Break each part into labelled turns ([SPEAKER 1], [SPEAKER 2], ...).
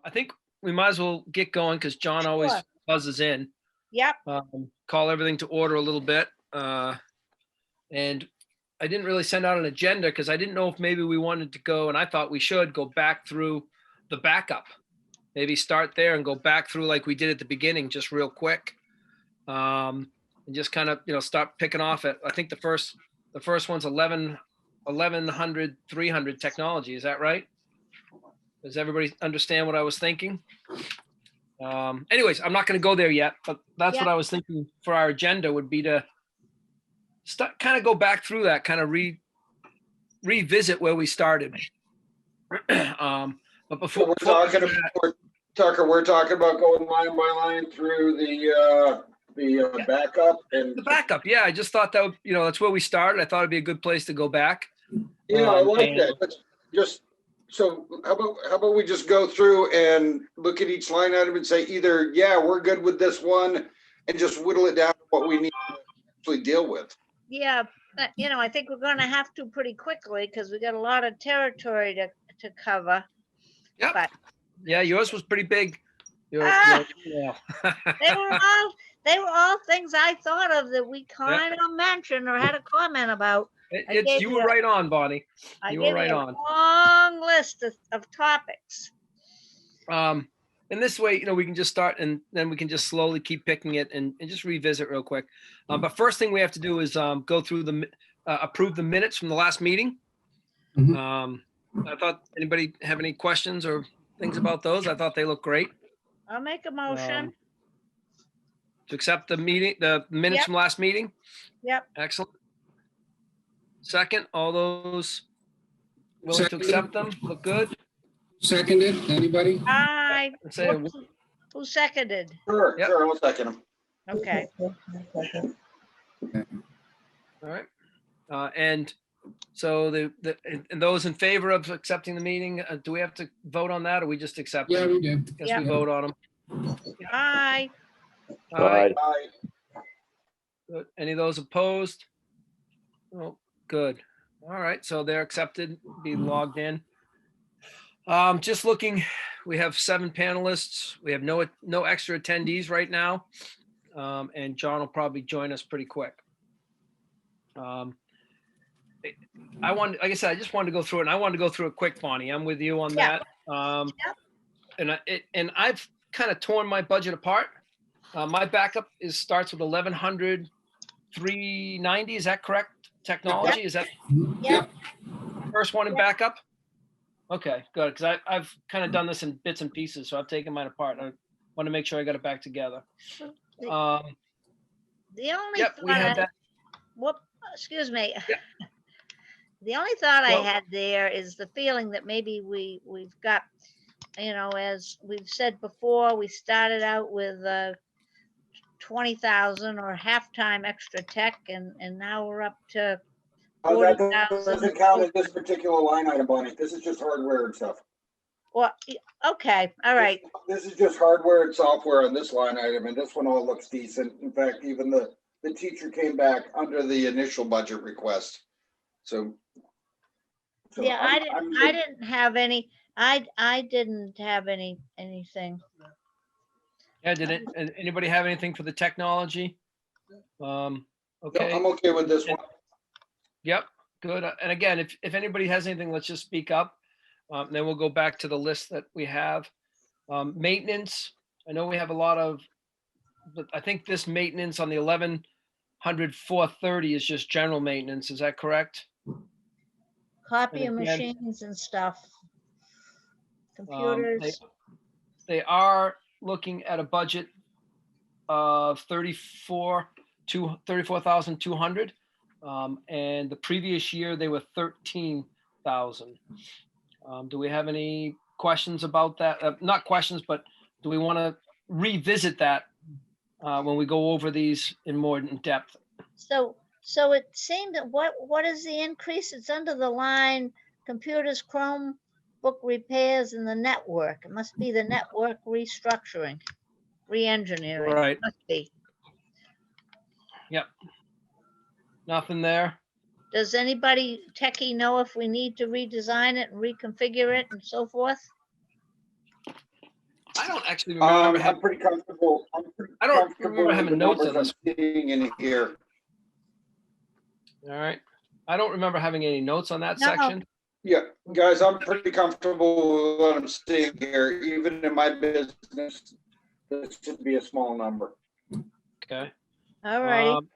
[SPEAKER 1] I think we might as well get going because John always
[SPEAKER 2] Sure.
[SPEAKER 1] buzzes in.
[SPEAKER 2] Yep.
[SPEAKER 1] Call everything to order a little bit. And I didn't really send out an agenda because I didn't know if maybe we wanted to go, and I thought we should go back through the backup. Maybe start there and go back through like we did at the beginning, just real quick. And just kind of, start picking off at, I think the first one's 1100, 300 technology. Is that right? Does everybody understand what I was thinking? Anyways, I'm not going to go there yet, but that's what I was thinking for our agenda would be to start, kind of go back through that, kind of revisit where we started. But before
[SPEAKER 3] we're talking about going line by line through the backup and
[SPEAKER 1] the backup. Yeah, I just thought that would, that's where we started. I thought it'd be a good place to go back.
[SPEAKER 3] Yeah, I like that. Let's just, so how about we just go through and look at each line item and say either, yeah, we're good with this one, and just whittle it down to what we need to actually deal with.
[SPEAKER 2] Yeah, I think we're going to have to pretty quickly because we got a lot of territory to cover.
[SPEAKER 1] Yep.
[SPEAKER 2] But,
[SPEAKER 1] yeah, yours was pretty big.
[SPEAKER 2] they were all things I thought of that we kind of mentioned or had a comment about.
[SPEAKER 1] You were right on, Bonnie. You were right on.
[SPEAKER 2] Long list of topics.
[SPEAKER 1] And this way, we can just start and then we can just slowly keep picking it and just revisit real quick. But first thing we have to do is go through approve the minutes from the last meeting. Mm-hmm. I thought, anybody have any questions or things about those? I thought they look great.
[SPEAKER 2] I'll make a motion.
[SPEAKER 1] To accept the minutes from last meeting?
[SPEAKER 2] Yep.
[SPEAKER 1] Excellent. Second, all those willing to accept them? Look good?
[SPEAKER 4] Seconded, anybody?
[SPEAKER 2] Aye. Who seconded?
[SPEAKER 3] Sure, I'll second them.
[SPEAKER 2] Okay.
[SPEAKER 1] All right. And so and those in favor of accepting the meeting, do we have to vote on that or we just accept them?
[SPEAKER 4] Yeah, we do.
[SPEAKER 1] Guess we vote on them.
[SPEAKER 2] Aye.
[SPEAKER 1] Aye.
[SPEAKER 3] Aye.
[SPEAKER 1] Good. Any of those opposed? Oh, good. All right, so they're accepted, be logged in. Just looking, we have 7 panelists. We have no extra attendees right now. And John will probably join us pretty quick. Like I said, I just wanted to go through it, and I wanted to go through it quick, Bonnie. I'm with you on that. And I've kind of torn my budget apart. My backup starts with 1100, 390. Is that correct? Technology? Is that first one in backup? Okay, good. Because I've kind of done this in bits and pieces, so I've taken mine apart. I want to make sure I got it back together.
[SPEAKER 2] The only excuse me. The only thought I had there is the feeling that maybe we've got, as we've said before, we started out with 20,000 or half-time extra tech, and now we're up to 40,000.
[SPEAKER 3] That doesn't count in this particular line item, Bonnie. This is just hardware and stuff.
[SPEAKER 2] Well, okay, all right.
[SPEAKER 3] This is just hardware and software on this line item, and this one all looks decent. In fact, even the teacher came back under the initial budget request. So
[SPEAKER 2] yeah, I didn't have any. I didn't have anything.
[SPEAKER 1] Yeah, did anybody have anything for the technology? Okay.
[SPEAKER 3] No, I'm okay with this one.
[SPEAKER 1] Yep, good. And again, if anybody has anything, let's just speak up. Then we'll go back to the list that we have. Maintenance, I know we have a lot of, but I think this maintenance on the 1100, 430 is just general maintenance. Is that correct?
[SPEAKER 2] Copy of machines and stuff. Computers.
[SPEAKER 1] They are looking at a budget of 34,200. And the previous year they were 13,000. Do we have any questions about that? Not questions, but do we want to revisit that when we go over these in more in depth?
[SPEAKER 2] So it seemed that what is the increase? It's under the line computers, Chromebook repairs, and the network. It must be the network restructuring, re-engineering.
[SPEAKER 1] Right.
[SPEAKER 2] It must be.
[SPEAKER 1] Yep. Nothing there.
[SPEAKER 2] Does anybody techie know if we need to redesign it and reconfigure it and so forth?
[SPEAKER 1] I don't actually remember
[SPEAKER 3] I'm
[SPEAKER 1] having,
[SPEAKER 3] pretty comfortable. I'm pretty
[SPEAKER 1] I don't
[SPEAKER 3] comfortable
[SPEAKER 1] remember
[SPEAKER 3] with
[SPEAKER 1] having
[SPEAKER 3] the
[SPEAKER 1] notes
[SPEAKER 3] numbers
[SPEAKER 1] on
[SPEAKER 3] I'm seeing in here.
[SPEAKER 1] all right. I don't remember having any notes on that
[SPEAKER 2] No.
[SPEAKER 1] section.
[SPEAKER 3] Yeah, guys, I'm pretty comfortable with what I'm seeing here. Even in my business, this should be a small number.
[SPEAKER 1] Okay.
[SPEAKER 2] All righty.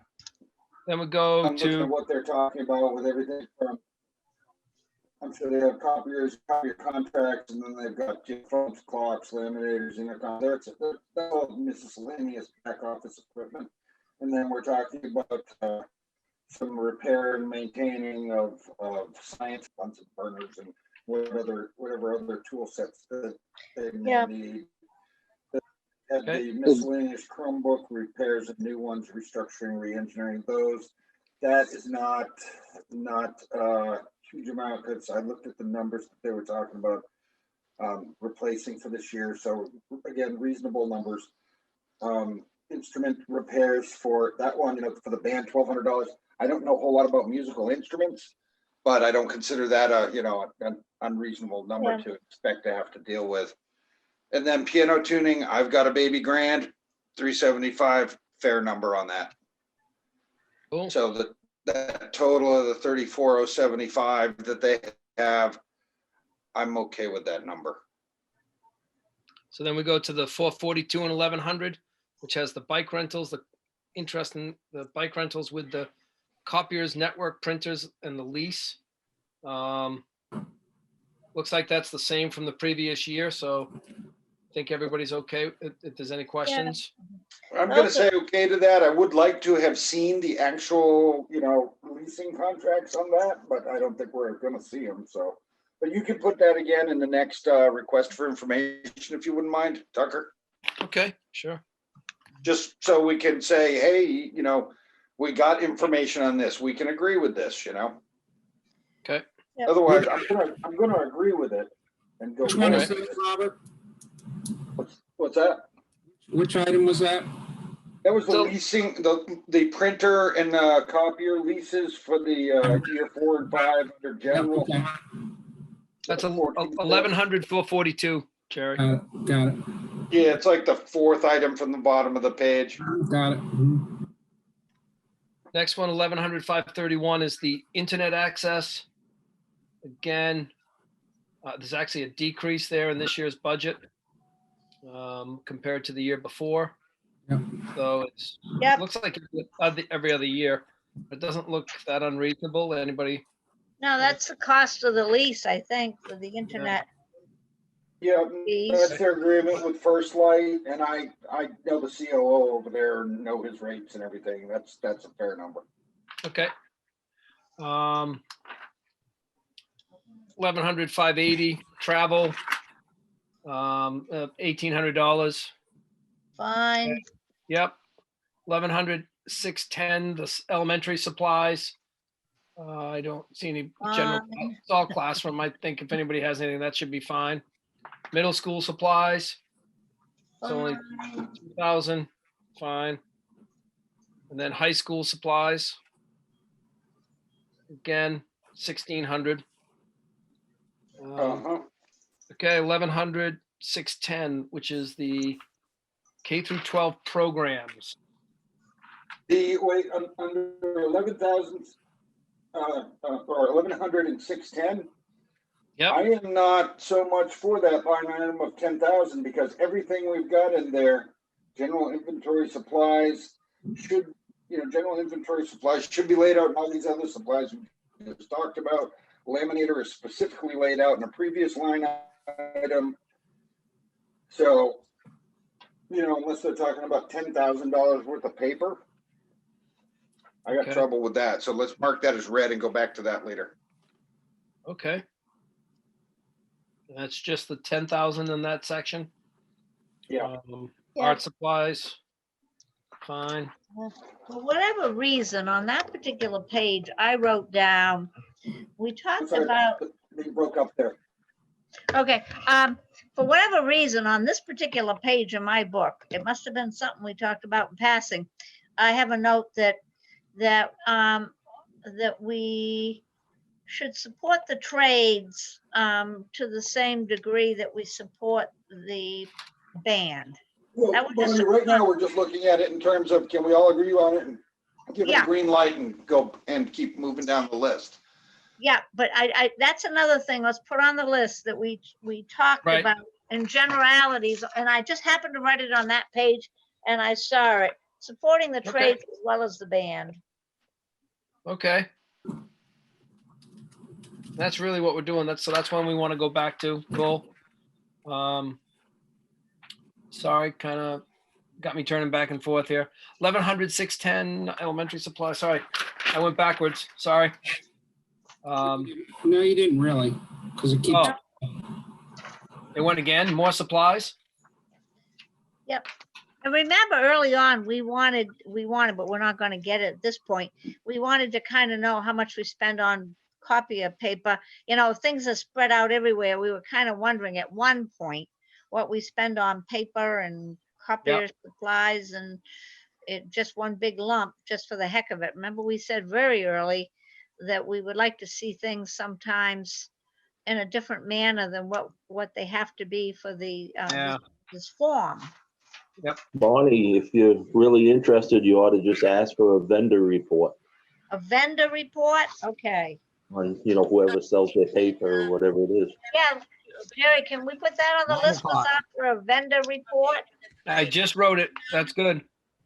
[SPEAKER 1] Then we go
[SPEAKER 3] I'm looking at
[SPEAKER 1] to,
[SPEAKER 3] what they're talking about with everything from, I'm sure they have copier contracts, and then they've got phones, clocks, laminators, intercom. That's all miscellaneous back office equipment. And then we're talking about some repair and maintaining of science Bunsen burners and whatever other tool sets that they may
[SPEAKER 2] Yeah.
[SPEAKER 3] need. At
[SPEAKER 1] Okay.
[SPEAKER 3] the miscellaneous Chromebook repairs and new ones, restructuring, re-engineering those. That is not a huge amount, because I looked at the numbers that they were talking about replacing for this year. So again, reasonable numbers. Instrument repairs for that one, for the band, $1,200. I don't know a whole lot about musical instruments, but I don't consider that an unreasonable number
[SPEAKER 2] Yeah.
[SPEAKER 3] to expect to have to deal with. And then piano tuning, I've got a baby grand, $375, fair number on that.
[SPEAKER 1] cool.
[SPEAKER 3] So that total of the 34,075 that they have, I'm okay with that number.
[SPEAKER 1] So then we go to the 442 and 1100, which has the bike rentals, the interest in the bike rentals with the copiers, network printers, and the lease. Looks like that's the same from the previous year. So I think everybody's okay. If there's any questions.
[SPEAKER 3] I'm gonna
[SPEAKER 2] Okay.
[SPEAKER 3] say okay to that. I would like to have seen the actual, leasing contracts on that, but I don't think we're gonna see them, so. But you can put that again in the next request for information, if you wouldn't mind, Tucker.
[SPEAKER 1] Okay, sure.
[SPEAKER 3] Just so we can say, hey, we got information on this. We can agree with this,
[SPEAKER 1] Okay.
[SPEAKER 2] Yep.
[SPEAKER 3] Otherwise, I'm gonna agree with it and go.
[SPEAKER 4] Which one is
[SPEAKER 3] forward.
[SPEAKER 4] that, Robert?
[SPEAKER 3] What's that?
[SPEAKER 4] Which item was that?
[SPEAKER 3] That was the
[SPEAKER 1] So-
[SPEAKER 3] leasing, the printer and copier leases for the year 4 and 5 under general.
[SPEAKER 4] Okay,
[SPEAKER 1] That's 1100, 442, Jerry.
[SPEAKER 4] got it,
[SPEAKER 3] Yeah, it's like the fourth item from the bottom of the page.
[SPEAKER 4] got it. Mhm.
[SPEAKER 1] Next one, 1100, 531 is the internet access. Again, there's actually a decrease there in this year's budget compared to the year before.
[SPEAKER 4] Yep.
[SPEAKER 1] So it
[SPEAKER 2] Yep.
[SPEAKER 1] looks like every other year. It doesn't look that unreasonable. Anybody?
[SPEAKER 2] No, that's the cost of the lease, I think, for the internet
[SPEAKER 3] Yeah,
[SPEAKER 2] fees.
[SPEAKER 3] that's their agreement with First Light, and I know the COO over there and know his rates and everything. That's a fair number.
[SPEAKER 1] Okay. 1100, 580 travel. $1,800.
[SPEAKER 2] Fine.
[SPEAKER 1] Yep. 1100, 610, the elementary supplies. I don't see any general,
[SPEAKER 2] Fine.
[SPEAKER 1] it's all classroom. I think if anybody has anything, that should be fine. Middle school supplies, it's only
[SPEAKER 2] Fine.
[SPEAKER 1] 2,000, fine. And then high school supplies. Again, 1,600. Okay, 1100, 610, which is the K through 12 programs.
[SPEAKER 3] Under 11,000 or 1,100 and 610.
[SPEAKER 1] Yep.
[SPEAKER 3] I am not so much for that line item of 10,000, because everything we've got in there, general inventory supplies should be laid out, and all these other supplies we just talked about. Laminator is specifically laid out in a previous line item. So, unless they're talking about $10,000 worth of paper, I got
[SPEAKER 1] Okay.
[SPEAKER 3] trouble with that. So let's mark that as red and go back to that later.
[SPEAKER 1] Okay. That's just the 10,000 in that section.
[SPEAKER 3] Yeah.
[SPEAKER 2] Yeah.
[SPEAKER 1] Art supplies, fine.
[SPEAKER 2] For whatever reason, on that particular page, I wrote down, we talked
[SPEAKER 3] Sorry,
[SPEAKER 2] about,
[SPEAKER 3] they broke up there.
[SPEAKER 2] okay, for whatever reason, on this particular page in my book, it must have been something we talked about in passing. I have a note that we should support the trades to the same degree that we support the band.
[SPEAKER 3] Well,
[SPEAKER 2] That was just a-
[SPEAKER 3] right now, we're just looking at it in terms of, can we all agree on it and give it a
[SPEAKER 2] Yeah.
[SPEAKER 3] green light and go and keep moving down the list?
[SPEAKER 2] Yeah, but that's another thing. Let's put on the list that we talked
[SPEAKER 1] Right.
[SPEAKER 2] about in generalities, and I just happened to write it on that page and I saw it. Supporting the
[SPEAKER 1] Okay.
[SPEAKER 2] trades as well as the band.
[SPEAKER 1] Okay. That's really what we're doing. That's one we want to go back to. Cool. Sorry, kind of got me turning back and forth here. 1100, 610 elementary supply. Sorry, I went backwards. Sorry.
[SPEAKER 4] No, you didn't really, because it keeps,
[SPEAKER 1] Oh, it went again. More supplies.
[SPEAKER 2] And remember early on, we wanted, but we're not going to get it at this point. We wanted to kind of know how much we spend on copy of paper. You know, things are spread out everywhere. We were kind of wondering at one point what we spend on paper and copier supplies, and it just one big lump just for the heck of it. Remember, we said very early that we would like to see things sometimes in a different manner than what they have to be for the
[SPEAKER 1] Yeah.
[SPEAKER 2] this form.
[SPEAKER 5] Bonnie, if you're really interested, you ought to just ask for a vendor report
[SPEAKER 2] A vendor report? Okay.
[SPEAKER 5] on, whoever sells their paper or whatever it is.
[SPEAKER 2] Yeah, Jerry, can we put that on the list? Let's ask for a vendor report?
[SPEAKER 1] I just wrote it. That's good.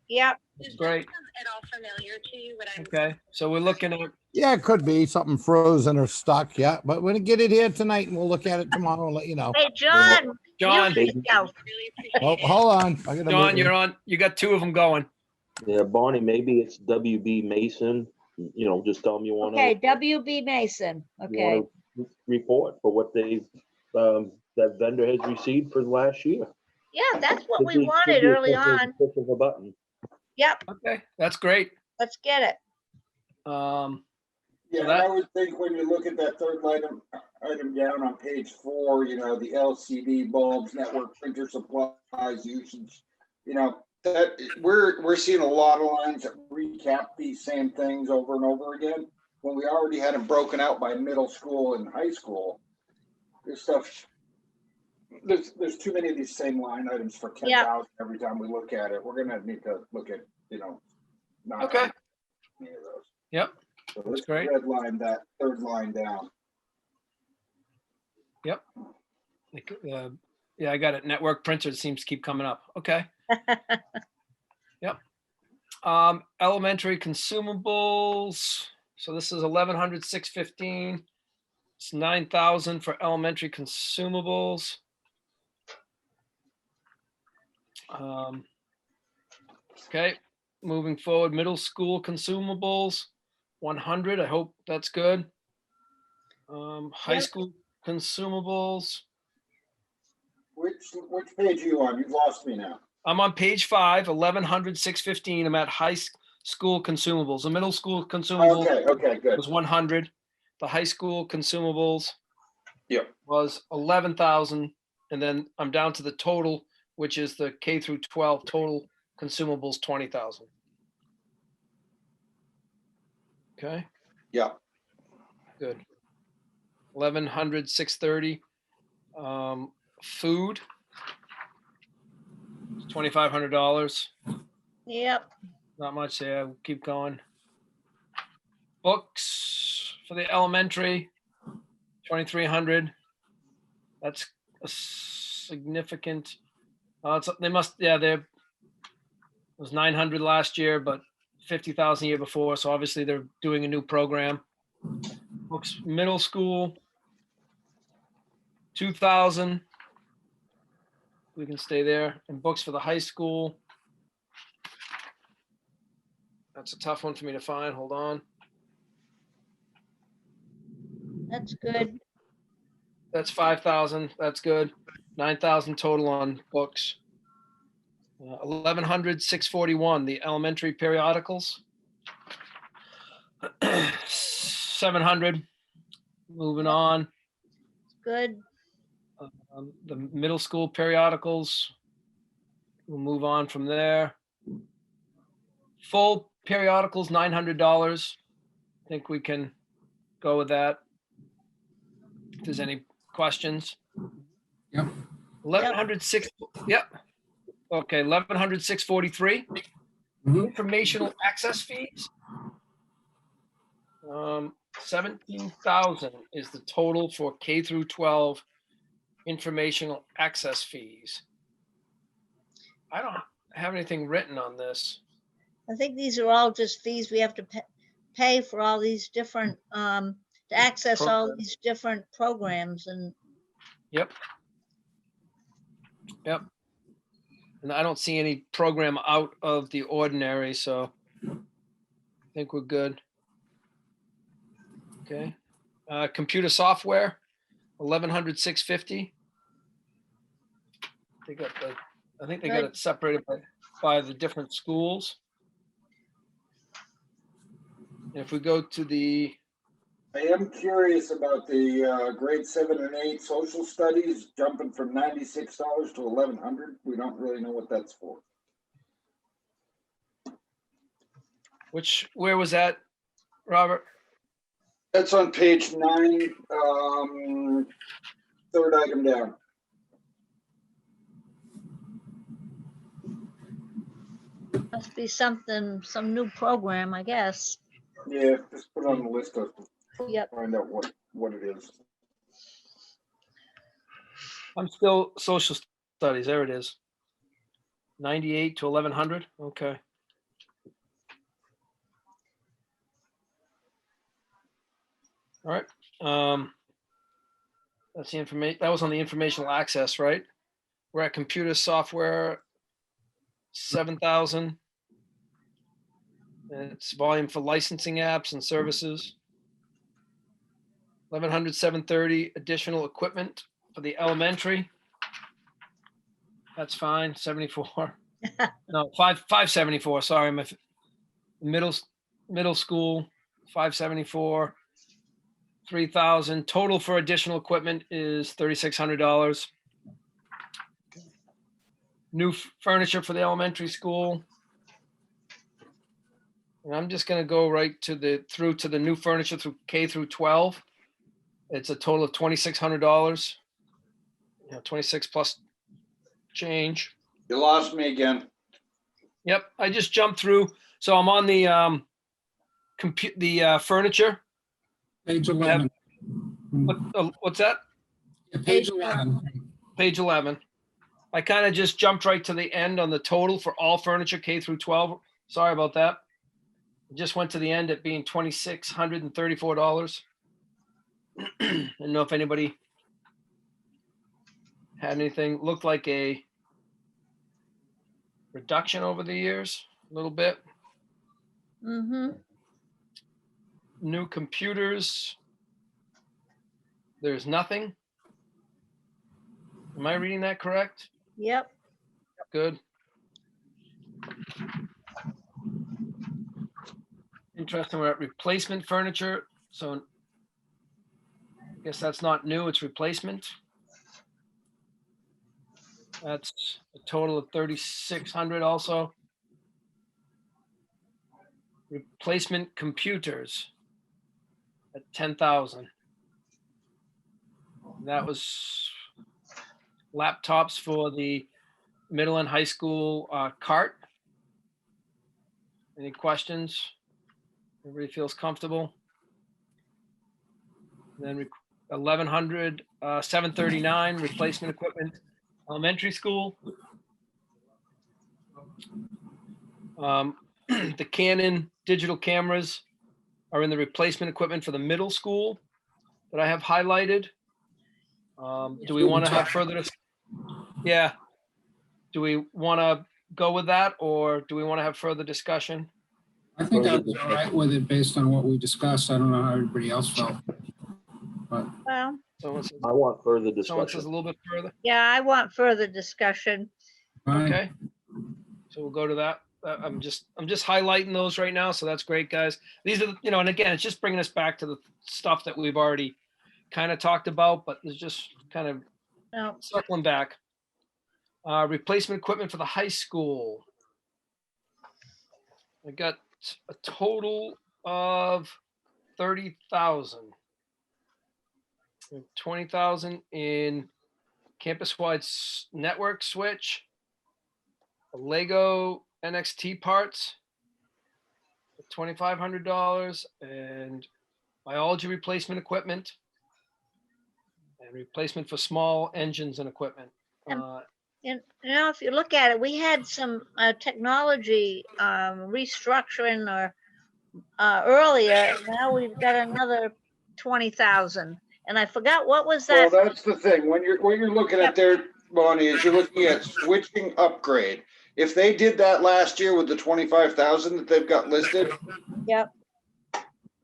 [SPEAKER 2] Yep.
[SPEAKER 1] That's great.
[SPEAKER 6] At all familiar to you? What I'm
[SPEAKER 1] Okay, so we're looking at,
[SPEAKER 7] Yeah, it could be something frozen or stuck. Yeah, but we're gonna get it here tonight and we'll look at it tomorrow and let you know.
[SPEAKER 2] Hey, John.
[SPEAKER 1] John,
[SPEAKER 2] mute yourself.
[SPEAKER 6] really appreciate
[SPEAKER 7] Oh, hold on. I gotta
[SPEAKER 1] John,
[SPEAKER 7] mute
[SPEAKER 1] you're on. You got two of them going.
[SPEAKER 5] Yeah, Bonnie, maybe it's WB Mason, just tell them you want
[SPEAKER 2] Okay,
[SPEAKER 5] to,
[SPEAKER 2] WB Mason. Okay.
[SPEAKER 5] report for what they've, that vendor has received for last year.
[SPEAKER 2] Yeah, that's what
[SPEAKER 5] Could
[SPEAKER 2] we
[SPEAKER 5] be- could
[SPEAKER 2] wanted
[SPEAKER 5] be a
[SPEAKER 2] early
[SPEAKER 5] push of-
[SPEAKER 2] on.
[SPEAKER 5] push of a button.
[SPEAKER 2] Yep,
[SPEAKER 1] Okay, that's great.
[SPEAKER 2] let's get it.
[SPEAKER 3] Yeah,
[SPEAKER 1] that-
[SPEAKER 3] I would think when you look at that third item down on page 4, the LCD bulbs, network printer supplies usage, that we're seeing a lot of lines that recap these same things over and over again. When we already had them broken out by middle school and high school, there's stuff. There's too many of these same line items for 10,000 every time we look at it. We're gonna need to look at, not
[SPEAKER 1] Okay.
[SPEAKER 3] having any of those.
[SPEAKER 1] Yep,
[SPEAKER 3] So
[SPEAKER 1] That's
[SPEAKER 3] let's
[SPEAKER 1] great.
[SPEAKER 3] red line that third line down.
[SPEAKER 1] Yeah, I got it. Network printer seems to keep coming up. Okay. Yep. Elementary consumables. So this is 1100, 615. It's 9,000 for elementary consumables. Okay, moving forward, middle school consumables, 100. I hope that's good. High
[SPEAKER 2] Yep.
[SPEAKER 1] school consumables.
[SPEAKER 3] Which page are you on? You've lost me now.
[SPEAKER 1] I'm on page 5, 1100, 615. I'm at school consumables. The middle school consumables
[SPEAKER 3] Okay, good.
[SPEAKER 1] was 100. The high school consumables
[SPEAKER 3] Yep.
[SPEAKER 1] was 11,000. And then I'm down to the total, which is the K through 12 total consumables, 20,000. Okay,
[SPEAKER 3] Yeah.
[SPEAKER 1] good. 1100, 630. Food, $2,500.
[SPEAKER 2] Yep,
[SPEAKER 1] Not much there. We'll keep going. Books for the elementary, 2,300. That's a significant. It was 900 last year, but 50,000 year before. So obviously they're doing a new program. Books, middle school, 2,000. We can stay there. And books for the high school. That's a tough one for me to find. Hold on.
[SPEAKER 2] that's good.
[SPEAKER 1] That's 5,000. That's good. 9,000 total on books. 1,100, 641, the elementary periodicals. 700. Moving on.
[SPEAKER 2] Good.
[SPEAKER 1] The middle school periodicals. We'll move on from there. Full periodicals, $900. I think we can go with that. If there's any questions.
[SPEAKER 4] Yep.
[SPEAKER 1] 1106. Yep. Okay, 1106.43.
[SPEAKER 4] Mhm.
[SPEAKER 1] Informational access fees. 17,000 is the total for K through 12 informational access fees. I don't have anything written on this.
[SPEAKER 2] I think these are all just fees we have to pay for all these different, to access all
[SPEAKER 1] Programs.
[SPEAKER 2] these different programs and
[SPEAKER 1] Yep. Yep. And I don't see any program out of the ordinary, so I think we're good. Okay. Computer software, 1100, 650. They got the, I think they got
[SPEAKER 2] Good.
[SPEAKER 1] it separated by the different schools. And if we go to the,
[SPEAKER 3] I am curious about the grade 7 and 8 social studies jumping from $96 to $1,100. We don't really know what that's for.
[SPEAKER 1] where was that, Robert?
[SPEAKER 3] That's on page 9, third item down.
[SPEAKER 2] must be something, some new program, I guess.
[SPEAKER 3] Yeah, just put it on the list of
[SPEAKER 2] Yep.
[SPEAKER 3] find out what it is.
[SPEAKER 1] I'm still social studies. There it is. 98 to 1100. Okay. All right. That's the information. That was on the informational access, right? We're at computer software, 7,000. It's volume for licensing apps and services. 1100, 730, additional equipment for the elementary. That's fine, 74. No, 574, sorry. My middle school, 574. 3,000. Total for additional equipment is $3,600. New furniture for the elementary school. And I'm just gonna go right to the new furniture through K through 12. It's a total of $2,600. 26 plus change.
[SPEAKER 3] You lost me again.
[SPEAKER 1] Yep, I just jumped through. So I'm on the furniture.
[SPEAKER 4] Page 11.
[SPEAKER 1] What's that?
[SPEAKER 4] Yeah, page 11.
[SPEAKER 1] Page 11. I kind of just jumped right to the end on the total for all furniture K through 12. Sorry about that. I just went to the end at being $2,634. I don't know if anybody had anything. Looked like a reduction over the years, a little bit.
[SPEAKER 2] Mm-hmm.
[SPEAKER 1] New computers. There's nothing. Am I reading that correct?
[SPEAKER 2] Yep.
[SPEAKER 1] Good. Interesting. We're at replacement furniture. So I guess that's not new, it's replacement. That's a total of 3,600 also. Replacement computers at 10,000. That was laptops for the middle and high school cart. Any questions? Everybody feels comfortable? Then 1,100, 739 replacement equipment, elementary school. The Canon digital cameras are in the replacement equipment for the middle school that I have highlighted. Do we want to have further? Yeah. Do we want to go with that, or do we want to have further discussion?
[SPEAKER 4] I think I was all right with it based on what we discussed. I don't know how everybody else felt. But
[SPEAKER 2] Well,
[SPEAKER 1] Someone says,
[SPEAKER 5] I want further
[SPEAKER 1] someone says a
[SPEAKER 5] discussion.
[SPEAKER 1] little bit further.
[SPEAKER 2] yeah, I want further discussion.
[SPEAKER 4] fine.
[SPEAKER 1] Okay. So we'll go to that. I'm just highlighting those right now. So that's great, guys. These are, and again, it's just bringing us back to the stuff that we've already kind of talked about, but it's just kind of
[SPEAKER 2] No,
[SPEAKER 1] circling back. Replacement equipment for the high school. I got a total of 30,000. 20,000 in campus-wide network switch, a Lego NXT parts, $2,500, and biology replacement equipment, and replacement for small engines and equipment.
[SPEAKER 2] And if you look at it, we had some technology restructuring or earlier. Now we've got another 20,000. And I forgot what was
[SPEAKER 3] Well,
[SPEAKER 2] that?
[SPEAKER 3] that's the thing. When you're looking at there, Bonnie, is you're looking at switching upgrade. If they did that last year with the 25,000 that they've got listed,
[SPEAKER 2] Yep.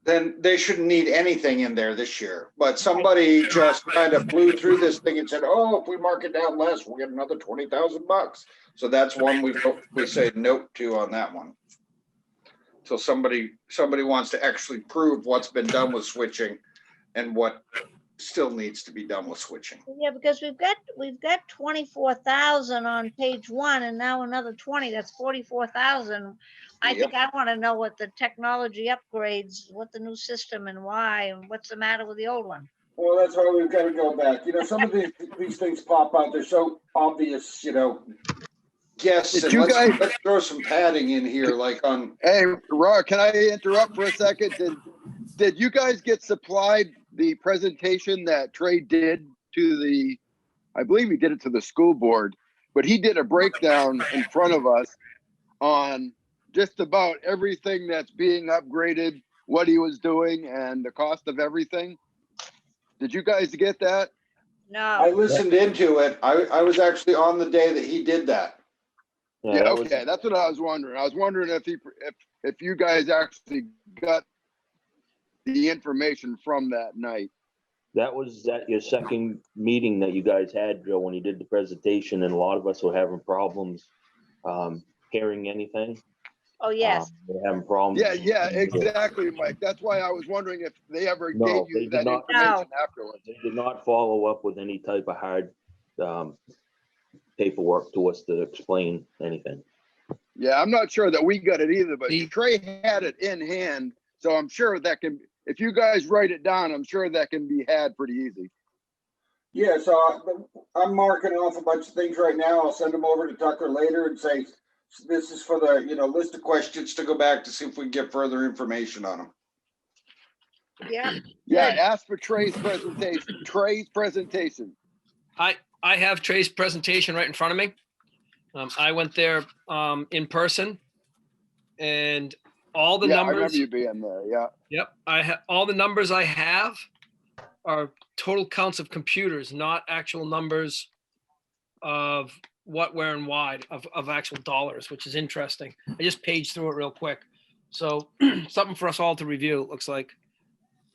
[SPEAKER 3] then they shouldn't need anything in there this year. But somebody just kind of blew through this thing and said, "Oh, if we mark it down less, we'll get another 20,000 bucks." So that's one we say note to on that one. So somebody wants to actually prove what's been done with switching and what still needs to be done with switching.
[SPEAKER 2] Yeah, because we've got 24,000 on page 1, and now another 20. That's 44,000. I
[SPEAKER 3] Yep.
[SPEAKER 2] think I want to know what the technology upgrades, what the new system and why, and what's the matter with the old one.
[SPEAKER 3] Well, that's why we've got to go back. Some of these things pop out. They're so obvious, guess.
[SPEAKER 8] Did
[SPEAKER 3] And
[SPEAKER 8] you
[SPEAKER 3] let's throw some padding in here, like on.
[SPEAKER 8] Hey, Rod, can I interrupt for a second? Did you guys get supplied the presentation that Trey did to I believe he did it to the school board, but he did a breakdown in front of us on just about everything that's being upgraded, what he was doing, and the cost of everything. Did you guys get that?
[SPEAKER 3] I
[SPEAKER 2] No.
[SPEAKER 3] listened into it. I was actually on the day that he did that.
[SPEAKER 8] Yeah,
[SPEAKER 5] that was-
[SPEAKER 8] okay, that's what I was wondering. I was wondering if you guys actually got the information from that night.
[SPEAKER 5] That was at your second meeting that you guys had, Joe, when you did the presentation, and a lot of us were having problems hearing anything.
[SPEAKER 2] Oh, yes.
[SPEAKER 5] We're having problems.
[SPEAKER 8] Yeah, exactly, Mike. That's why I was wondering if they ever
[SPEAKER 5] No,
[SPEAKER 8] gave
[SPEAKER 5] they
[SPEAKER 8] you
[SPEAKER 5] did
[SPEAKER 8] that
[SPEAKER 5] not.
[SPEAKER 8] information afterwards.
[SPEAKER 5] They did not follow up with any type of hard paperwork to us to explain anything.
[SPEAKER 8] Yeah, I'm not sure that we got it either, but
[SPEAKER 1] The-
[SPEAKER 8] Trey had it in hand, so I'm sure that if you guys write it down, I'm sure that can be had pretty easy.
[SPEAKER 3] Yeah, so I'm marking off a bunch of things right now. I'll send them over to Tucker later and say, this is for the, list of questions to go back to see if we can get further information on them.
[SPEAKER 2] Yeah.
[SPEAKER 8] Yeah,
[SPEAKER 2] Good.
[SPEAKER 8] ask for Trey's presentation. Trey's presentation.
[SPEAKER 1] I have Trey's presentation right in front of me. I went there in person, and all the
[SPEAKER 8] Yeah, I remember
[SPEAKER 1] numbers.
[SPEAKER 8] you being there. Yeah.
[SPEAKER 1] Yep, I have all the numbers I have are total counts of computers, not actual numbers of what, where, and why of actual dollars, which is interesting. I just paged through it real quick, so something for us all to review. It looks like.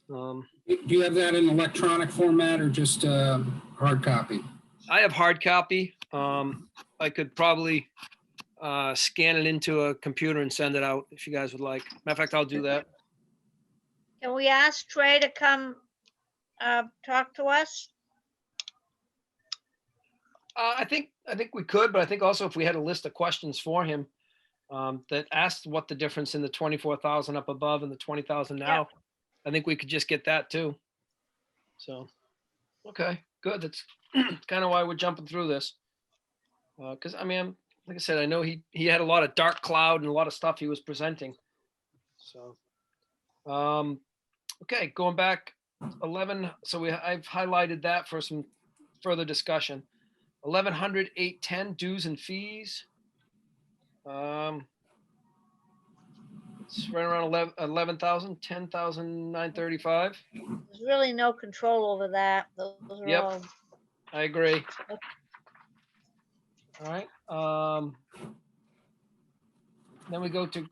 [SPEAKER 4] Do you have that in electronic format or just hard copy?
[SPEAKER 1] I have hard copy. I could probably scan it into a computer and send it out if you guys would like. Matter of fact, I'll do that.
[SPEAKER 2] Can we ask Trey to come talk to us?
[SPEAKER 1] I think we could, but I think also if we had a list of questions for him that asked what the difference in the 24,000 up above and the 20,000 now, I think we could just get that too. So, okay, good. That's kind of why we're jumping through this. Because I mean, like I said, I know he had a lot of dark cloud and a lot of stuff he was presenting. So, okay, going back 11. So I've highlighted that for some further discussion. 1,100, 810 dues and fees. It's right around 11,000, 10,935.
[SPEAKER 2] There's really no control over that. Those are
[SPEAKER 1] Yep.
[SPEAKER 2] all.
[SPEAKER 1] I agree. All right. Then we go to,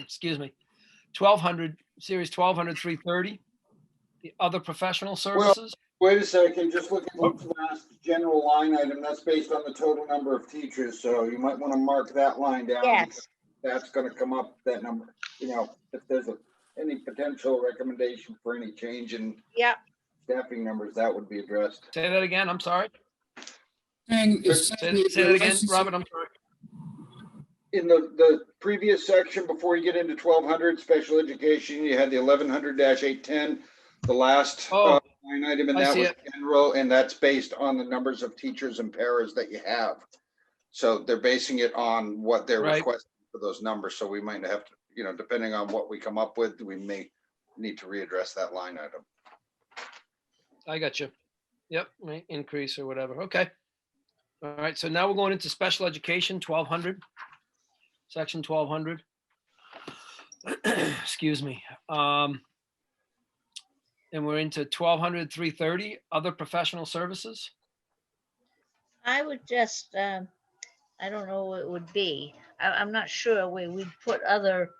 [SPEAKER 1] excuse me, 1,200, series 1,200, 330. The other professional services.
[SPEAKER 3] Wait a second, just look at the last general line item. That's based on the total number of teachers. So you might want to mark that line down.
[SPEAKER 2] Yes.
[SPEAKER 3] That's going to come up, that number, if there's any potential recommendation for any change in
[SPEAKER 2] Yep.
[SPEAKER 3] staffing numbers, that would be addressed.
[SPEAKER 1] Say that again. I'm sorry.
[SPEAKER 4] Saying
[SPEAKER 1] Say that again, Robert. I'm sorry.
[SPEAKER 3] In the previous section, before you get into 1,200 special education, you had the 1,100-810. The last
[SPEAKER 1] Oh,
[SPEAKER 3] line item and
[SPEAKER 1] I
[SPEAKER 3] that
[SPEAKER 1] see
[SPEAKER 3] was
[SPEAKER 1] it.
[SPEAKER 3] general, and that's based on the numbers of teachers and paras that you have. So they're basing it on what they're
[SPEAKER 1] Right.
[SPEAKER 3] requesting for those numbers. So we might have to, depending on what we come up with, we may need to readdress that line item.
[SPEAKER 1] I got you. Yep, right, increase or whatever. Okay. All right, so now we're going into special education, 1200, section 1200. Excuse me. And we're into 1200, 330, other professional services.
[SPEAKER 2] I would just, I don't know what it would be. I'm not sure where we'd put other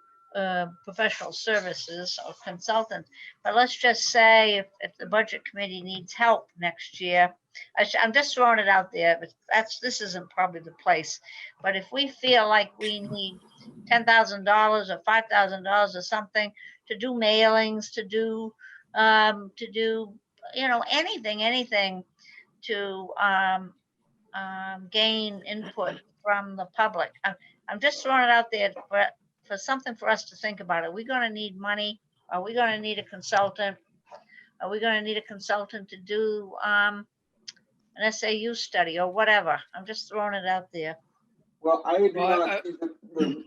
[SPEAKER 2] professional services or consultants, but let's just say if the budget committee needs help next year, I'm just throwing it out there, but this isn't probably the place. But if we feel like we need $10,000 or $5,000 or something to do mailings, to do anything to gain input from the public. I'm just throwing it out there for something for us to think about. Are we going to need money? Are we going to need a consultant? Are we going to need a consultant to do an SAU study or whatever? I'm just throwing it out there.
[SPEAKER 3] Well, I do
[SPEAKER 1] Well,
[SPEAKER 3] not see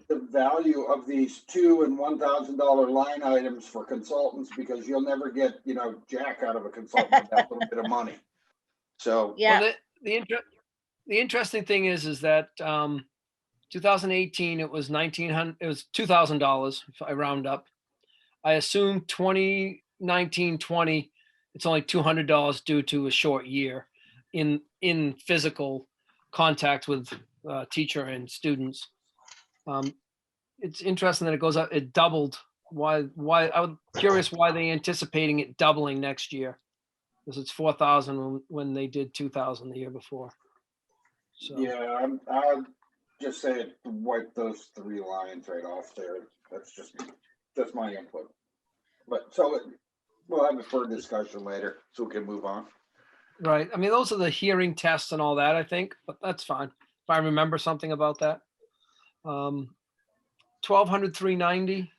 [SPEAKER 3] the value of these $2,000 and $1,000 line items for consultants, because you'll never get, jack out of a consultant with that little bit of money. So.
[SPEAKER 2] Yeah.
[SPEAKER 1] Well, the interesting thing is that 2018, it was $2,000 if I round up. I assume 2019-20, it's only $200 due to a short year in physical contact with teacher and students. It's interesting that it goes up, it doubled. Why I was curious why they anticipating it doubling next year, because it's 4,000 when they did 2,000 the year before. So.
[SPEAKER 3] Yeah, I'll just say wipe those 3 lines right off there. That's just my input. But so we'll have a further discussion later, so we can move on.
[SPEAKER 1] Right. I mean, those are the hearing tests and all that, I think, but that's fine. If I remember something about that. 1,200, 390.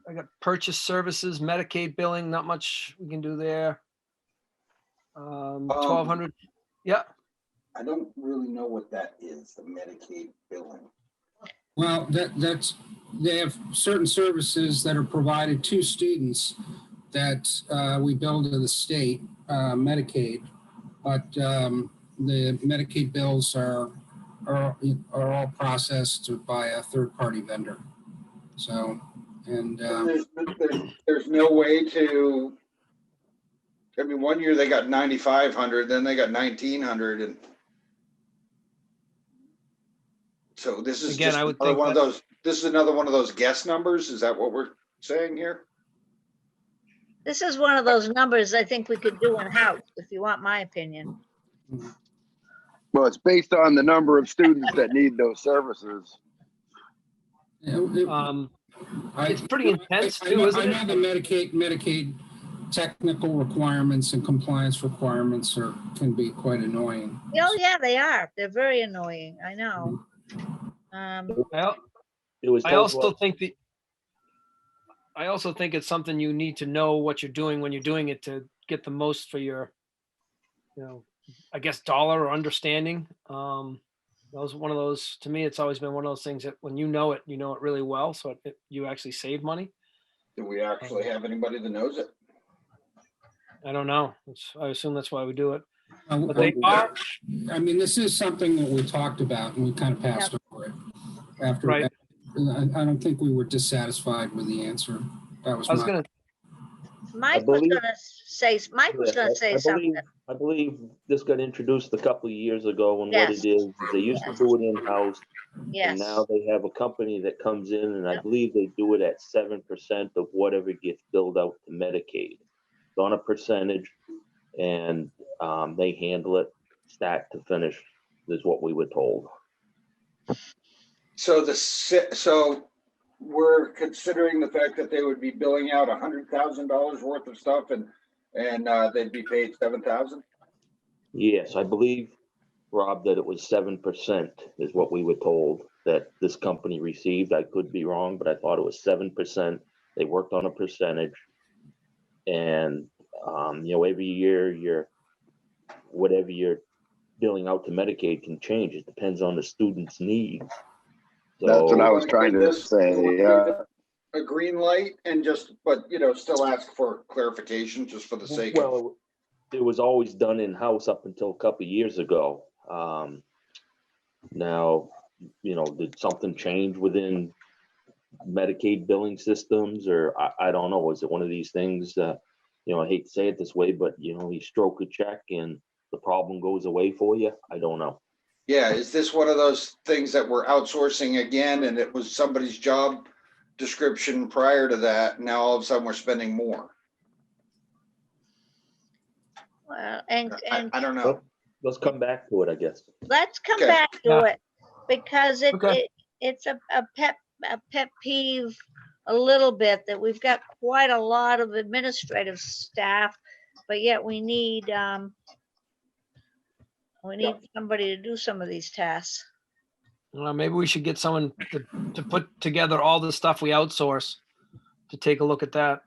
[SPEAKER 1] I got purchase services, Medicaid billing, not much we can do there. 1,200. Yeah.
[SPEAKER 3] I don't really know what that is, the Medicaid billing.
[SPEAKER 4] Well, they have certain services that are provided to students that we bill to the state, Medicaid, but the Medicaid bills are all processed by a third-party vendor. So, and
[SPEAKER 3] there's no way to. I mean, one year they got 9,500, then they got 1,900, and so this is
[SPEAKER 1] Again,
[SPEAKER 3] just
[SPEAKER 1] I would
[SPEAKER 3] another
[SPEAKER 1] think
[SPEAKER 3] one of those. This is another one of those guess numbers. Is that what we're saying here?
[SPEAKER 2] This is one of those numbers I think we could do in-house, if you want my opinion.
[SPEAKER 8] Well, it's based on the number of students that need those services.
[SPEAKER 1] It's pretty intense too, isn't it?
[SPEAKER 4] I know the Medicaid technical requirements and compliance requirements can be quite annoying.
[SPEAKER 2] Oh, yeah, they are. They're very annoying. I know.
[SPEAKER 1] I also think it's something you need to know what you're doing when you're doing it to get the most for your, I guess, dollar or understanding. That was one of those, to me, it's always been one of those things that when you know it really well. So you actually save money.
[SPEAKER 3] Do we actually have anybody that knows it?
[SPEAKER 1] I don't know. I assume that's why we do it.
[SPEAKER 4] But
[SPEAKER 1] they are.
[SPEAKER 4] I mean, this is something that we talked about and we kind of passed over it.
[SPEAKER 1] Right.
[SPEAKER 4] I don't think we were dissatisfied with the answer. That was
[SPEAKER 2] Mike was gonna say something.
[SPEAKER 5] I believe this got introduced a couple of years ago, and what it is they used to do it in-house.
[SPEAKER 2] Yes.
[SPEAKER 5] And now they have a company that comes in, and I believe they do it at 7% of whatever gets billed out to Medicaid. It's on a percentage, and they handle it start to finish, is what we were told.
[SPEAKER 3] So we're considering the fact that they would be billing out $100,000 worth of stuff, and they'd be paid $7,000.
[SPEAKER 5] Yes, I believe, Rob, that it was 7% is what we were told that this company received. I could be wrong, but I thought it was 7%. They worked on a percentage. And, every year whatever you're billing out to Medicaid can change. It depends on the student's needs.
[SPEAKER 8] That's what I
[SPEAKER 5] So,
[SPEAKER 8] was trying to say. Yeah.
[SPEAKER 3] A green light and just, but still ask for clarification just for the sake of.
[SPEAKER 5] well, it was always done in-house up until a couple of years ago. Now, did something change within Medicaid billing systems, or I don't know. Is it one of these things, I hate to say it this way, but you stroke a check and the problem goes away for you? I don't know.
[SPEAKER 3] Yeah, is this one of those things that we're outsourcing again and it was somebody's job description prior to that, and now all of a sudden we're spending more?
[SPEAKER 2] Well,
[SPEAKER 3] I don't know.
[SPEAKER 5] Let's come back to it, I guess.
[SPEAKER 2] let's come
[SPEAKER 3] Okay.
[SPEAKER 2] back to
[SPEAKER 1] Yeah.
[SPEAKER 2] it because
[SPEAKER 1] Okay.
[SPEAKER 2] it's a pet peeve a little bit that we've got quite a lot of administrative staff, but yet we need somebody to do some of these tasks.
[SPEAKER 1] Well, maybe we should get someone to put together all the stuff we outsource to take a look at that,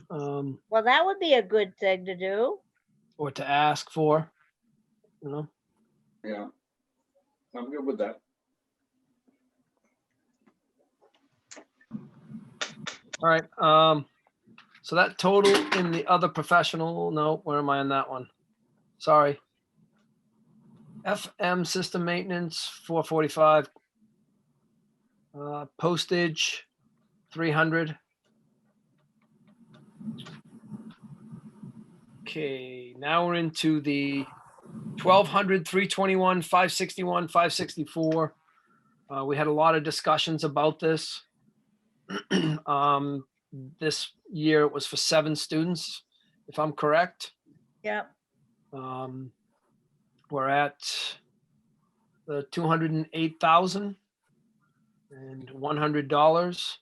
[SPEAKER 2] Well, that would be a good thing to do.
[SPEAKER 1] or to ask for,
[SPEAKER 3] Yeah, I'm good with that.
[SPEAKER 1] All right. So that total in the other professional, no, where am I on that one? Sorry. FM system maintenance, 445. Postage, 300. Okay, now we're into the 1,200, 321, 561, 564. We had a lot of discussions about this. This year it was for 7 students, if I'm correct.
[SPEAKER 2] Yep.
[SPEAKER 1] We're at the $208,000 and $100.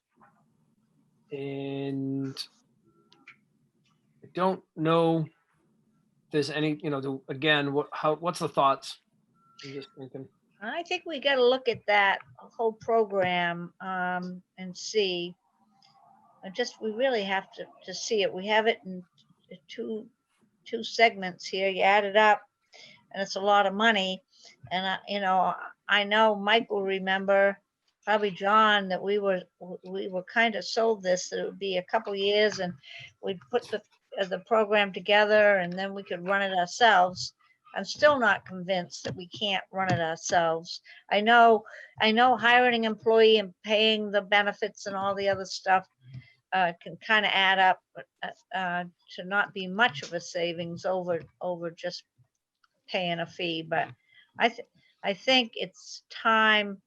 [SPEAKER 1] And I don't know if there's any, again, what's the thoughts? I'm just thinking.
[SPEAKER 2] I think we got to look at that whole program and see. We really have to see it. We have it in two segments here. You add it up, and it's a lot of money. And I know Mike will remember, probably John, that we were kind of sold this, that it would be a couple years and we'd put the program together and then we could run it ourselves. I'm still not convinced that we can't run it ourselves. I know hiring an employee and paying the benefits and all the other stuff can kind of add up to not be much of a savings over just paying a fee. But I think it's time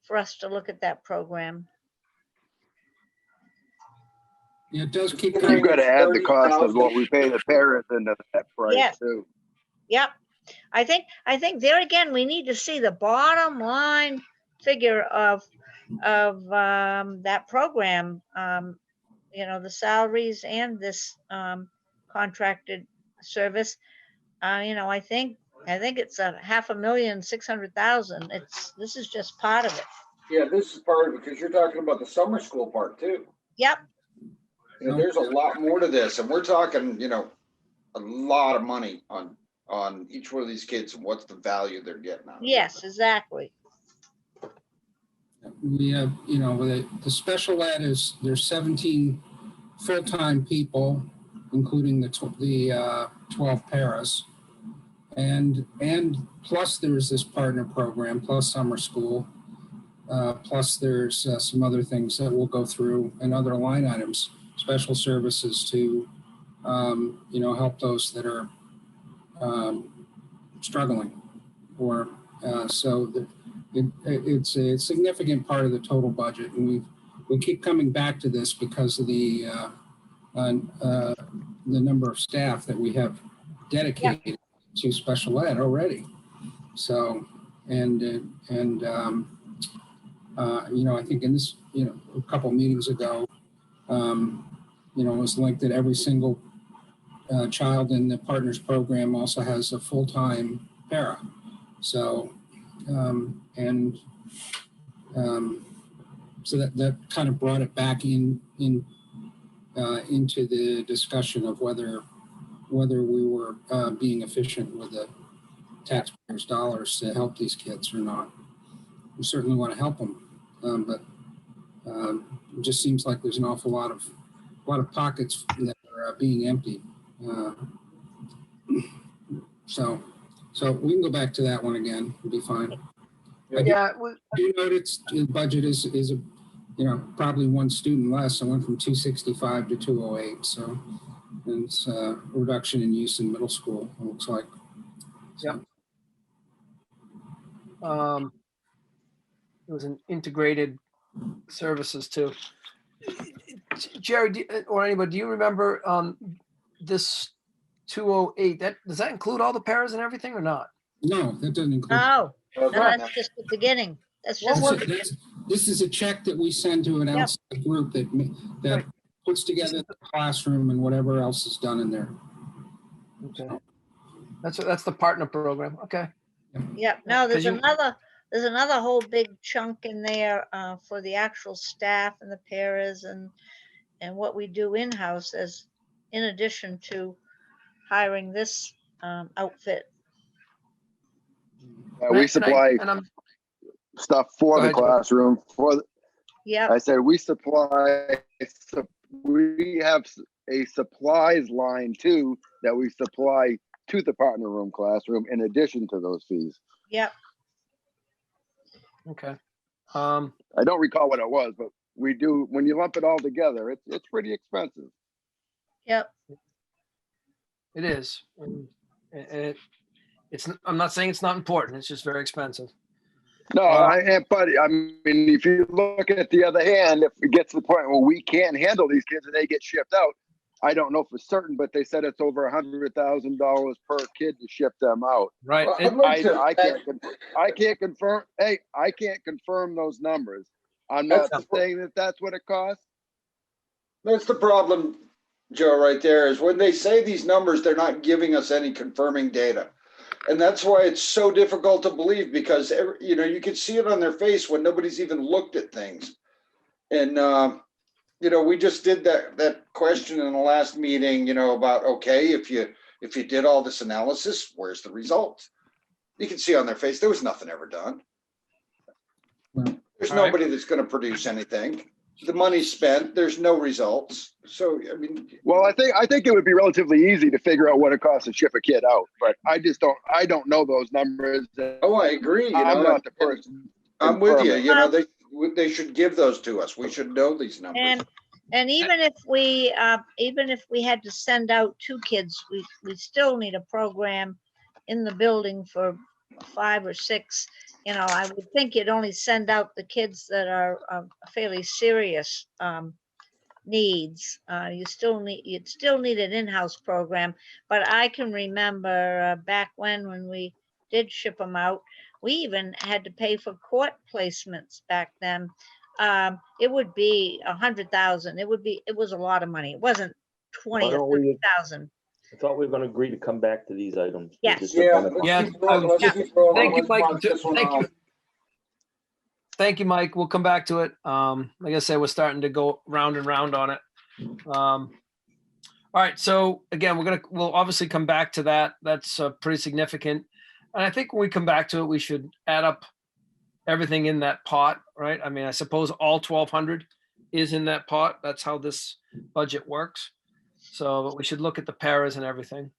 [SPEAKER 2] for us to look at that program.
[SPEAKER 4] Yeah, it does keep
[SPEAKER 8] You've
[SPEAKER 4] coming.
[SPEAKER 8] got to add the cost of what we pay the parents into that price
[SPEAKER 2] Yes.
[SPEAKER 8] too.
[SPEAKER 2] Yep. I think there again, we need to see the bottom line figure of that program, the salaries and this contracted service. I think it's a $500,600,000. This is just part of it.
[SPEAKER 3] Yeah, this is part of it because you're talking about the summer school part too.
[SPEAKER 2] Yep.
[SPEAKER 3] There's a lot more to this, and we're talking, a lot of money on each one of these kids and what's the value they're getting out of it.
[SPEAKER 2] Yes, exactly.
[SPEAKER 4] We have, the special ed there's 17 full-time people, including the 12 paras. And plus there's this partner program, plus summer school, plus there's some other things that we'll go through and other line items, special services to, help those that are struggling. Or it's a significant part of the total budget, and we keep coming back to this because of the number of staff that we have dedicated to special ed already. So, I think in this, a couple meetings ago, it was linked that every single child in the partners program also has a full-time para. So, so that kind of brought it back in into the discussion of whether we were being efficient with the taxpayers' dollars to help these kids or not. We certainly want to help them, but it just seems like there's an awful lot of pockets that are being emptied. So we can go back to that one again. It'll be fine.
[SPEAKER 1] Yeah,
[SPEAKER 4] You noticed the budget is a, probably one student less. I went from 265 to 208. So and it's a reduction in use in middle school, it looks like. So,
[SPEAKER 1] it was an integrated services too. Jerry, or anybody, do you remember this 208? Does that include all the paras and everything or not?
[SPEAKER 4] no, that doesn't include.
[SPEAKER 2] No, no, that's just the beginning. That's just,
[SPEAKER 4] This is a check that we send to an outside group that
[SPEAKER 1] Right.
[SPEAKER 4] puts together the classroom and whatever else is done in there.
[SPEAKER 1] Okay, that's the partner program. Okay.
[SPEAKER 2] yeah, no, there's
[SPEAKER 1] 'Cause
[SPEAKER 2] there's another whole big chunk in there for the actual staff and the paras and what we do in-house as in addition to hiring this outfit.
[SPEAKER 8] We supply
[SPEAKER 1] and I'm
[SPEAKER 8] stuff for
[SPEAKER 1] Go
[SPEAKER 8] the
[SPEAKER 1] ahead, Joe.
[SPEAKER 8] classroom.
[SPEAKER 2] Yeah,
[SPEAKER 8] I said we have a supplies line too that we supply to the partner room classroom in addition to those fees.
[SPEAKER 2] yeah,
[SPEAKER 1] okay.
[SPEAKER 8] I don't recall what it was, but we do, when you lump it all together, it's pretty expensive.
[SPEAKER 2] yeah.
[SPEAKER 1] It is. And it's. I'm not saying it's not important. It's just very expensive.
[SPEAKER 8] No, but I mean, if you look at the other hand, if it gets to the point where we can't handle these kids and they get shipped out, I don't know for certain, but they said it's over $100,000 per kid to ship them out.
[SPEAKER 1] Right.
[SPEAKER 3] Well,
[SPEAKER 1] And-
[SPEAKER 8] I can't confirm. Hey, I can't confirm those numbers. I'm not saying that that's what it costs.
[SPEAKER 3] That's the problem, Joe, right there, is when they say these numbers, they're not giving us any confirming data. And that's why it's so difficult to believe, because you can see it on their face when nobody's even looked at things. And we just did that question in the last meeting, about, okay, if you did all this analysis, where's the result? You can see on their face there was nothing ever done. There's
[SPEAKER 1] All right.
[SPEAKER 3] nobody that's going to produce anything. The money's spent, there's no results. So, I mean.
[SPEAKER 8] Well, I think it would be relatively easy to figure out what it costs to ship a kid out, but I don't know those numbers.
[SPEAKER 3] Oh, I agree.
[SPEAKER 8] I'm not the person.
[SPEAKER 3] I'm with you.
[SPEAKER 8] confirming.
[SPEAKER 3] They should give those to us. We should know these numbers.
[SPEAKER 2] And even if we had to send out 2 kids, we still need a program in the building for 5 or 6. I would think you'd only send out the kids that are fairly serious needs. You'd still need an in-house program. But I can remember back when we did ship them out, we even had to pay for court placements back then. It would be 100,000. It was a lot of money. It wasn't 20 or 30,000.
[SPEAKER 5] I thought we were gonna agree to come back to these items.
[SPEAKER 2] Yes.
[SPEAKER 5] Just
[SPEAKER 3] Yeah.
[SPEAKER 5] identify-
[SPEAKER 1] Yeah. Thank you, Mike. Thank you. Thank you, Mike. We'll come back to it. Like I said, we're starting to go round and round on it. All right. So again, we'll obviously come back to that. That's pretty significant. And I think when we come back to it, we should add up everything in that pot, right? I mean, I suppose all 1,200 is in that pot. That's how this budget works. So, but we should look at the paras and everything.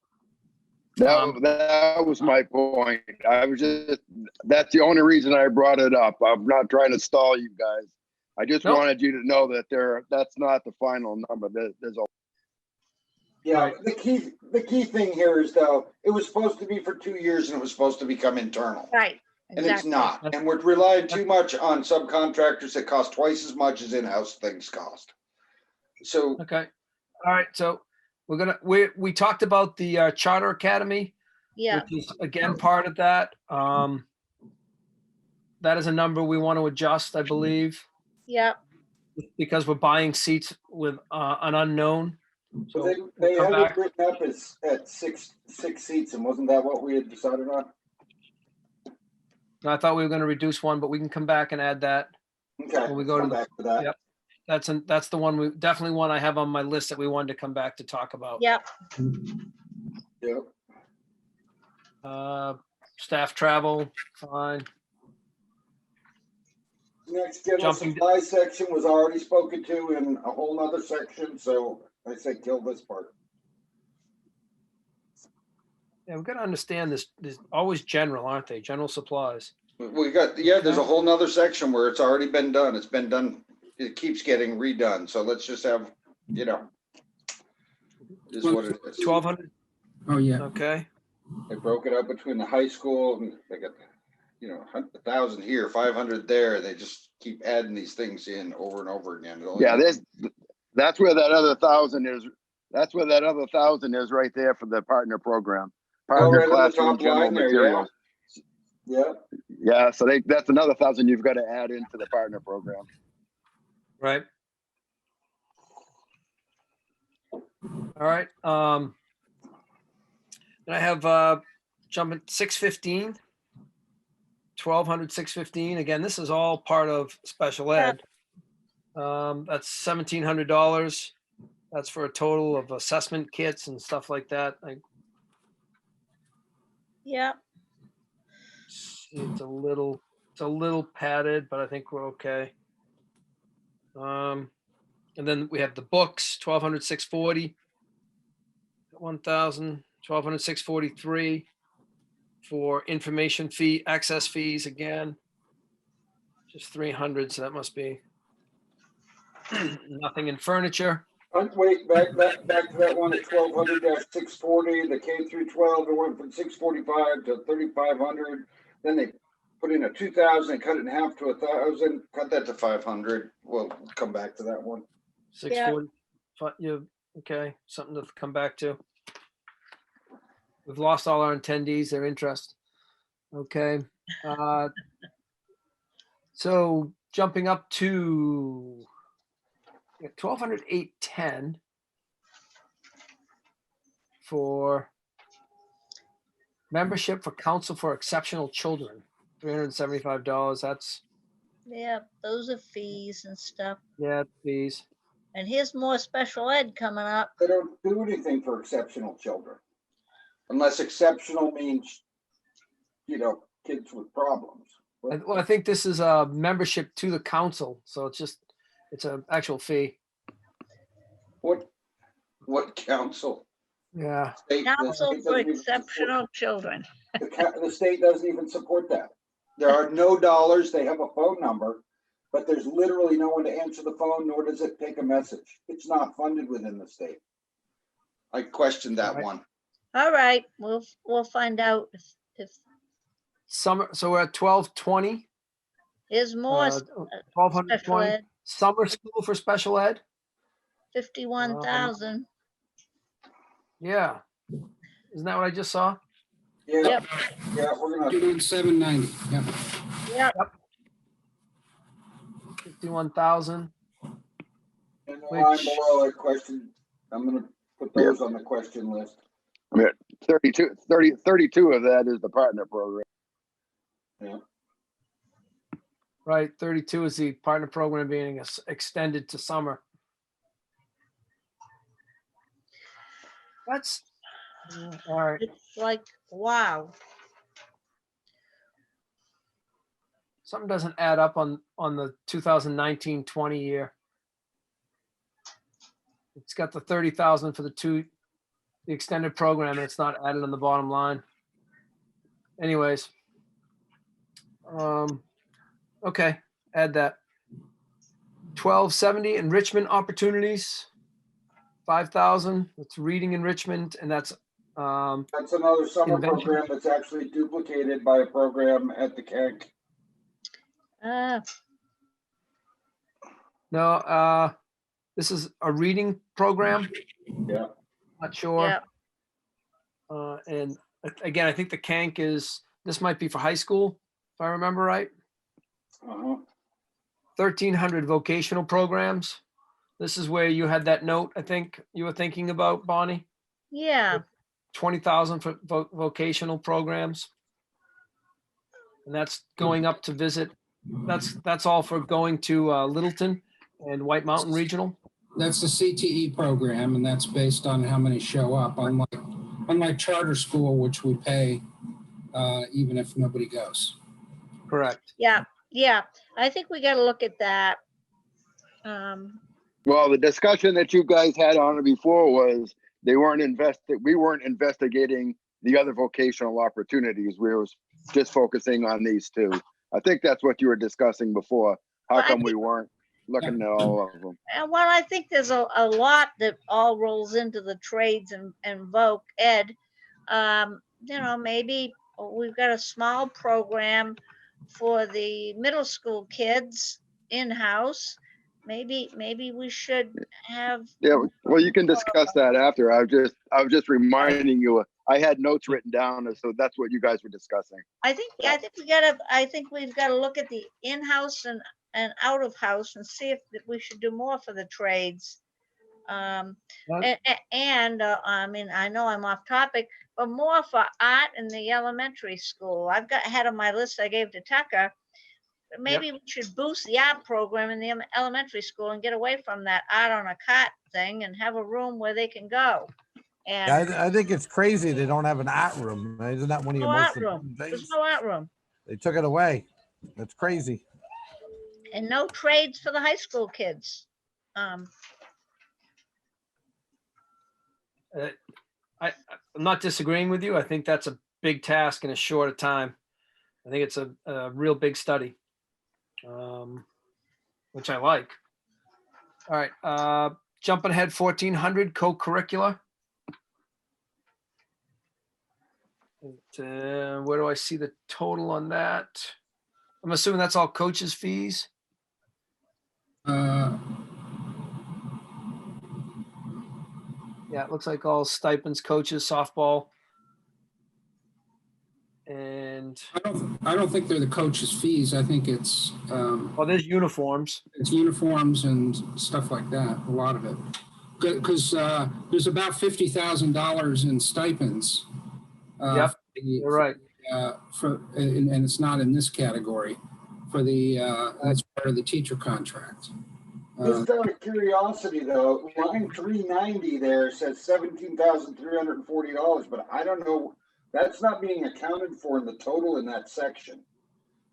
[SPEAKER 8] That was my point. That's the only reason I brought it up. I'm not trying to stall you guys. I just
[SPEAKER 1] Nope.
[SPEAKER 8] wanted you to know that that's not the final number. There's a
[SPEAKER 3] Yeah, the key thing here is, though, it was supposed to be for 2 years and it was supposed to become internal.
[SPEAKER 2] Right.
[SPEAKER 3] And it's
[SPEAKER 2] Exactly.
[SPEAKER 3] not. And we're relying too much on subcontractors that cost twice as much as in-house things cost. So,
[SPEAKER 1] Okay. All right. So we talked about the Charter Academy,
[SPEAKER 2] Yeah.
[SPEAKER 1] which is again part of that. That is a number we want to adjust, I believe,
[SPEAKER 2] Yeah.
[SPEAKER 1] because we're buying seats with an unknown. So
[SPEAKER 3] they
[SPEAKER 1] we'll come
[SPEAKER 3] had
[SPEAKER 1] back.
[SPEAKER 3] it written up as at six seats, and wasn't that what we had decided on?
[SPEAKER 1] I thought we were going to reduce one, but we can come back and add that.
[SPEAKER 3] Okay.
[SPEAKER 1] When we go to
[SPEAKER 3] come
[SPEAKER 1] the-
[SPEAKER 3] back to that.
[SPEAKER 1] Yep. that's the one definitely one I have on my list that we wanted to come back to talk about.
[SPEAKER 2] Yep,
[SPEAKER 3] Yep.
[SPEAKER 1] Staff travel, fine.
[SPEAKER 3] Next general
[SPEAKER 1] Jumping-
[SPEAKER 3] supply section was already spoken to in a whole nother section, so I say kill this part.
[SPEAKER 1] Yeah, we've got to understand this. There's always general, aren't they? General supplies.
[SPEAKER 3] We got, yeah, there's a whole nother section where it's already been done. It's been done. It keeps getting redone. So let's just have, you know, is what it is.
[SPEAKER 1] 1,200.
[SPEAKER 4] Oh, yeah.
[SPEAKER 1] Okay.
[SPEAKER 3] They broke it up between the high school and they got, you know, 1,000 here, 500 there. They just keep adding these things in over and over again.
[SPEAKER 8] Yeah, that's where that other 1,000 is. That's where that other 1,000 is right there for the partner program. Partner
[SPEAKER 3] right on the
[SPEAKER 8] classroom
[SPEAKER 3] top
[SPEAKER 8] general
[SPEAKER 3] line there,
[SPEAKER 8] materials.
[SPEAKER 3] Yeah.
[SPEAKER 8] Yeah, so that's another 1,000 you've got to add into the partner program.
[SPEAKER 1] Right. All right. Then I have jumping 615. 1,200, 615. Again, this is all part of special ed. That's $1,700. That's for a total of assessment kits and stuff like that.
[SPEAKER 2] yep.
[SPEAKER 1] It's a little padded, but I think we're okay. And then we have the books, 1,200, 640. 1,000, 1,200, 643 for information fee, access fees again. Just 300, so that must be nothing in furniture.
[SPEAKER 3] Wait, back to that one at 1,200-640, the K through 12, it went from 645 to 3,500. Then they put in a 2,000, cut it in half to 1,000, cut that to 500. We'll come back to that one.
[SPEAKER 1] 640. Okay, something to come back to. We've lost all our attendees, their interest. Okay. So jumping up to 1,200, 810 for membership for Council for Exceptional Children, $375. That's,
[SPEAKER 2] Yep, those are fees and stuff.
[SPEAKER 1] yeah, fees.
[SPEAKER 2] And here's more special ed coming up.
[SPEAKER 3] They don't do anything for exceptional children. Unless exceptional means, you know, kids with problems.
[SPEAKER 1] Well, I think this is a membership to the council, so it's an actual fee.
[SPEAKER 3] What council?
[SPEAKER 1] Yeah.
[SPEAKER 3] The
[SPEAKER 2] Council
[SPEAKER 3] state
[SPEAKER 2] for
[SPEAKER 3] doesn't even
[SPEAKER 2] Exceptional Children.
[SPEAKER 3] the state doesn't even support that. There are no dollars. They have a phone number, but there's literally no one to answer the phone, nor does it take a message. It's not funded within the state. I questioned that
[SPEAKER 1] Right.
[SPEAKER 3] one.
[SPEAKER 2] All right, we'll find out if
[SPEAKER 1] Summer, so we're at 1,220.
[SPEAKER 2] there's more
[SPEAKER 1] 1,220.
[SPEAKER 2] special ed,
[SPEAKER 1] Summer school for special ed.
[SPEAKER 2] 51,000.
[SPEAKER 1] Yeah. Isn't that what I just saw?
[SPEAKER 3] Yeah,
[SPEAKER 2] Yep.
[SPEAKER 3] yeah, we're gonna,
[SPEAKER 4] 790. Yeah.
[SPEAKER 2] Yep,
[SPEAKER 1] 51,000.
[SPEAKER 3] in the line
[SPEAKER 1] Which-
[SPEAKER 3] below, I questioned, I'm gonna put those on the question list.
[SPEAKER 8] 32 of that is the partner program.
[SPEAKER 3] Yeah.
[SPEAKER 1] Right. 32 is the partner program being extended to summer. That's all right.
[SPEAKER 2] it's like, wow.
[SPEAKER 1] Something doesn't add up on the 2019-20 year. It's got the 30,000 for the extended program, and it's not added on the bottom line. Anyways. Okay, add that. 1,270 enrichment opportunities. 5,000. It's reading enrichment, and that's
[SPEAKER 3] That's another summer
[SPEAKER 1] Invention.
[SPEAKER 3] program that's actually duplicated by a program at the CAC.
[SPEAKER 1] no. This is a reading program.
[SPEAKER 3] Yeah.
[SPEAKER 1] Not sure.
[SPEAKER 2] Yep,
[SPEAKER 1] And again, I think the CANC this might be for high school, if I remember right.
[SPEAKER 3] Uh-huh.
[SPEAKER 1] 1,300 vocational programs. This is where you had that note, I think you were thinking about, Bonnie.
[SPEAKER 2] yeah,
[SPEAKER 1] 20,000 for vocational programs. And that's going up to visit. That's all for going to Littleton. And White Mountain Regional?
[SPEAKER 4] That's the CTE program, and that's based on how many show up, unlike charter school, which we pay even if nobody goes.
[SPEAKER 1] Correct.
[SPEAKER 2] Yeah, yeah. I think we got to look at that.
[SPEAKER 8] Well, the discussion that you guys had on it before was we weren't investigating the other vocational opportunities. We were just focusing on these two. I think that's what you were discussing before. How
[SPEAKER 2] Well, I
[SPEAKER 8] come we
[SPEAKER 2] think-
[SPEAKER 8] weren't looking at all of them?
[SPEAKER 2] And well, I think there's a lot that all rolls into the trades and voc ed. Maybe we've got a small program for the middle school kids in-house. Maybe we should have.
[SPEAKER 8] Yeah, well, you can discuss that after. I was just reminding you, I had notes written down, so that's what you guys were discussing.
[SPEAKER 2] I think we've got to look at the in-house and out of house and see if we should do more for the trades. I mean, I know I'm off topic, but more for art in the elementary school. I've got ahead of my list I gave to Tucker. Maybe we should boost the art program in the elementary school and get away from that art on a cot thing and have a room where they can go. And
[SPEAKER 7] I think it's crazy they don't have an art room. Isn't that one of
[SPEAKER 2] no
[SPEAKER 7] your
[SPEAKER 2] art
[SPEAKER 7] most
[SPEAKER 2] room.
[SPEAKER 7] important
[SPEAKER 2] There's
[SPEAKER 7] things?
[SPEAKER 2] no art room.
[SPEAKER 7] They took it away. That's crazy.
[SPEAKER 2] And no trades for the high school kids.
[SPEAKER 1] I'm not disagreeing with you. I think that's a big task in a short time. I think it's a real big study, which I like. All right, jumping ahead, 1400 co-curricular. Where do I see the total on that? I'm assuming that's all coaches' fees. Yeah, it looks like all stipends, coaches, softball. And
[SPEAKER 4] I don't think they're the coaches' fees. I think it's
[SPEAKER 1] there's uniforms.
[SPEAKER 4] it's uniforms and stuff like that. A lot of it, because there's about $50,000 in stipends.
[SPEAKER 1] Yep, you're right.
[SPEAKER 4] And it's not in this category for the that's part of the teacher contract.
[SPEAKER 3] Just out of curiosity though, line 390 there says $17,340, but I don't know, that's not being accounted for in the total in that section.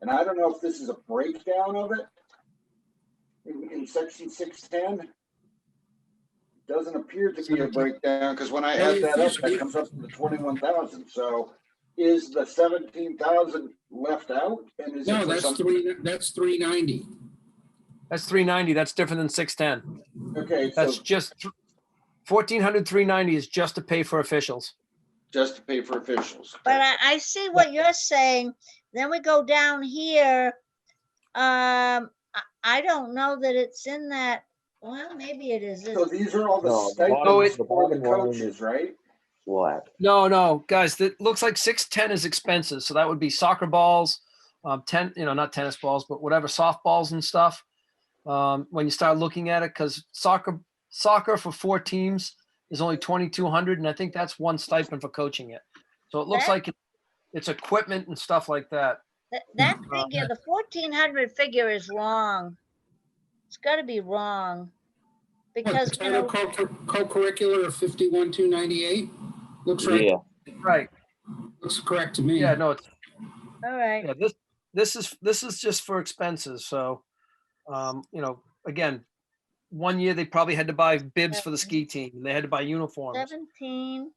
[SPEAKER 3] And I don't know if this is a breakdown of it in section 610. Doesn't appear to be a breakdown because when I add that up, that comes up to the 21,000. So is the 17,000 left out? And is
[SPEAKER 4] No, that's 390.
[SPEAKER 1] That's 390. That's different than 610.
[SPEAKER 3] Okay,
[SPEAKER 1] That's
[SPEAKER 3] so
[SPEAKER 1] just 1400, 390 is just to pay for officials.
[SPEAKER 3] just to pay for officials.
[SPEAKER 2] But I see what you're saying. Then we go down here. I don't know that it's in that. Well, maybe it is.
[SPEAKER 3] So these are all the
[SPEAKER 5] No, the
[SPEAKER 3] stipends
[SPEAKER 5] bottom-
[SPEAKER 3] for the
[SPEAKER 5] the bottom line
[SPEAKER 3] coaches,
[SPEAKER 5] is-
[SPEAKER 3] right?
[SPEAKER 5] Black.
[SPEAKER 1] No, guys, that looks like 610 is expenses. So that would be soccer balls, not tennis balls, but whatever, softballs and stuff. When you start looking at it, because soccer for 4 teams is only 2,200, and I think that's one stipend for coaching it. So it looks like it's equipment and stuff like that.
[SPEAKER 2] That figure, the 1,400 figure is wrong. It's got to be wrong. Because,
[SPEAKER 4] The total co-curricular of 51,298 looks right.
[SPEAKER 5] Yeah,
[SPEAKER 1] Right.
[SPEAKER 4] Looks correct to me.
[SPEAKER 1] Yeah. No. It's
[SPEAKER 2] all right.
[SPEAKER 1] yeah. This is just for expenses. So, again, one year they probably had to buy bibs for the ski team. And they had to buy uniforms.
[SPEAKER 2] 17.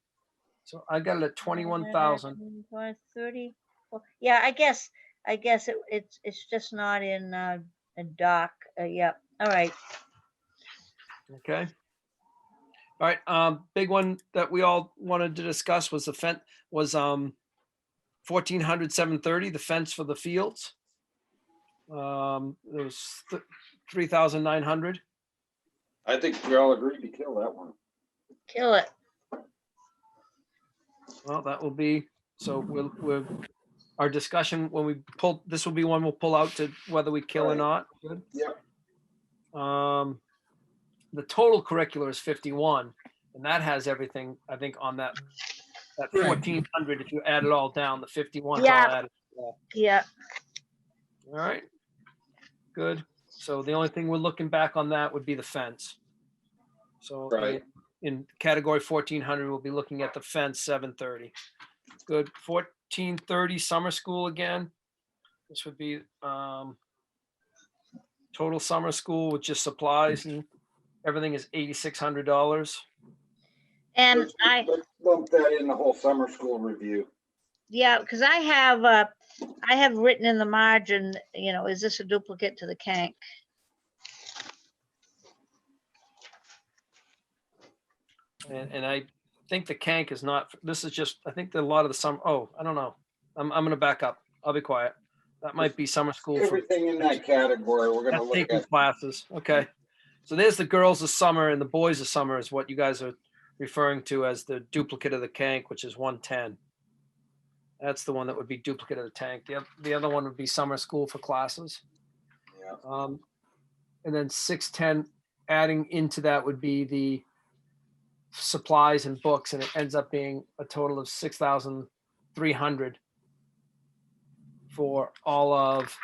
[SPEAKER 1] So I got it at 21,000.
[SPEAKER 2] 30. Well, yeah, I guess it's just not in a doc. Yep. All right.
[SPEAKER 1] Okay. All right. Big one that we all wanted to discuss was the fence was 1,400, 730, the fence for the fields. There was 3,900.
[SPEAKER 3] I think we all agreed to kill that one.
[SPEAKER 2] Kill it.
[SPEAKER 1] Well, that will be, so we'll our discussion when we pull, this will be one we'll pull out to whether we kill or
[SPEAKER 3] Right.
[SPEAKER 1] not. Good.
[SPEAKER 3] Yep.
[SPEAKER 1] The total curricular is 51, and that has everything, I think, on that
[SPEAKER 4] Right.
[SPEAKER 1] 1,400, if you add it all down, the 51.
[SPEAKER 2] Yeah.
[SPEAKER 1] All added.
[SPEAKER 2] Yeah.
[SPEAKER 1] All right. Good. So the only thing we're looking back on that would be the fence. So
[SPEAKER 3] Right.
[SPEAKER 1] in category 1400, we'll be looking at the fence 730. Good. 1430 summer school again. This would be total summer school with just supplies and everything is $8,600.
[SPEAKER 2] And
[SPEAKER 3] Let's lump that in the whole summer school review.
[SPEAKER 2] yeah, because I have written in the margin, you know, is this a duplicate to the Kank?
[SPEAKER 1] And I think the Kank is not, this is just, I think that a lot of the summer, oh, I don't know. I'm going to back up. I'll be quiet. That might be summer school for
[SPEAKER 3] Everything in that category, we're gonna look
[SPEAKER 1] taking
[SPEAKER 3] at.
[SPEAKER 1] classes. Okay. So there's the girls of summer and the boys of summer is what you guys are referring to as the duplicate of the Kank, which is 110. That's the one that would be duplicate of the tank. The other one would be summer school for classes.
[SPEAKER 3] Yeah.
[SPEAKER 1] And then 610 adding into that would be the supplies and books, and it ends up being a total of 6,300 for all of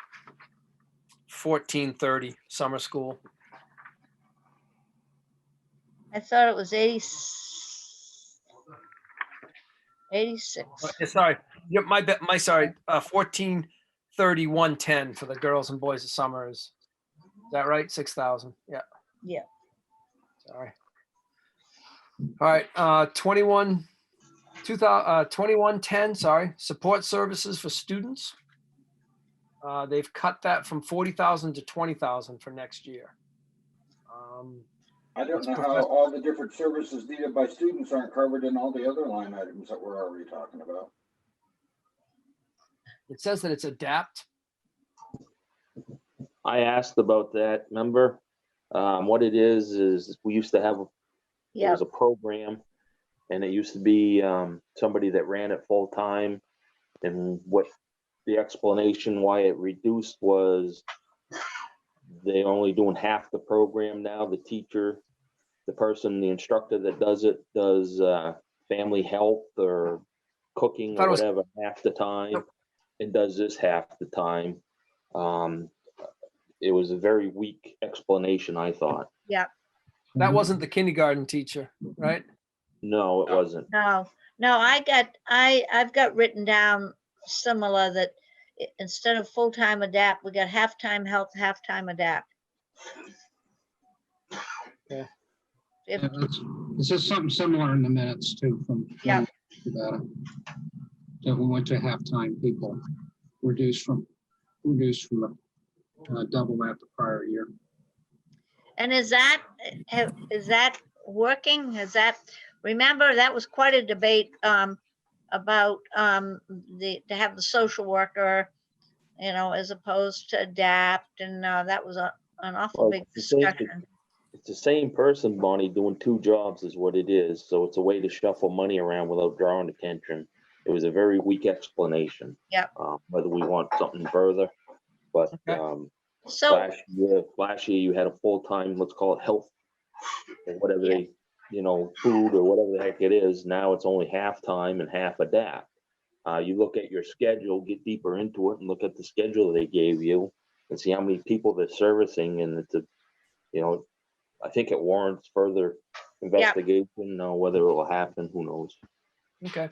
[SPEAKER 1] 1430 summer school.
[SPEAKER 2] I thought it was 86.
[SPEAKER 1] Sorry, sorry. 1430 110 for the girls and boys of summer is that right? 6,000. Yeah.
[SPEAKER 2] Yeah.
[SPEAKER 1] Sorry. All right. 2110. Sorry. Support services for students. They've cut that from 40,000 to 20,000 for next year.
[SPEAKER 3] I don't know how all the different services needed by students aren't covered in all the other line items that we're already talking about.
[SPEAKER 1] It says that it's adapt.
[SPEAKER 5] I asked about that, remember? What it is we used to have, there
[SPEAKER 2] Yeah.
[SPEAKER 5] was a program and it used to be somebody that ran it full time. And what the explanation why it reduced was they're only doing half the program now. The teacher, the person, the instructor that does it does family health or cooking or whatever half the time, and does this half the time. It was a very weak explanation, I thought.
[SPEAKER 2] Yeah.
[SPEAKER 1] That wasn't the kindergarten teacher, right?
[SPEAKER 5] No, it wasn't.
[SPEAKER 2] No, I've got written down similar that instead of full-time adapt, we got half-time health, half-time adapt.
[SPEAKER 1] Yeah.
[SPEAKER 2] If-
[SPEAKER 4] Yeah, this is something similar in the minutes too from.
[SPEAKER 2] Yeah.
[SPEAKER 4] That we went to halftime people, reduced from double that the prior year.
[SPEAKER 2] And is that working? Remember, that was quite a debate about to have the social worker, you know, as opposed to adapt. And that was an awful big discussion.
[SPEAKER 5] It's the same person, Bonnie, doing two jobs is what it is. So it's a way to shuffle money around without drawing attention. It was a very weak explanation.
[SPEAKER 2] Yep.
[SPEAKER 5] Whether we want something further, but
[SPEAKER 2] So
[SPEAKER 5] last year you had a full-time, let's call it health or whatever
[SPEAKER 2] Yeah.
[SPEAKER 5] they, food or whatever the heck it is. Now it's only half-time and half adapt. You look at your schedule, get deeper into it and look at the schedule they gave you and see how many people they're servicing. And it's I think it warrants further investigation. Whether it will happen, who knows?
[SPEAKER 1] Okay.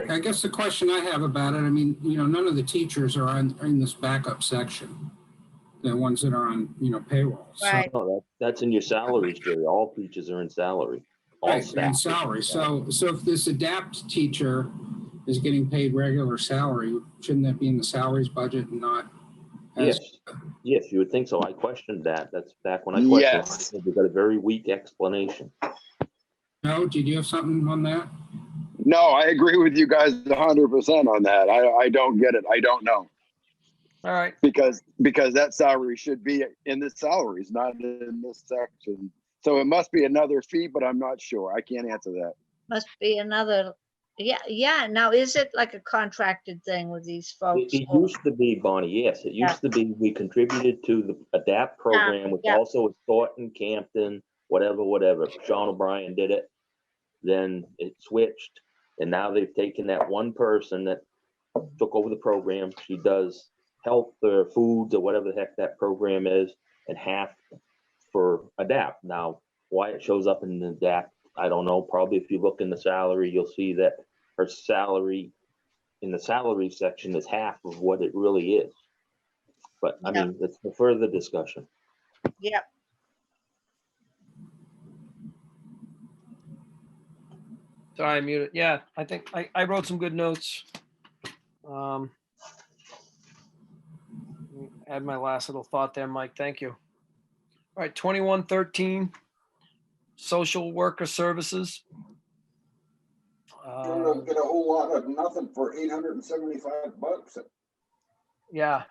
[SPEAKER 4] I guess the question I have about it, I mean, none of the teachers are in this backup section. The ones that are on, payroll.
[SPEAKER 2] Right.
[SPEAKER 5] No, that's in your salaries, Jerry. All teachers are in salary. All
[SPEAKER 4] Right,
[SPEAKER 5] staff.
[SPEAKER 4] and salary. So if this adapt teacher is getting paid regular salary, shouldn't that be in the salaries budget and not?
[SPEAKER 5] Yes, you would think so. I questioned that. That's back when I questioned.
[SPEAKER 8] Yes.
[SPEAKER 5] We got a very weak explanation.
[SPEAKER 4] No, did you have something on that?
[SPEAKER 8] No, I agree with you guys 100% on that. I don't get it. I don't know.
[SPEAKER 1] All right.
[SPEAKER 8] Because that salary should be in the salaries, not in this section. So it must be another fee, but I'm not sure. I can't answer that.
[SPEAKER 2] must be another, yeah. Now, is it like a contracted thing with these folks?
[SPEAKER 5] It used to be, Bonnie, yes. It used to be we contributed to the ADAPT program, which also was Thornton, Campton, whatever. Sean O'Brien did it. Then it switched. And now they've taken that one person that took over the program. She does health or foods or whatever the heck that program is. and half for adapt. Now, why it shows up in adapt, I don't know. Probably if you look in the salary, you'll see that her salary in the salary section is half of what it really is. But I
[SPEAKER 2] Yeah.
[SPEAKER 5] mean, it's for further discussion.
[SPEAKER 2] Yep.
[SPEAKER 1] Sorry, I muted. Yeah, I think I wrote some good notes. Let me add my last little thought there, Mike. Thank you. All right, 2113, social worker services.
[SPEAKER 3] You don't get a whole lot of nothing for $875.
[SPEAKER 1] Yeah.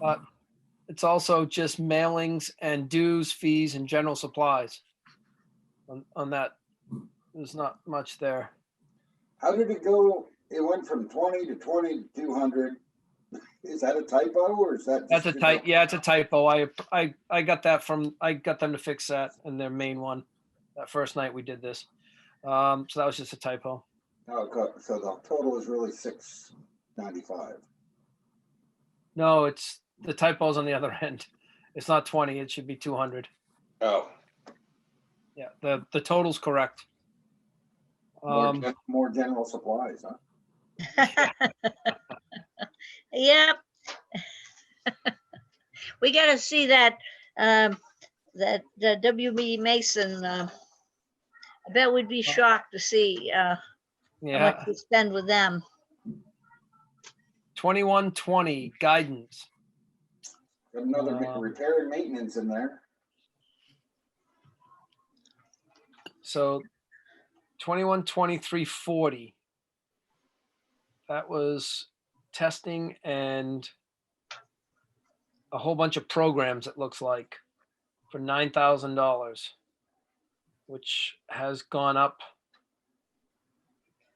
[SPEAKER 1] But it's also just mailings and dues, fees, and general supplies. On that, there's not much there.
[SPEAKER 3] How did it go? It went from 20 to 2,200. Is that a typo or is that?
[SPEAKER 1] That's a
[SPEAKER 3] just-
[SPEAKER 1] type. Yeah, it's a typo. I got that from, I got them to fix that in their main one. That first night we did this. So that was just a typo.
[SPEAKER 3] Oh, so the total is really 695.
[SPEAKER 1] No, it's the typo's on the other end. It's not 20. It should be 200.
[SPEAKER 3] Oh,
[SPEAKER 1] Yeah, the total's correct.
[SPEAKER 3] more general supplies, huh?
[SPEAKER 2] Yep. We gotta see that, that WB Mason, I bet we'd be shocked to see, how
[SPEAKER 1] Yeah,
[SPEAKER 2] much we spend with them.
[SPEAKER 1] 2120 guidance.
[SPEAKER 3] Got another repair and maintenance in there.
[SPEAKER 1] So 212340. That was testing and a whole bunch of programs, it looks like, for $9,000, which has gone up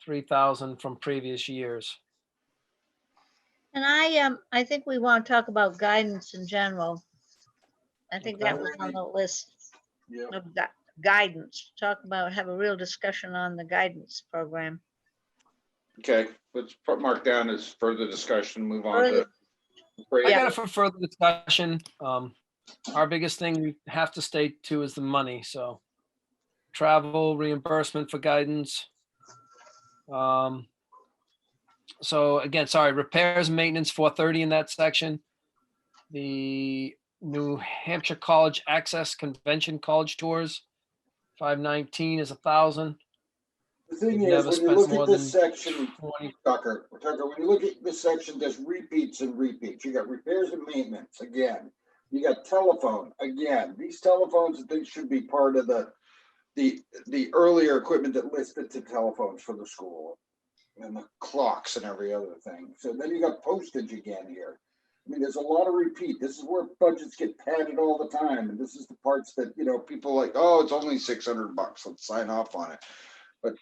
[SPEAKER 1] 3,000 from previous years.
[SPEAKER 2] And I think we want to talk about guidance in general. I think that was on the list
[SPEAKER 3] Yeah.
[SPEAKER 2] of guidance. Talk about, have a real discussion on the guidance program.
[SPEAKER 3] Okay, let's put mark down as further discussion, move on
[SPEAKER 2] Further-
[SPEAKER 3] to.
[SPEAKER 1] I got it for further discussion. Our biggest thing we have to stay to is the money. So travel reimbursement for guidance. So again, sorry, repairs and maintenance 430 in that section. The New Hampshire College Access Convention College Tours, 519 is 1,000.
[SPEAKER 3] The thing
[SPEAKER 1] We've
[SPEAKER 3] is,
[SPEAKER 1] never
[SPEAKER 3] when you
[SPEAKER 1] spent
[SPEAKER 3] look
[SPEAKER 1] more
[SPEAKER 3] at this
[SPEAKER 1] than
[SPEAKER 3] section,
[SPEAKER 1] 20.
[SPEAKER 3] Tucker, when you look at this section, there's repeats and repeats. You got repairs and maintenance again. You got telephone again. These telephones, I think, should be part of the earlier equipment that listed to telephones for the school, and the clocks and every other thing. So then you got postage again here. I mean, there's a lot of repeat. This is where budgets get padded all the time, and this is the parts that, you know, people like, oh, it's only $600. Let's sign off on it. But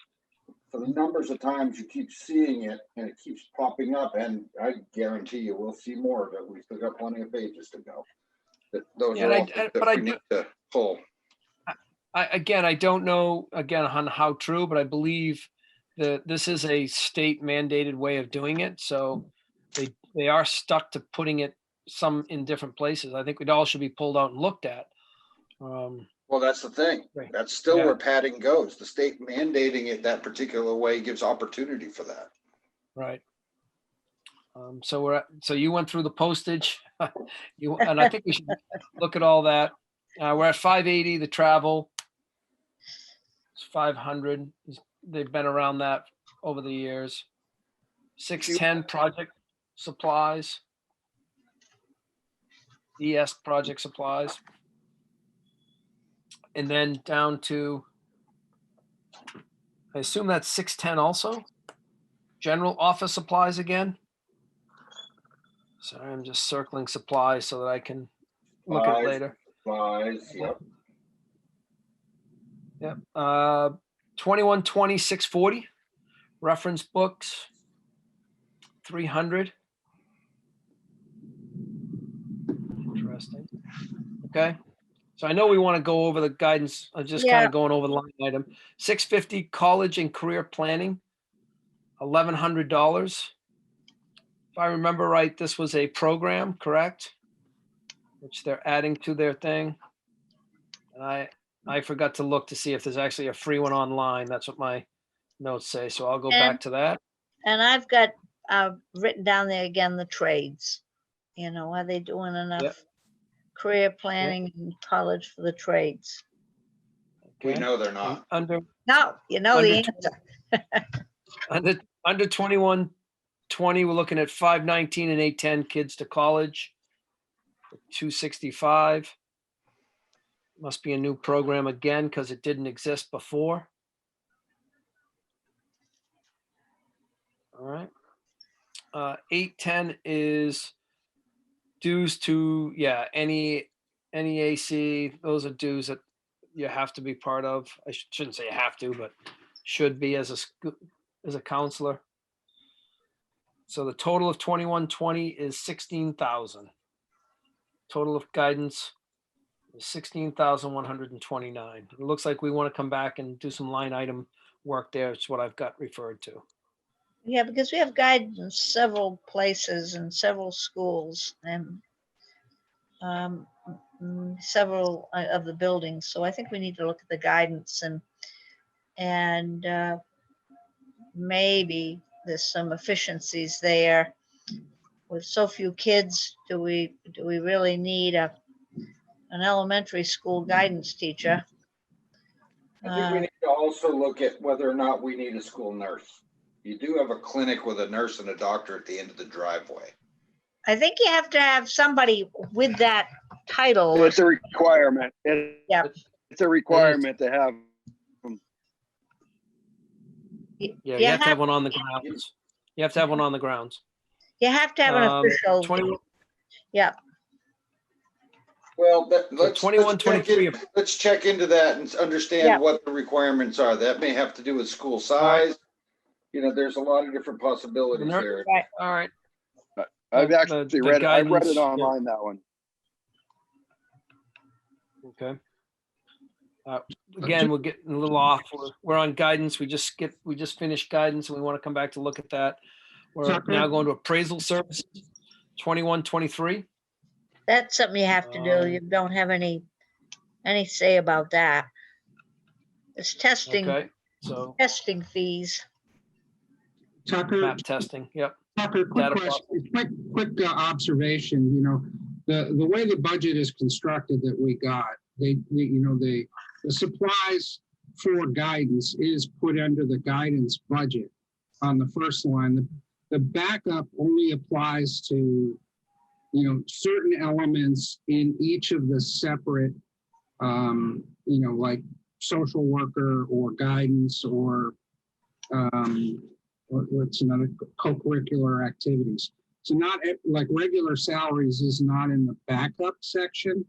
[SPEAKER 3] for the numbers of times you keep seeing it and it keeps popping up, and I guarantee you we'll see more of it. We've still got plenty of pages to go. Those
[SPEAKER 1] Yeah,
[SPEAKER 3] are
[SPEAKER 1] and
[SPEAKER 3] all things that we need to pull.
[SPEAKER 1] I don't know again on how true, but I believe that this is a state mandated way of doing it. So they are stuck to putting it some in different places. I think it all should be pulled out and looked at.
[SPEAKER 3] Well, that's the thing.
[SPEAKER 1] Right.
[SPEAKER 3] That's still
[SPEAKER 1] Yeah.
[SPEAKER 3] where padding goes. The state mandating it that particular way gives opportunity for that.
[SPEAKER 1] Right. So you went through the postage, and I think we should look at all that. We're at 580, the travel. It's 500. They've been around that over the years. 610 project supplies. ES project supplies. And then down to, I assume that's 610 also. General office supplies again. Sorry, I'm just circling supplies so that I can look at it later.
[SPEAKER 3] Supplies, yep.
[SPEAKER 1] Yep. 2120, 640. Reference books, 300. Interesting. Okay. So I know we want to go over the guidance. I'm just kind
[SPEAKER 2] Yeah.
[SPEAKER 1] of going over the line item. 650 college and career planning, $1,100. If I remember right, this was a program, correct? which they're adding to their thing. And I forgot to look to see if there's actually a free one online. That's what my notes say. So I'll go back to that.
[SPEAKER 2] And I've got written down there again, the trades. You know, are they doing enough career planning in college for the trades?
[SPEAKER 3] We
[SPEAKER 1] Okay.
[SPEAKER 3] know they're not.
[SPEAKER 1] Under
[SPEAKER 2] No, you know the
[SPEAKER 1] Under-
[SPEAKER 2] answer.
[SPEAKER 1] under 2120, we're looking at 519 and 810 kids to college. 265. Must be a new program again because it didn't exist before. All right. 810 is dues to, any AC. Those are dues that you have to be part of. I shouldn't say you have to, but should be as a counselor. So the total of 2120 is 16,000. Total of guidance is 16,129. It looks like we want to come back and do some line item work there. It's what I've got referred to.
[SPEAKER 2] Yeah, because we have guidance in several places and several schools and several of the buildings. So I think we need to look at the guidance and maybe there's some efficiencies there. With so few kids, do we really need an elementary school guidance teacher?
[SPEAKER 3] I think we need to also look at whether or not we need a school nurse. You do have a clinic with a nurse and a doctor at the end of the driveway.
[SPEAKER 2] I think you have to have somebody with that title.
[SPEAKER 8] It's a requirement.
[SPEAKER 2] Yep.
[SPEAKER 8] It's a requirement to have.
[SPEAKER 1] Yeah, you have to have one on the grounds. You have to have one on the grounds.
[SPEAKER 2] You have to have an official.
[SPEAKER 1] 21,
[SPEAKER 2] Yeah.
[SPEAKER 3] Well, let's
[SPEAKER 1] 21, 23.
[SPEAKER 3] Let's check into that and understand what the requirements are. That may have to do with school size. You know, there's a lot of different possibilities there.
[SPEAKER 2] Right.
[SPEAKER 1] All right.
[SPEAKER 8] I've actually read it. I've read it
[SPEAKER 1] guidance,
[SPEAKER 8] online, that one.
[SPEAKER 1] Okay. Again, we're getting a little off. We're on guidance. We just finished guidance and we want to come back to look at that. We're now going to appraisal services, 2123.
[SPEAKER 2] That's something you have to do. You don't have any say about that. It's testing.
[SPEAKER 1] Okay. So
[SPEAKER 2] Testing fees.
[SPEAKER 4] Tucker,
[SPEAKER 1] map testing. Yep.
[SPEAKER 4] Tucker, quick question, quick observation. You know, the way the budget is constructed that we got, the supplies for guidance is put under the guidance budget on the first line. The backup only applies to, certain elements in each of the separate, like social worker or guidance or what's another co-curricular activities. So not like regular salaries is not in the backup section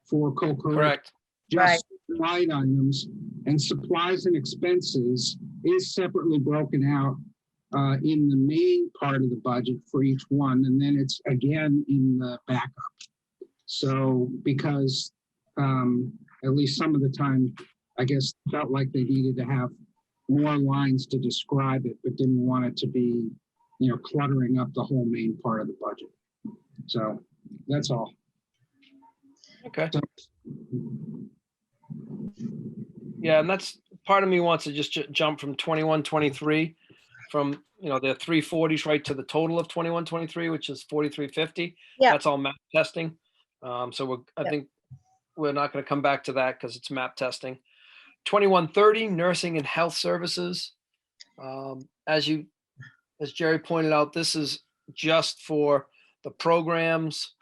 [SPEAKER 4] for co-curricular.
[SPEAKER 1] Correct.
[SPEAKER 4] Just line items, and supplies and expenses is separately broken out in the main part of the budget for each one, and then it's again in the backup. So because at least some of the time, I guess felt like they needed to have more lines to describe it, but didn't want it to be, cluttering up the whole main part of the budget. So that's all.
[SPEAKER 1] Okay. Yeah, and that's part of me wants to just jump from 2123 from, the 340s right to the total of 2123, which is 4350.
[SPEAKER 2] Yeah.
[SPEAKER 1] That's all map testing. So I think we're not going to come back to that because it's map testing. 2130, nursing and health services. As Jerry pointed out, this is just for the programs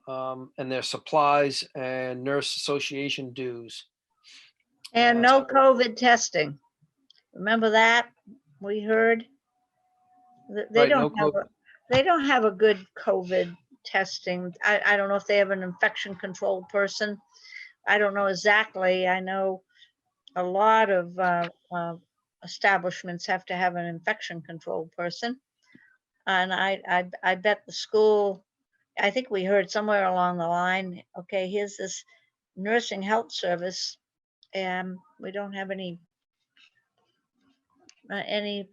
[SPEAKER 1] and their supplies and nurse association dues.
[SPEAKER 2] And no COVID testing. Remember that? We heard they don't have a good COVID testing. I don't know if they have an infection control person. I don't know exactly. I know a lot of establishments have to have an infection control person. And I bet the school, I think we heard somewhere along the line, okay, here's this nursing health service, and we don't have any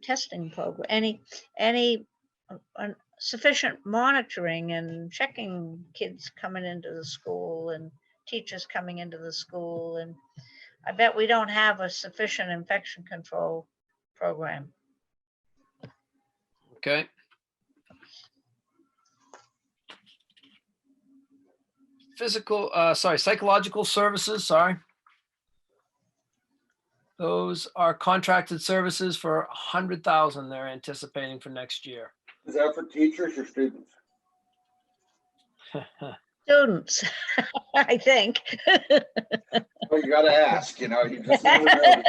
[SPEAKER 2] testing program, any sufficient monitoring and checking kids coming into the school and teachers coming into the school. And I bet we don't have a sufficient infection control program.
[SPEAKER 1] Okay. Psychological services, sorry. Those are contracted services for 100,000 they're anticipating for next year.
[SPEAKER 3] Is that for teachers or students?
[SPEAKER 2] Students, I think.
[SPEAKER 3] Well, you gotta ask, you know, you just never know.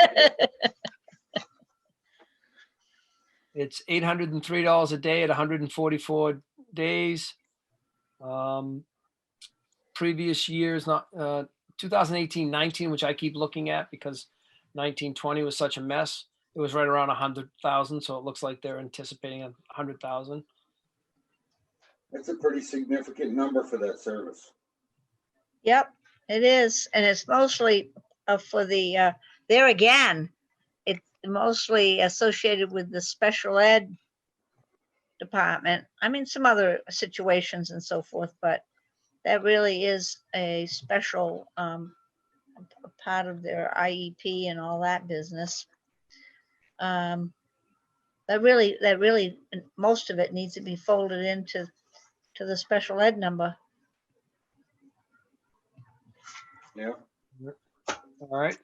[SPEAKER 1] It's $803 a day at 144 days. Previous years, not 2018-19, which I keep looking at because 19-20 was such a mess. It was right around 100,000, so it looks like they're anticipating 100,000.
[SPEAKER 2] That's
[SPEAKER 3] a pretty significant number for that service.
[SPEAKER 2] Yep, it is. And it's mostly for the, there again, it's mostly associated with the special ed department. I mean, some other situations and so forth, but that really is a special part of their IEP and all that business. That really, most of it needs to be folded into the special ed number.
[SPEAKER 3] Yeah.
[SPEAKER 1] All right.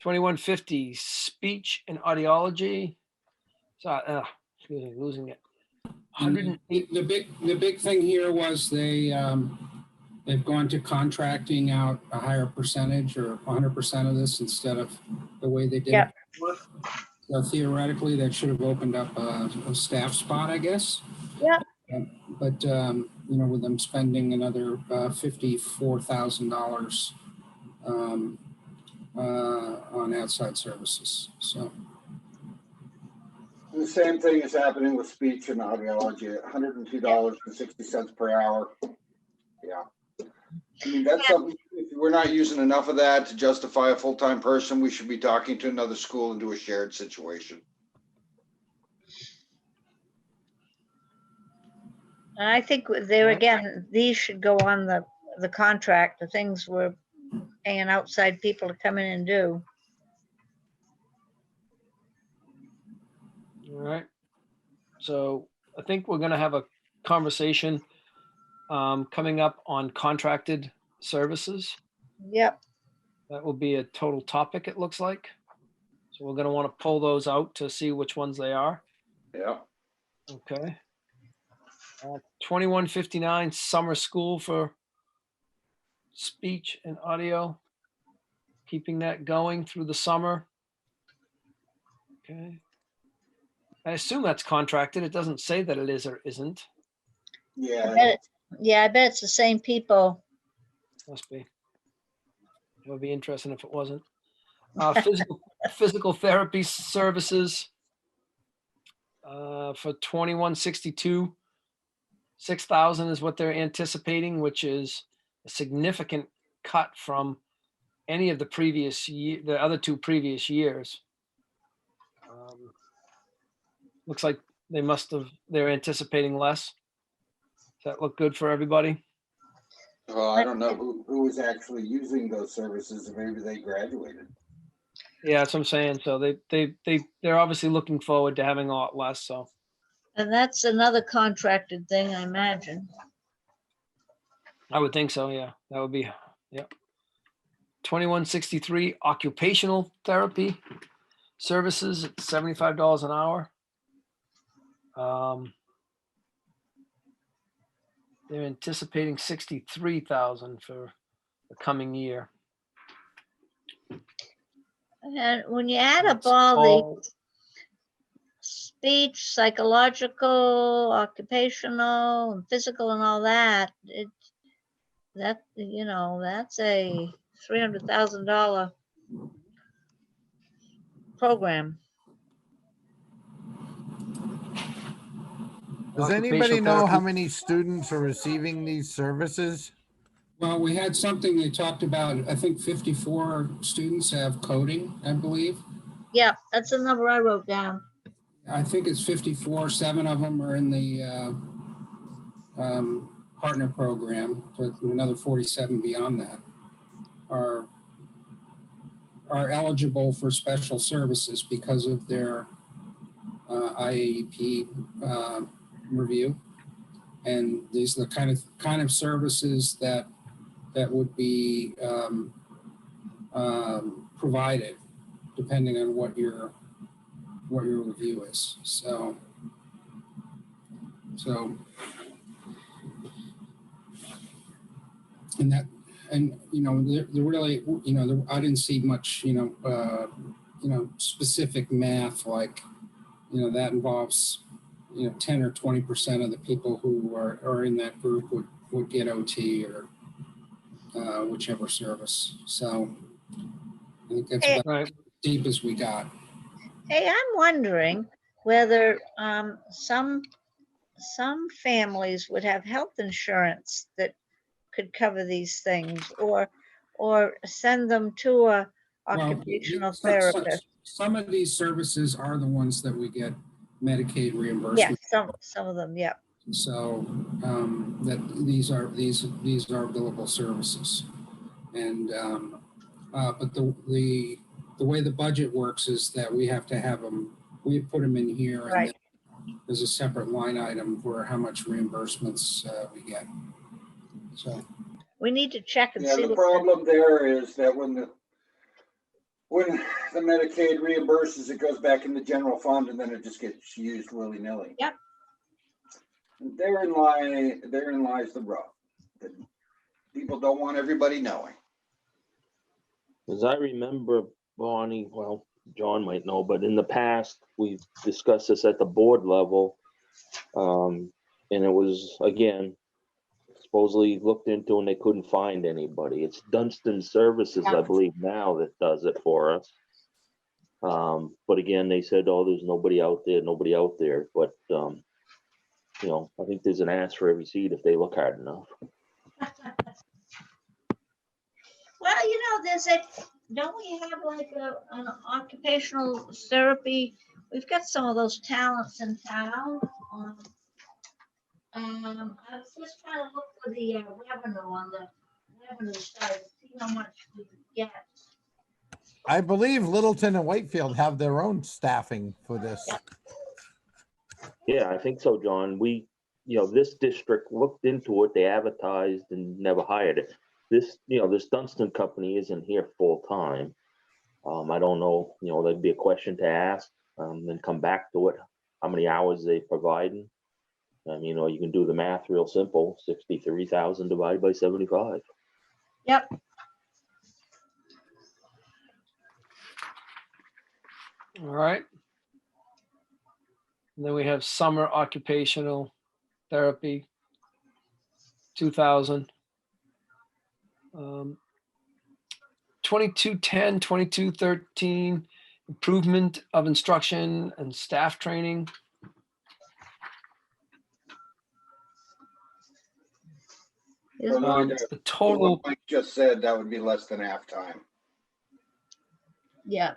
[SPEAKER 1] 2150, speech and audiology. So, excuse me, losing it. 108.
[SPEAKER 4] The big thing here was they've gone to contracting out a higher percentage or 100% of this instead of the way they did
[SPEAKER 2] Yep.
[SPEAKER 4] it before. So theoretically, that should have opened up a staff spot, I guess.
[SPEAKER 2] Yep.
[SPEAKER 4] But you know, with them spending another $54,000 on outside services, so.
[SPEAKER 3] The same thing is happening with speech and audiology, $102.60 per hour. Yeah. I mean, that's something, if we're not using enough of that to justify a full-time person, we should be talking to another school and do a shared situation.
[SPEAKER 2] And I think there again, these should go on the contract, the things we're paying outside people to come in and do.
[SPEAKER 1] All right. So I think we're going to have a conversation coming up on contracted services.
[SPEAKER 2] Yep.
[SPEAKER 1] That will be a total topic, it looks like. So we're going to want to pull those out to see which ones they are.
[SPEAKER 3] Yeah.
[SPEAKER 1] Okay. 2159, summer school for speech and audio. Keeping that going through the summer. Okay. I assume that's contracted. It doesn't say that it is or isn't.
[SPEAKER 3] Yeah.
[SPEAKER 2] I bet it's the same people.
[SPEAKER 1] Must be. It would be interesting if it wasn't. Physical therapy services for 2162, 6,000 is what they're anticipating, which is a significant cut from any of the previous year, the other two previous years. Looks like they're anticipating less. Does that look good for everybody?
[SPEAKER 3] Well, I don't know who is actually using those services, or maybe they graduated.
[SPEAKER 1] Yeah, that's what I'm saying. So they're obviously looking forward to having a lot less. So.
[SPEAKER 2] And that's another contracted thing, I imagine.
[SPEAKER 1] I would think so. Yeah, that would be. Yeah. 2163 occupational therapy services at $75 an hour. They're anticipating 63,000 for the coming year.
[SPEAKER 2] And when you add up
[SPEAKER 1] That's
[SPEAKER 2] all the speech, psychological, occupational, and physical, and all that, that's a $300,000 program.
[SPEAKER 7] Does anybody know how many students are receiving these services?
[SPEAKER 4] Well, we had something they talked about, I think 54 students have coding, I believe.
[SPEAKER 2] Yeah, that's the number I wrote down.
[SPEAKER 4] I think it's 54, 7 of them are in the partner program, but another 47 beyond that are eligible for special services because of their IAEP review. And these are the kind of services that would be provided depending on what your review is. So and you know, they're really, you know, I didn't see much, you know, specific math like, you know, that involves, you know, 10 or 20% of the people who are in that group would get OT or whichever service. So I think that's about
[SPEAKER 1] Right.
[SPEAKER 4] as deep as we got.
[SPEAKER 2] Hey, I'm wondering whether some families would have health insurance that could cover these things, or send them to a occupational therapist.
[SPEAKER 4] Some of these services are the ones that we get Medicaid
[SPEAKER 2] Yeah,
[SPEAKER 4] reimbursement.
[SPEAKER 2] some of them, yeah.
[SPEAKER 4] So that these are billable services, and but the way the budget works is that we have to have them. We put them in here, and
[SPEAKER 2] Right.
[SPEAKER 4] then there's a separate line item for how much reimbursements we get. So
[SPEAKER 2] We need to check and
[SPEAKER 3] Yeah,
[SPEAKER 2] see.
[SPEAKER 3] the problem there is that when the Medicaid reimburses, it goes back in the general fund and then it just gets used willy-nilly.
[SPEAKER 2] Yep.
[SPEAKER 3] Therein lies the rub. That people don't want everybody knowing.
[SPEAKER 5] As I remember, Bonnie, well, John might know, but in the past, we've discussed this at the board level. And it was, again, supposedly looked into and they couldn't find anybody. It's Dunstan Services, I believe now, that does it for us. But again, they said, oh, there's nobody out there. But, you know, I think there's an ass for every seat if they look hard enough.
[SPEAKER 2] Well, you know, don't we have like an occupational therapy? We've got some of those talents in town. I was just trying to look for the revenue on the revenue side, see how much we get.
[SPEAKER 7] I believe Littleton and Whitefield have their own staffing for this.
[SPEAKER 5] Yeah, I think so, John. This district looked into it, they advertised and never hired it. This Dunstan company isn't here full time. I don't know, that'd be a question to ask, then come back to it, how many hours they providing. You can do the math real simple, 63,000 divided by 75.
[SPEAKER 2] Yep.
[SPEAKER 1] All right. And then we have summer occupational therapy, 2,000. 2210, 2213, improvement of instruction and staff training. The total,
[SPEAKER 3] What Mike just said, that would be less than half time.
[SPEAKER 2] Yeah.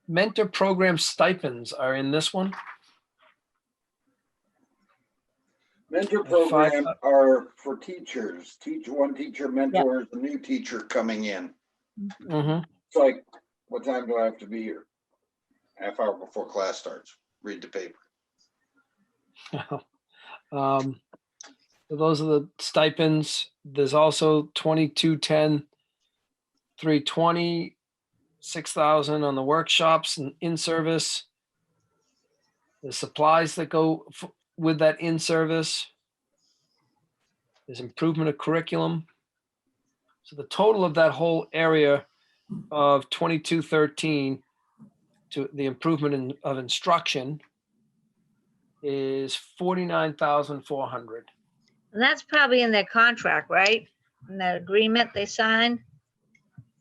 [SPEAKER 1] mentor program stipends are in this one.
[SPEAKER 3] Mentor
[SPEAKER 1] At five-
[SPEAKER 3] program are for teachers. One teacher mentors a new teacher coming in.
[SPEAKER 1] Mhm.
[SPEAKER 3] It's like, what time do I have to be here? Half hour before class starts. Read the paper.
[SPEAKER 1] So those are the stipends. There's also 2210, 320, 6,000 on the workshops and in-service. The supplies that go with that in-service. There's improvement of curriculum. So the total of that whole area of 2213 to the improvement of instruction is 49,400.
[SPEAKER 2] And that's probably in their contract, right? In that agreement they signed,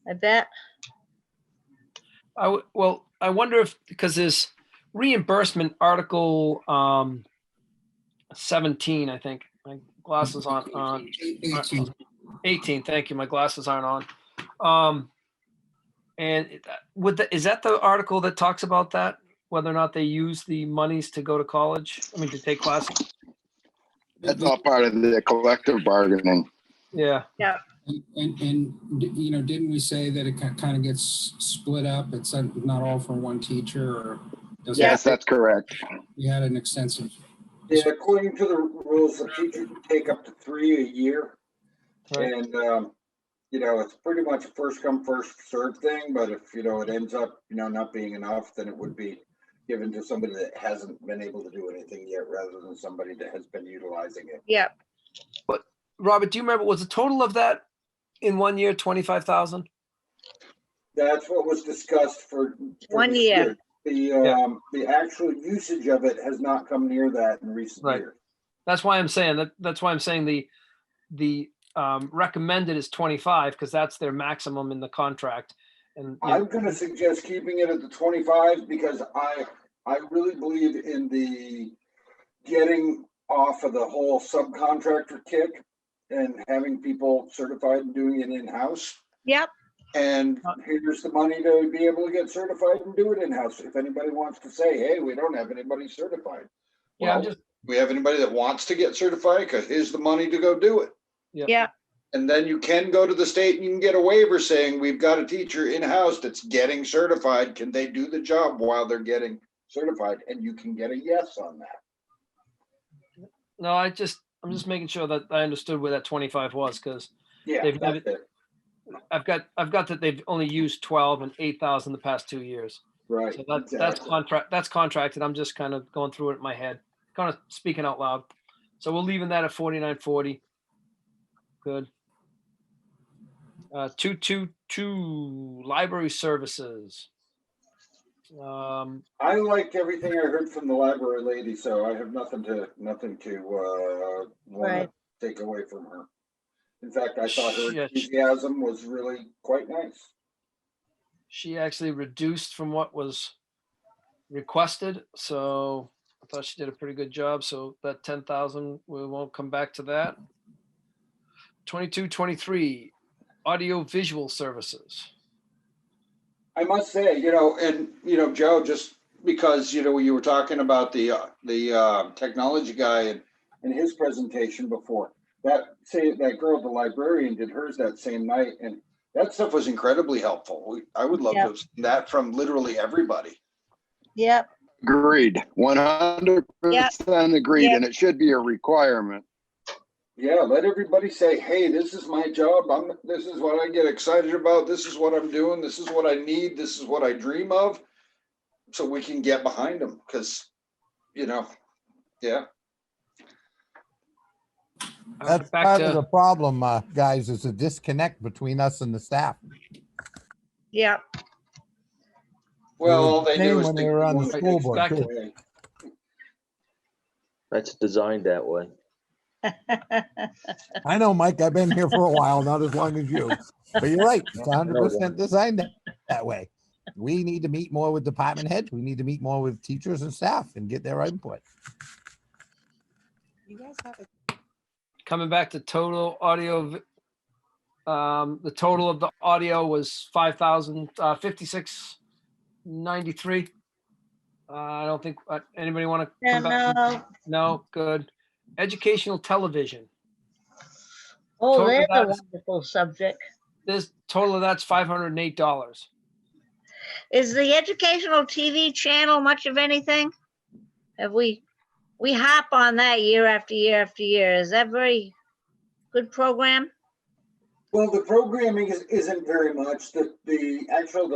[SPEAKER 2] I bet.
[SPEAKER 1] I wonder if, because there's reimbursement article 17, I think. My glasses aren't on. 18, thank you. My glasses aren't on. And is that the article that talks about that? Whether or not they use the monies to go to college? I mean, to take classes?
[SPEAKER 8] That's all part of the collective bargaining.
[SPEAKER 1] Yeah.
[SPEAKER 4] And, you know, didn't we say that it kind of gets split up? It's not all for one teacher, or does
[SPEAKER 8] Yes, that's correct.
[SPEAKER 4] we had an extensive.
[SPEAKER 3] Yeah, according to the rules, the teacher can take up to 3 a year.
[SPEAKER 1] Right.
[SPEAKER 3] And, you know, it's pretty much a first come, first served thing, but if, you know, it ends up, you know, not being enough, then it would be given to somebody that hasn't been able to do anything yet, rather than somebody that has been utilizing it.
[SPEAKER 2] Yeah.
[SPEAKER 1] Robert, do you remember, was the total of that in 1 year 25,000?
[SPEAKER 3] That's what was discussed for
[SPEAKER 2] 1
[SPEAKER 3] this
[SPEAKER 2] year.
[SPEAKER 3] The actual usage of it has not come near that in recent
[SPEAKER 1] Right.
[SPEAKER 3] years.
[SPEAKER 1] That's why I'm saying that. That's why I'm saying the recommended is 25, because that's their maximum in the contract. And
[SPEAKER 3] I'm going to suggest keeping it at the 25 because I really believe in the getting off of the whole subcontractor kick and having people certified and doing it in-house.
[SPEAKER 2] Yep.
[SPEAKER 3] And here's the money to be able to get certified and do it in-house. If anybody wants to say, hey, we don't have anybody certified.
[SPEAKER 1] Yeah,
[SPEAKER 3] Well, we have anybody that wants to get certified, because here's the money to go do it.
[SPEAKER 2] Yeah.
[SPEAKER 3] And then you can go to the state and you can get a waiver saying, we've got a teacher in-house that's getting certified. Can they do the job while they're getting certified? And you can get a yes on that.
[SPEAKER 1] no, I'm just making sure that I understood where that 25 was, because
[SPEAKER 3] Yeah, that's it.
[SPEAKER 1] I've got that they've only used 12 and 8,000 the past 2 years.
[SPEAKER 3] Right.
[SPEAKER 1] So that's
[SPEAKER 3] exactly.
[SPEAKER 1] that's contracted. I'm just kind of going through it in my head, kind of speaking out loud. So we're leaving that at 4940. Good. 222 library services.
[SPEAKER 3] I like everything I heard from the library lady, so I have nothing to want
[SPEAKER 2] Right.
[SPEAKER 3] to take away from her. In fact, I thought her
[SPEAKER 1] Yeah,
[SPEAKER 3] enthusiasm was really quite nice.
[SPEAKER 1] she actually reduced from what was requested, so I thought she did a pretty good job. So that 10,000, we won't come back to that. 2223 audio visual services.
[SPEAKER 3] I must say, Joe, just because, you were talking about the technology guy and his presentation before, that girl, the librarian, did hers that same night, and that stuff was incredibly helpful. I would love to have seen that from literally everybody.
[SPEAKER 2] Yep.
[SPEAKER 8] Agreed, 100% agreed,
[SPEAKER 2] Yep.
[SPEAKER 8] and it should be a requirement.
[SPEAKER 3] Yeah, let everybody say, hey, this is my job. This is what I get excited about. This is what I'm doing. This is what I need. This is what I dream of. So we can get behind them, because, yeah.
[SPEAKER 7] That's part of the problem, guys, is a disconnect between us and the staff.
[SPEAKER 2] Yep.
[SPEAKER 3] Well,
[SPEAKER 7] It was
[SPEAKER 3] all
[SPEAKER 7] the
[SPEAKER 3] they
[SPEAKER 7] same
[SPEAKER 3] do is
[SPEAKER 7] when they
[SPEAKER 3] think
[SPEAKER 7] were on the
[SPEAKER 3] one
[SPEAKER 7] school board,
[SPEAKER 3] takes
[SPEAKER 7] too.
[SPEAKER 3] away.
[SPEAKER 5] That's designed that way.
[SPEAKER 7] I know, Mike, I've been here for a while, not as long as you, but you're right. It's 100% designed that way. We need to meet more with department heads. We need to meet more with teachers and staff and get their input.
[SPEAKER 9] You guys have a
[SPEAKER 1] Coming back to total audio, the total of the audio was 5693. I don't think anybody want to come back.
[SPEAKER 2] No.
[SPEAKER 1] No, good. Educational television.
[SPEAKER 2] Oh,
[SPEAKER 1] Total
[SPEAKER 2] there's a
[SPEAKER 1] that's-
[SPEAKER 2] wonderful subject.
[SPEAKER 1] This total of that's $508.
[SPEAKER 2] Is the educational TV channel much of anything? Have we hop on that year after year after year. Is that very good program?
[SPEAKER 3] Well, the programming isn't very much. The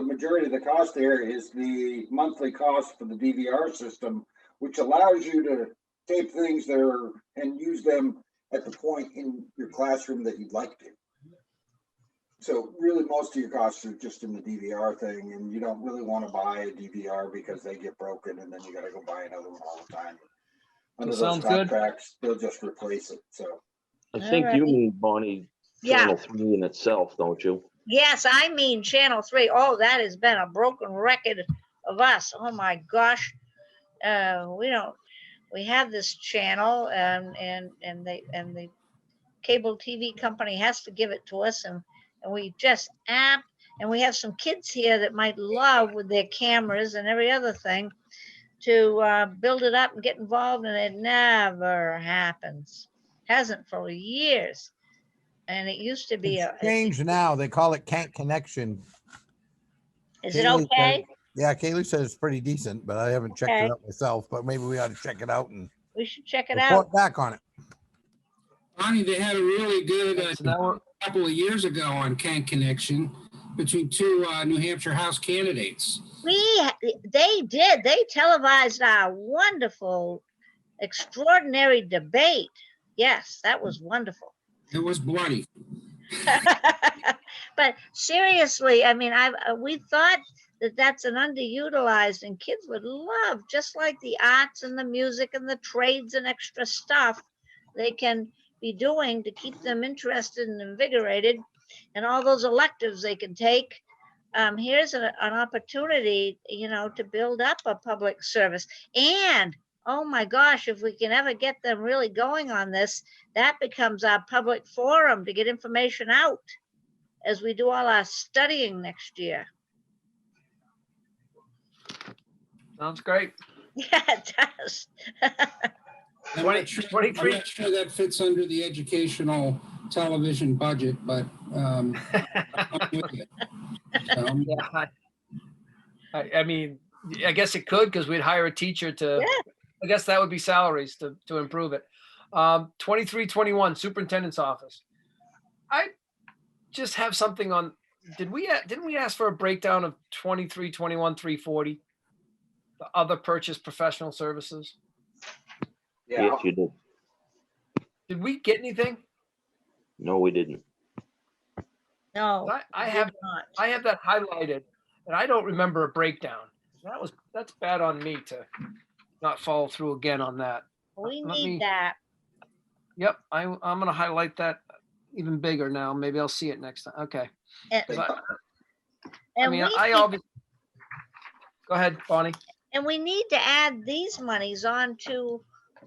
[SPEAKER 3] majority of the cost there is the monthly cost for the DVR system, which allows you to tape things there and use them at the point in your classroom that you'd like to. So really, most of your costs are just in the DVR thing, and you don't really want to buy a DVR because they get broken, and then you got to go buy another one all the time. Under those
[SPEAKER 1] sounds good.
[SPEAKER 3] contracts, they'll just replace it. So
[SPEAKER 5] I think you mean, Bonnie,
[SPEAKER 2] Yeah.
[SPEAKER 5] Channel 3 in itself, don't you?
[SPEAKER 2] Yes, I mean Channel 3. Oh, that has been a broken record of us. Oh my gosh. We have this channel and the cable TV company has to give it to us, and we just And we have some kids here that might love with their cameras and every other thing to build it up and get involved, and it never happens. Hasn't for years. And it used to be
[SPEAKER 7] It's changed now. They call it Can't Connection.
[SPEAKER 2] is it
[SPEAKER 7] Kaylee
[SPEAKER 2] okay?
[SPEAKER 7] said- Yeah, Kaylee says it's pretty decent, but I haven't checked
[SPEAKER 2] Okay.
[SPEAKER 7] it out myself, but maybe we ought to check it out and
[SPEAKER 2] We should check it out.
[SPEAKER 7] report back on it.
[SPEAKER 4] Bonnie, they had a really good
[SPEAKER 1] So now we're,
[SPEAKER 4] couple of years ago on Kent Connection between two New Hampshire House candidates.
[SPEAKER 2] They did. They televised our wonderful, extraordinary debate. Yes, that was wonderful.
[SPEAKER 4] It was bloody.
[SPEAKER 2] But seriously, I mean, we thought that that's an underutilized, and kids would love, just like the arts and the music and the trades and extra stuff they can be doing to keep them interested and invigorated, and all those electives they can take. Here's an opportunity, to build up a public service. And oh my gosh, if we can ever get them really going on this, that becomes our public forum to get information out as we do all our studying next year.
[SPEAKER 1] sounds great.
[SPEAKER 2] Yeah, it does.
[SPEAKER 4] I'm
[SPEAKER 1] 20
[SPEAKER 4] not sure-
[SPEAKER 1] 23.
[SPEAKER 4] I'm not sure that fits under the educational television budget, but I'm with you.
[SPEAKER 1] Yeah, I mean, I guess it could, because we'd hire a teacher to,
[SPEAKER 2] Yeah.
[SPEAKER 1] I guess that would be salaries to improve it. 2321 superintendent's office. I just have something on, didn't we ask for a breakdown of 2321 340? The other purchase professional services?
[SPEAKER 3] Yeah,
[SPEAKER 5] Yes, you did.
[SPEAKER 1] Did we get anything?
[SPEAKER 5] No, we didn't.
[SPEAKER 2] No,
[SPEAKER 1] I
[SPEAKER 2] we
[SPEAKER 1] have
[SPEAKER 2] did not.
[SPEAKER 1] I have that highlighted, and I don't remember a breakdown. That's bad on me to not follow through again on that.
[SPEAKER 2] We
[SPEAKER 1] let
[SPEAKER 2] need
[SPEAKER 1] me-
[SPEAKER 2] that.
[SPEAKER 1] Yep, I'm gonna highlight that even bigger now. Maybe I'll see it next time. Okay.
[SPEAKER 2] And,
[SPEAKER 1] 'Cause I
[SPEAKER 2] and
[SPEAKER 1] mean,
[SPEAKER 2] we
[SPEAKER 1] I
[SPEAKER 2] need-
[SPEAKER 1] obviously. Go ahead, Bonnie.
[SPEAKER 2] And we need to add these monies on to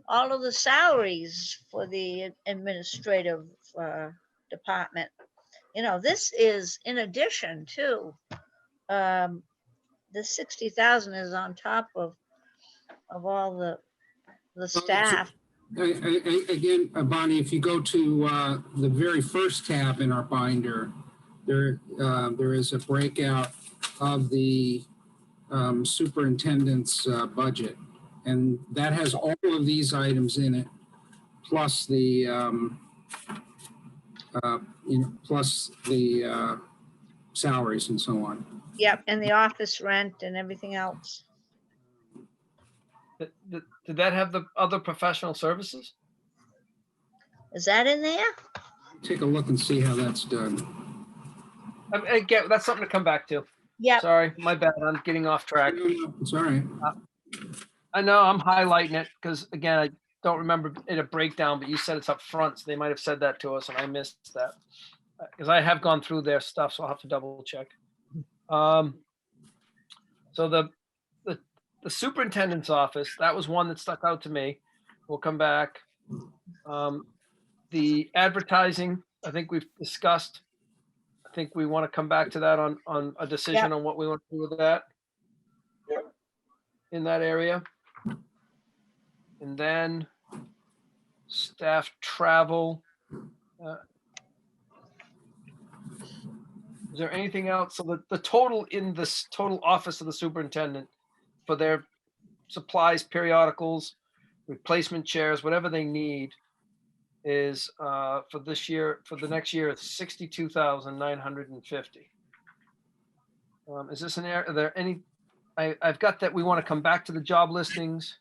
[SPEAKER 2] all of the salaries for the administrative department. This is in addition to, the 60,000 is on top of all the staff.
[SPEAKER 4] Again, Bonnie, if you go to the very first tab in our binder, there is a breakout of the superintendent's budget, and that has all of these items in it, plus the salaries and so on.
[SPEAKER 2] Yep, and the office rent and everything else.
[SPEAKER 1] Did that have the other professional services?
[SPEAKER 2] Is that in there?
[SPEAKER 4] Take a look and see how that's done.
[SPEAKER 1] Again, that's something to come back to.
[SPEAKER 2] Yep.
[SPEAKER 1] Sorry, my bad. I'm getting off track.
[SPEAKER 4] It's all right.
[SPEAKER 1] I know I'm highlighting it because, again, I don't remember it a breakdown, but you said it's up front, so they might have said that to us, and I missed that. Because I have gone through their stuff, so I'll have to double check. So the superintendent's office, that was one that stuck out to me. We'll come back. The advertising, I think we've discussed. I think we want to come back to that on a decision on what we want to do with that.
[SPEAKER 3] Yep.
[SPEAKER 1] In that area. And then staff travel. Is there anything else? So the total in this total office of the superintendent for their supplies, periodicals, replacement chairs, whatever they need is for this year, for the next year, it's 62,950. Is this an area? Are there any? I've got that. We want to come back to the job listings.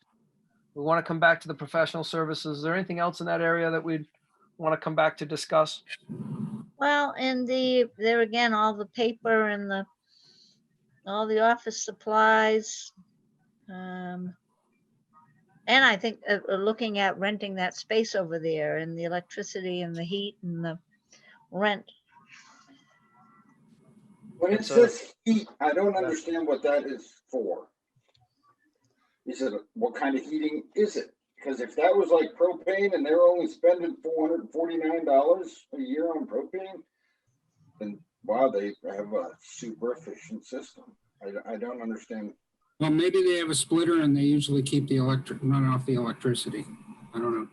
[SPEAKER 1] We want to come back to the professional services. Is there anything else in that area that we'd want to come back to discuss?
[SPEAKER 2] Well, and there again, all the paper and all the office supplies. And I think looking at renting that space over there and the electricity and the heat and the rent.
[SPEAKER 3] when it says heat, I don't understand what that is for. Is it, what kind of heating is it? Because if that was like propane and they're only spending $449 a year on propane, then Wow, they have a super efficient system. I don't understand.
[SPEAKER 4] Well, maybe they have a splitter and they usually keep the run off the electricity. I don't know.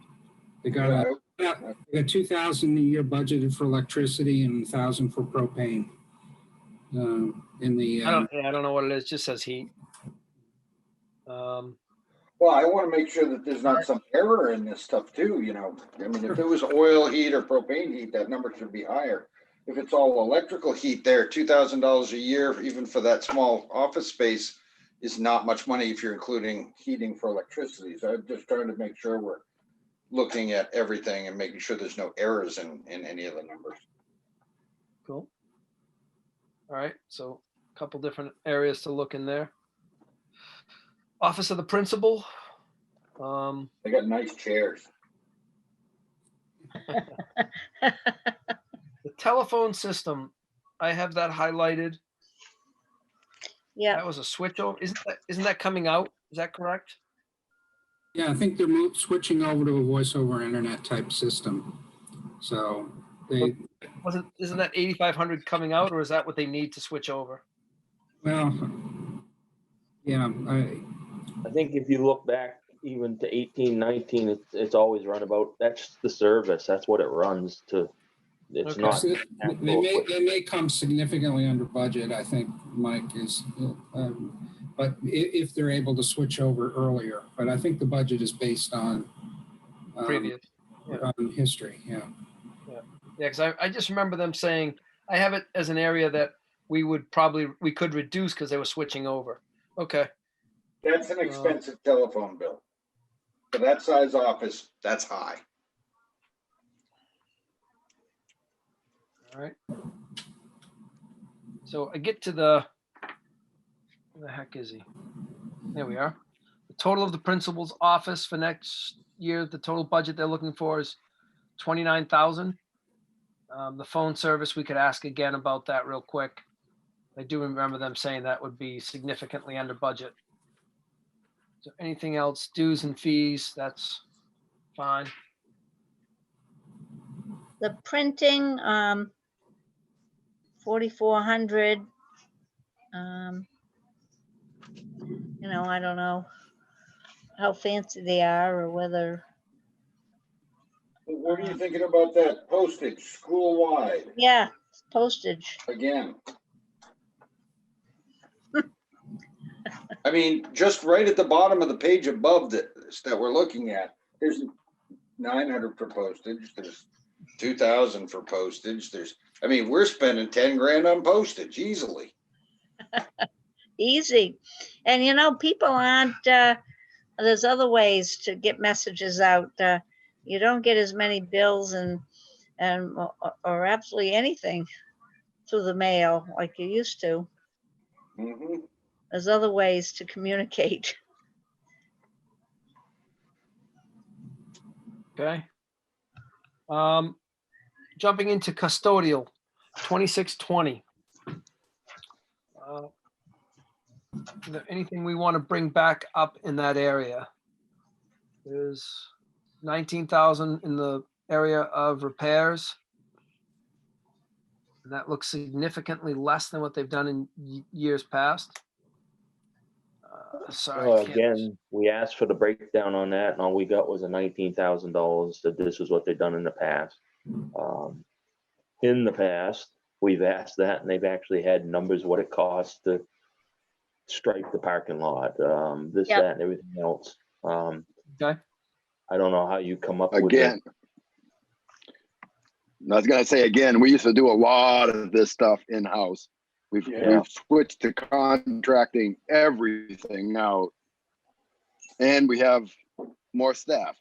[SPEAKER 4] They got
[SPEAKER 3] Yeah,
[SPEAKER 4] they got 2,000 a year budgeted for electricity and 1,000 for propane. In the
[SPEAKER 1] I don't know what it is. Just says heat.
[SPEAKER 3] well, I want to make sure that there's not some error in this stuff too, you know. I mean, if it was oil heat or propane heat, that number should be higher. If it's all electrical heat there, $2,000 a year, even for that small office space, is not much money if you're including heating for electricity. So I'm just trying to make sure we're looking at everything and making sure there's no errors in any of the numbers.
[SPEAKER 1] Cool. All right. So a couple different areas to look in there. Office of the principal.
[SPEAKER 3] They got nice chairs.
[SPEAKER 1] The telephone system, I have that highlighted.
[SPEAKER 2] Yeah,
[SPEAKER 1] That was a switch over. Isn't that coming out? Is that correct?
[SPEAKER 4] Yeah, I think they're switching over to a voice over internet type system. So they,
[SPEAKER 1] Isn't that 8,500 coming out, or is that what they need to switch over?
[SPEAKER 4] well, yeah,
[SPEAKER 5] I think if you look back even to 18, 19, it's always run about, that's the service. That's what it runs to. It's
[SPEAKER 1] Okay.
[SPEAKER 5] not.
[SPEAKER 4] they may come significantly under budget, I think, Mike is, but if they're able to switch over earlier, but I think the budget is based on
[SPEAKER 1] Previous.
[SPEAKER 4] on history, yeah.
[SPEAKER 1] Yeah, because I just remember them saying, I have it as an area that we could reduce because they were switching over. Okay.
[SPEAKER 3] That's an expensive telephone bill. For that size office, that's high.
[SPEAKER 1] All right. So I get to where the heck is he? There we are. The total of the principal's office for next year, the total budget they're looking for is 29,000. The phone service, we could ask again about that real quick. I do remember them saying that would be significantly under budget. So anything else, dues and fees, that's fine.
[SPEAKER 2] the printing, 4,400. You know, I don't know how fancy they are or whether,
[SPEAKER 3] What are you thinking about that postage school-wide?
[SPEAKER 2] yeah, postage.
[SPEAKER 3] Again. I mean, just right at the bottom of the page above this that we're looking at, there's 900 for postage, there's 2,000 for postage, I mean, we're spending 10 grand on postage easily.
[SPEAKER 2] Easy. And you know, people aren't, there's other ways to get messages out. You don't get as many bills or absolutely anything through the mail like you used to.
[SPEAKER 3] Mhm.
[SPEAKER 2] There's other ways to communicate.
[SPEAKER 1] Okay. Jumping into custodial, 2620. Is there anything we want to bring back up in that area? There's 19,000 in the area of repairs. And that looks significantly less than what they've done in years past. Sorry.
[SPEAKER 5] Well,
[SPEAKER 1] I can't-
[SPEAKER 5] again, we asked for the breakdown on that, and all we got was a $19,000, that this is what they've done in the past. In the past, we've asked that, and they've actually had numbers, what it costs to stripe the parking lot, this,
[SPEAKER 2] Yep.
[SPEAKER 5] that, and everything else.
[SPEAKER 1] Okay.
[SPEAKER 5] I don't know how you come up with it.
[SPEAKER 8] Again, I was gonna say again, we used to do a lot of this stuff in-house. We've switched to contracting everything now, and we have more staff.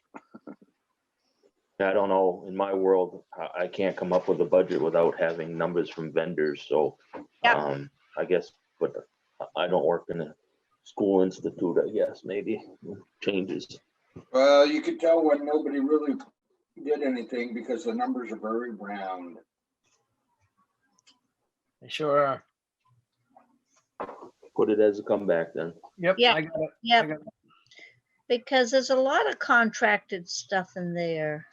[SPEAKER 5] I don't know, in my world, I can't come up with a budget without having numbers from vendors, so.
[SPEAKER 2] Yep.
[SPEAKER 5] I guess, but I don't work in a school institute, I guess, maybe changes.
[SPEAKER 3] Well, you could tell when nobody really did anything because the numbers are very round.
[SPEAKER 1] They sure are.
[SPEAKER 5] Put it as a comeback then.
[SPEAKER 1] Yep.
[SPEAKER 2] Yeah.
[SPEAKER 1] I got it.
[SPEAKER 2] Yeah,
[SPEAKER 1] I got it.
[SPEAKER 2] because there's a lot of contracted stuff in there.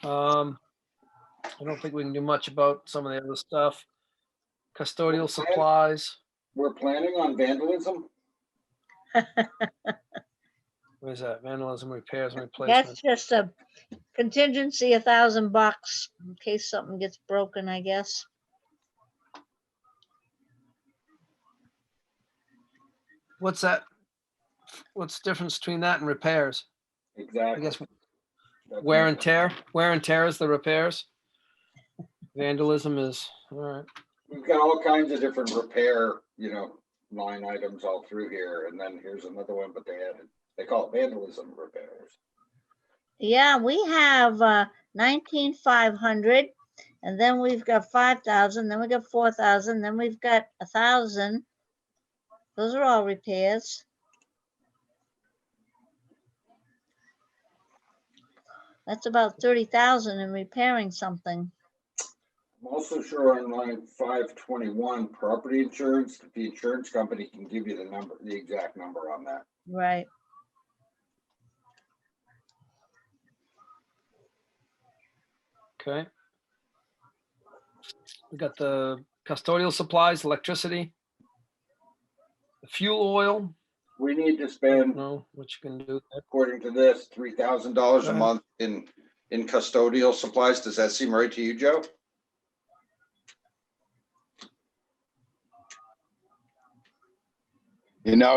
[SPEAKER 1] I don't think we can do much about some of the other stuff. Custodial supplies.
[SPEAKER 3] We're planning on vandalism.
[SPEAKER 1] Where's that? Vandalism, repairs, and
[SPEAKER 2] That's
[SPEAKER 1] replacement.
[SPEAKER 2] just a contingency, $1,000 in case something gets broken, I guess.
[SPEAKER 1] What's that? What's the difference between that and repairs? I
[SPEAKER 3] Exactly.
[SPEAKER 1] guess
[SPEAKER 3] That's
[SPEAKER 1] wear
[SPEAKER 3] my-
[SPEAKER 1] and tear. Wear and tear is the repairs. Vandalism is, all right.
[SPEAKER 3] We've got all kinds of different repair, line items all through here. And then here's another one, but they call it vandalism repairs.
[SPEAKER 2] Yeah, we have 19,500, and then we've got 5,000, then we got 4,000, then we've got 1,000. Those are all repairs. That's about 30,000 in repairing something.
[SPEAKER 3] I'm also sure on line 521, property insurance, the insurance company can give you the exact number on that.
[SPEAKER 2] Right.
[SPEAKER 1] Okay. We got the custodial supplies, electricity, the fuel oil.
[SPEAKER 3] We need to spend,
[SPEAKER 1] No, what you can do.
[SPEAKER 3] according to this, $3,000
[SPEAKER 1] Go
[SPEAKER 3] a
[SPEAKER 1] ahead.
[SPEAKER 3] month in custodial supplies. Does that seem right to you, Joe?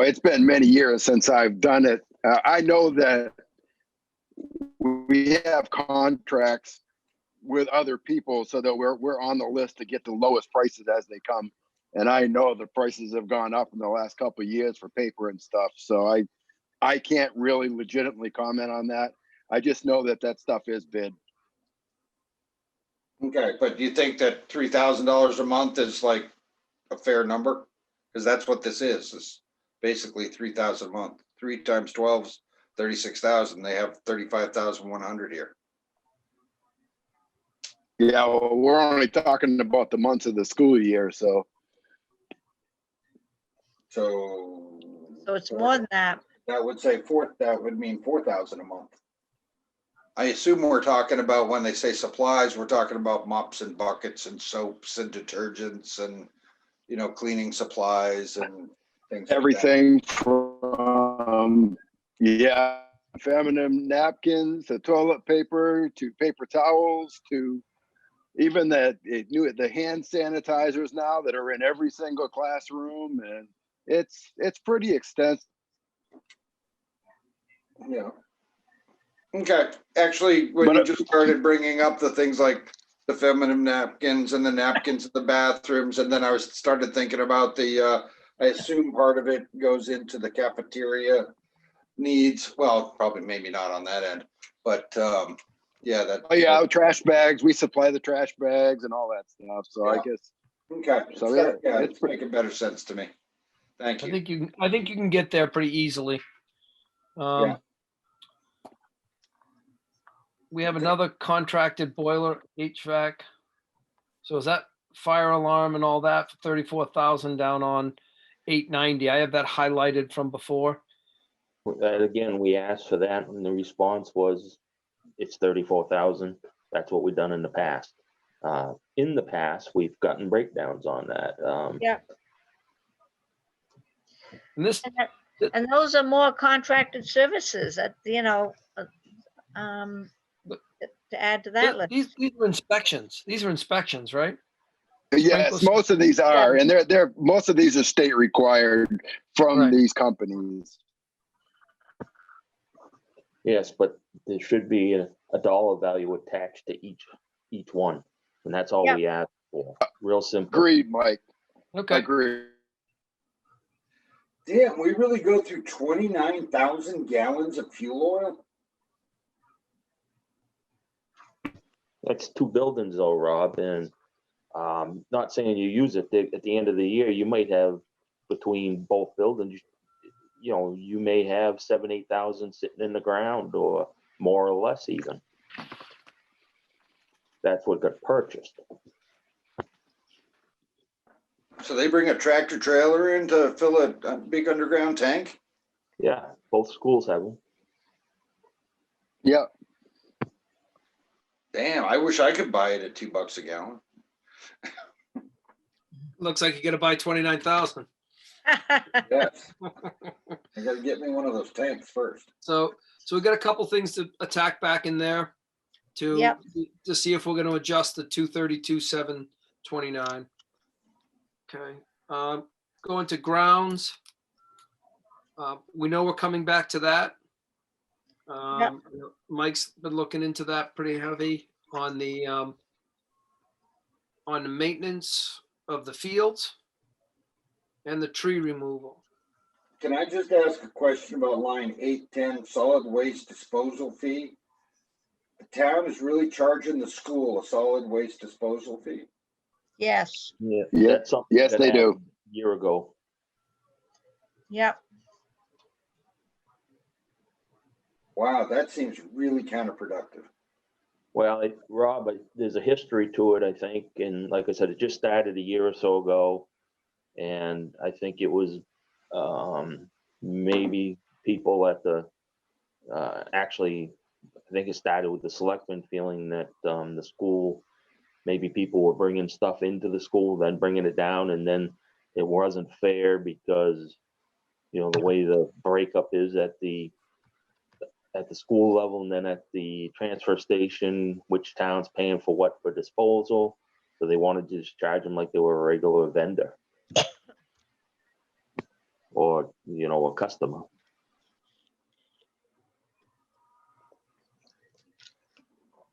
[SPEAKER 8] It's been many years since I've done it. I know that we have contracts with other people so that we're on the list to get the lowest prices as they come. And I know the prices have gone up in the last couple of years for paper and stuff. So I can't really legitimately comment on that. I just know that stuff is bid.
[SPEAKER 3] Okay, but do you think that $3,000 a month is like a fair number? Because that's what this is basically 3,000 a month. 3 times 12 is 36,000. They have 35,100 here.
[SPEAKER 8] Yeah, well, we're only talking about the months of the school year, so.
[SPEAKER 3] So
[SPEAKER 2] it's more than that.
[SPEAKER 3] That would mean 4,000 a month. I assume we're talking about, when they say supplies, we're talking about mops and buckets and soaps and detergents and, cleaning supplies and things.
[SPEAKER 8] Everything from, feminine napkins to toilet paper to paper towels to even the hand sanitizers now that are in every single classroom, and it's pretty extensive.
[SPEAKER 3] Yeah. Okay. Actually, when you just started bringing up the things like the feminine napkins and the napkins in the bathrooms, and then I started thinking about I assume part of it goes into the cafeteria needs. Well, probably maybe not on that end, but trash bags. We supply the trash bags and all that stuff. So I guess. Okay. So it's making better sense to me. Thank you.
[SPEAKER 1] I think you can get there pretty easily. We have another contracted boiler HVAC. So is that fire alarm and all that for 34,000 down on 890? I have that highlighted from before.
[SPEAKER 5] Again, we asked for that and the response was it's 34,000. That's what we've done in the past. In the past, we've gotten breakdowns on that.
[SPEAKER 2] And those are more contracted services that, to add to that list.
[SPEAKER 1] These are inspections. These are inspections, right?
[SPEAKER 8] Yes, most of these are, and most of these are state required from these companies.
[SPEAKER 5] Yes, but there should be a dollar value attached to each one, and that's all we ask for. Real simple.
[SPEAKER 8] Agreed, Mike.
[SPEAKER 1] Okay.
[SPEAKER 8] Agreed.
[SPEAKER 3] Damn, we really go through 29,000 gallons of fuel oil?
[SPEAKER 5] That's 2 buildings though, Rob, and not saying you use it at the end of the year, you might have between both buildings, you may have 7,000-8,000 sitting in the ground or more or less even. That's what got purchased.
[SPEAKER 3] So they bring a tractor trailer in to fill a big underground tank?
[SPEAKER 5] Yeah, both schools have them.
[SPEAKER 8] Yeah.
[SPEAKER 3] Damn, I wish I could buy it at $2 a gallon.
[SPEAKER 1] Looks like you gotta buy 29,000.
[SPEAKER 3] Yes. I gotta get me one of those tanks first.
[SPEAKER 1] So we got a couple things to attack back in there to
[SPEAKER 2] Yep.
[SPEAKER 1] to see if we're going to adjust the 232,729. Okay. Going to grounds. We know we're coming back to that. Mike's been looking into that pretty heavy on the maintenance of the fields and the tree removal.
[SPEAKER 3] Can I just ask a question about line 810, solid waste disposal fee? The town is really charging the school a solid waste disposal fee?
[SPEAKER 2] Yes,
[SPEAKER 5] Yeah.
[SPEAKER 8] Yeah.
[SPEAKER 5] That's something
[SPEAKER 8] Yes,
[SPEAKER 5] that
[SPEAKER 8] they do.
[SPEAKER 5] happened a year ago.
[SPEAKER 2] yep.
[SPEAKER 3] Wow, that seems really counterproductive.
[SPEAKER 5] Well, Rob, there's a history to it, I think. And like I said, it just started a year or so ago. And I think it was maybe people at the, actually, I think it started with the selectmen feeling that the school, maybe people were bringing stuff into the school, then bringing it down. And then it wasn't fair because, the way the breakup is at the school level and then at the transfer station, which town's paying for what for disposal. So they wanted to just charge them like they were a regular vendor or, a customer.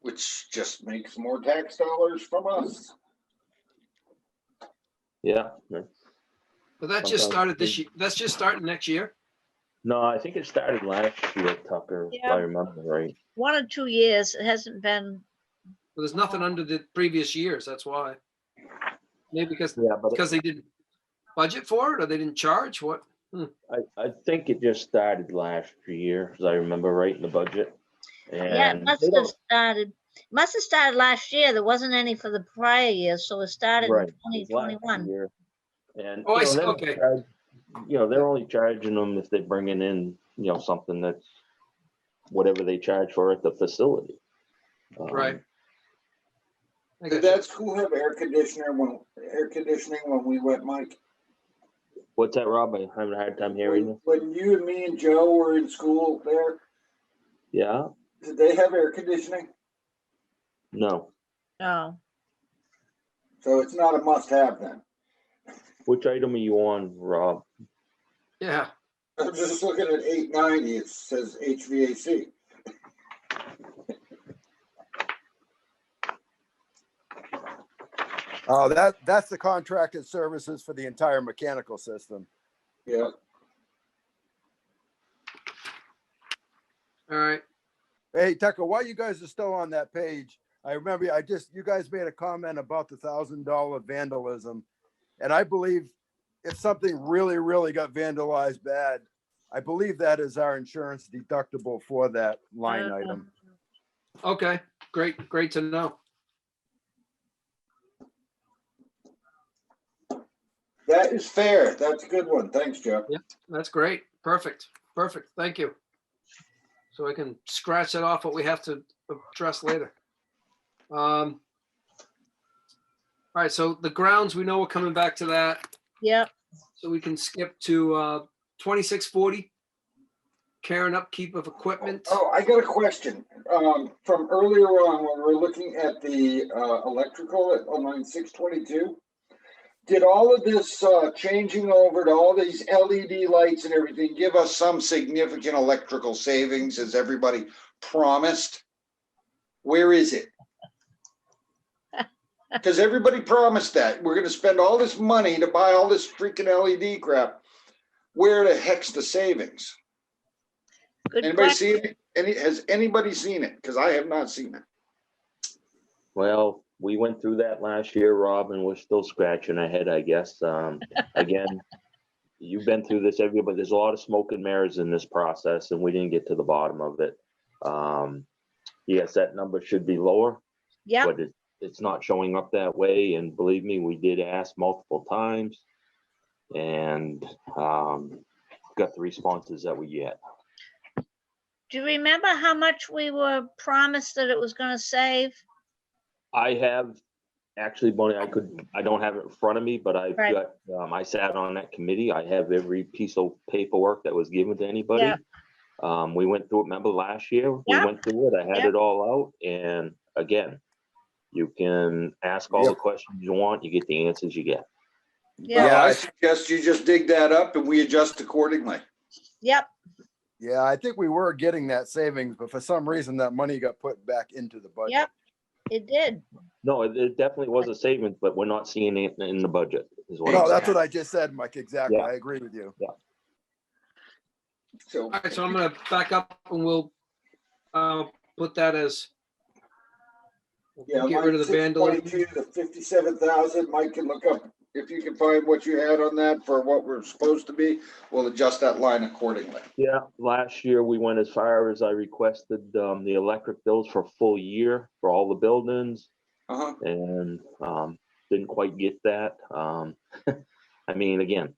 [SPEAKER 3] Which just makes more tax dollars from us.
[SPEAKER 5] Yeah.
[SPEAKER 1] But that just
[SPEAKER 5] Sometimes
[SPEAKER 1] started this
[SPEAKER 5] they-
[SPEAKER 1] year. That's just starting next year.
[SPEAKER 5] No, I think it started last year, Tucker, if
[SPEAKER 2] Yeah.
[SPEAKER 5] I remember right.
[SPEAKER 2] 1 or 2 years. It hasn't been,
[SPEAKER 1] But there's nothing under the previous years. That's why. Maybe because
[SPEAKER 5] Yeah, but
[SPEAKER 1] they didn't budget for it or they didn't charge. What?
[SPEAKER 5] I think it just started last year, as I remember right in the budget.
[SPEAKER 2] yeah, it
[SPEAKER 5] And
[SPEAKER 2] must
[SPEAKER 5] they
[SPEAKER 2] have
[SPEAKER 5] don't-
[SPEAKER 2] started last year. There wasn't any for the prior year, so it started
[SPEAKER 5] Right,
[SPEAKER 2] in
[SPEAKER 5] it was last
[SPEAKER 2] 2021.
[SPEAKER 5] year. And,
[SPEAKER 1] Oh, I see.
[SPEAKER 5] they don't
[SPEAKER 1] Okay.
[SPEAKER 5] charge- they're only charging them if they're bringing in, something that's whatever they charge for at the facility.
[SPEAKER 1] Right. I
[SPEAKER 3] Did
[SPEAKER 1] got you.
[SPEAKER 3] that school have air conditioning when we went, Mike?
[SPEAKER 5] What's that, Rob? I'm having a hard time hearing you.
[SPEAKER 3] When you and me and Joe were in school there,
[SPEAKER 5] Yeah?
[SPEAKER 3] did they have air conditioning?
[SPEAKER 5] No.
[SPEAKER 2] Oh,
[SPEAKER 3] So it's not a must-have then.
[SPEAKER 5] Which item are you on, Rob?
[SPEAKER 1] Yeah.
[SPEAKER 3] I'm just looking at 890, it says HVAC.
[SPEAKER 9] Oh, that's the contracted services for the entire mechanical system.
[SPEAKER 3] Yeah,
[SPEAKER 1] All right.
[SPEAKER 9] Hey, Tucker, while you guys are still on that page, I remember you guys made a comment about the $1,000 vandalism. And I believe if something really, really got vandalized bad, I believe that is our insurance deductible for that line item.
[SPEAKER 1] Okay. Great to know.
[SPEAKER 3] that is fair. That's a good one. Thanks, Joe.
[SPEAKER 1] That's great. Perfect. Thank you. So I can scratch that off what we have to address later. All right. So the grounds, we know we're coming back to that.
[SPEAKER 2] yep.
[SPEAKER 1] So we can skip to 2640. Care and upkeep of equipment.
[SPEAKER 3] Oh, I got a question. From earlier on, when we were looking at the electrical on line 622, did all of this changing over to all these LED lights and everything give us some significant electrical savings as everybody promised? Where is it? Because everybody promised that. We're going to spend all this money to buy all this freaking LED crap. Where the heck's the savings?
[SPEAKER 2] Good
[SPEAKER 3] Anybody
[SPEAKER 2] question.
[SPEAKER 3] seen it? Has anybody seen it? Because I have not seen it.
[SPEAKER 5] Well, we went through that last year, Rob, and we're still scratching our head, I guess. Again, you've been through this, everybody. There's a lot of smoke and mirrors in this process, and we didn't get to the bottom of it. Yes, that number should be lower,
[SPEAKER 2] Yep,
[SPEAKER 5] but it's not showing up that way. And believe me, we did ask multiple times, and got the responses that we get.
[SPEAKER 2] Do you remember how much we were promised that it was gonna save?
[SPEAKER 5] I have, actually, Bonnie, I don't have it in front of me, but I've
[SPEAKER 2] Right.
[SPEAKER 5] got, I sat on that committee. I have every piece of paperwork that was given to anybody.
[SPEAKER 2] Yeah.
[SPEAKER 5] We went through it, remember last year? We
[SPEAKER 2] Yep.
[SPEAKER 5] went through it. I had
[SPEAKER 2] Yep.
[SPEAKER 5] it all out. And again, you can ask all the questions you want. You get the answers you get.
[SPEAKER 2] Yeah,
[SPEAKER 3] Well, I suggest you just dig that up and we adjust accordingly.
[SPEAKER 2] yep,
[SPEAKER 9] Yeah, I think we were getting that savings, but for some reason that money got put back into the budget.
[SPEAKER 2] yep, it did.
[SPEAKER 5] No, it definitely was a savings, but we're not seeing it in the budget is what
[SPEAKER 9] No,
[SPEAKER 5] I'm
[SPEAKER 9] that's
[SPEAKER 5] saying.
[SPEAKER 9] what I just said, Mike. Exactly.
[SPEAKER 5] Yeah.
[SPEAKER 9] I agree with you.
[SPEAKER 3] So
[SPEAKER 1] All right, so I'm gonna back up and we'll put that as,
[SPEAKER 3] yeah,
[SPEAKER 1] get rid of the vandalism.
[SPEAKER 3] 622 to 57,000. Mike can look up if you can find what you had on that for what we're supposed to be. We'll adjust that line accordingly.
[SPEAKER 5] Yeah, last year we went as far as I requested the electric bills for a full year for all the buildings.
[SPEAKER 3] Uh-huh.
[SPEAKER 5] And didn't quite get that. I mean, again,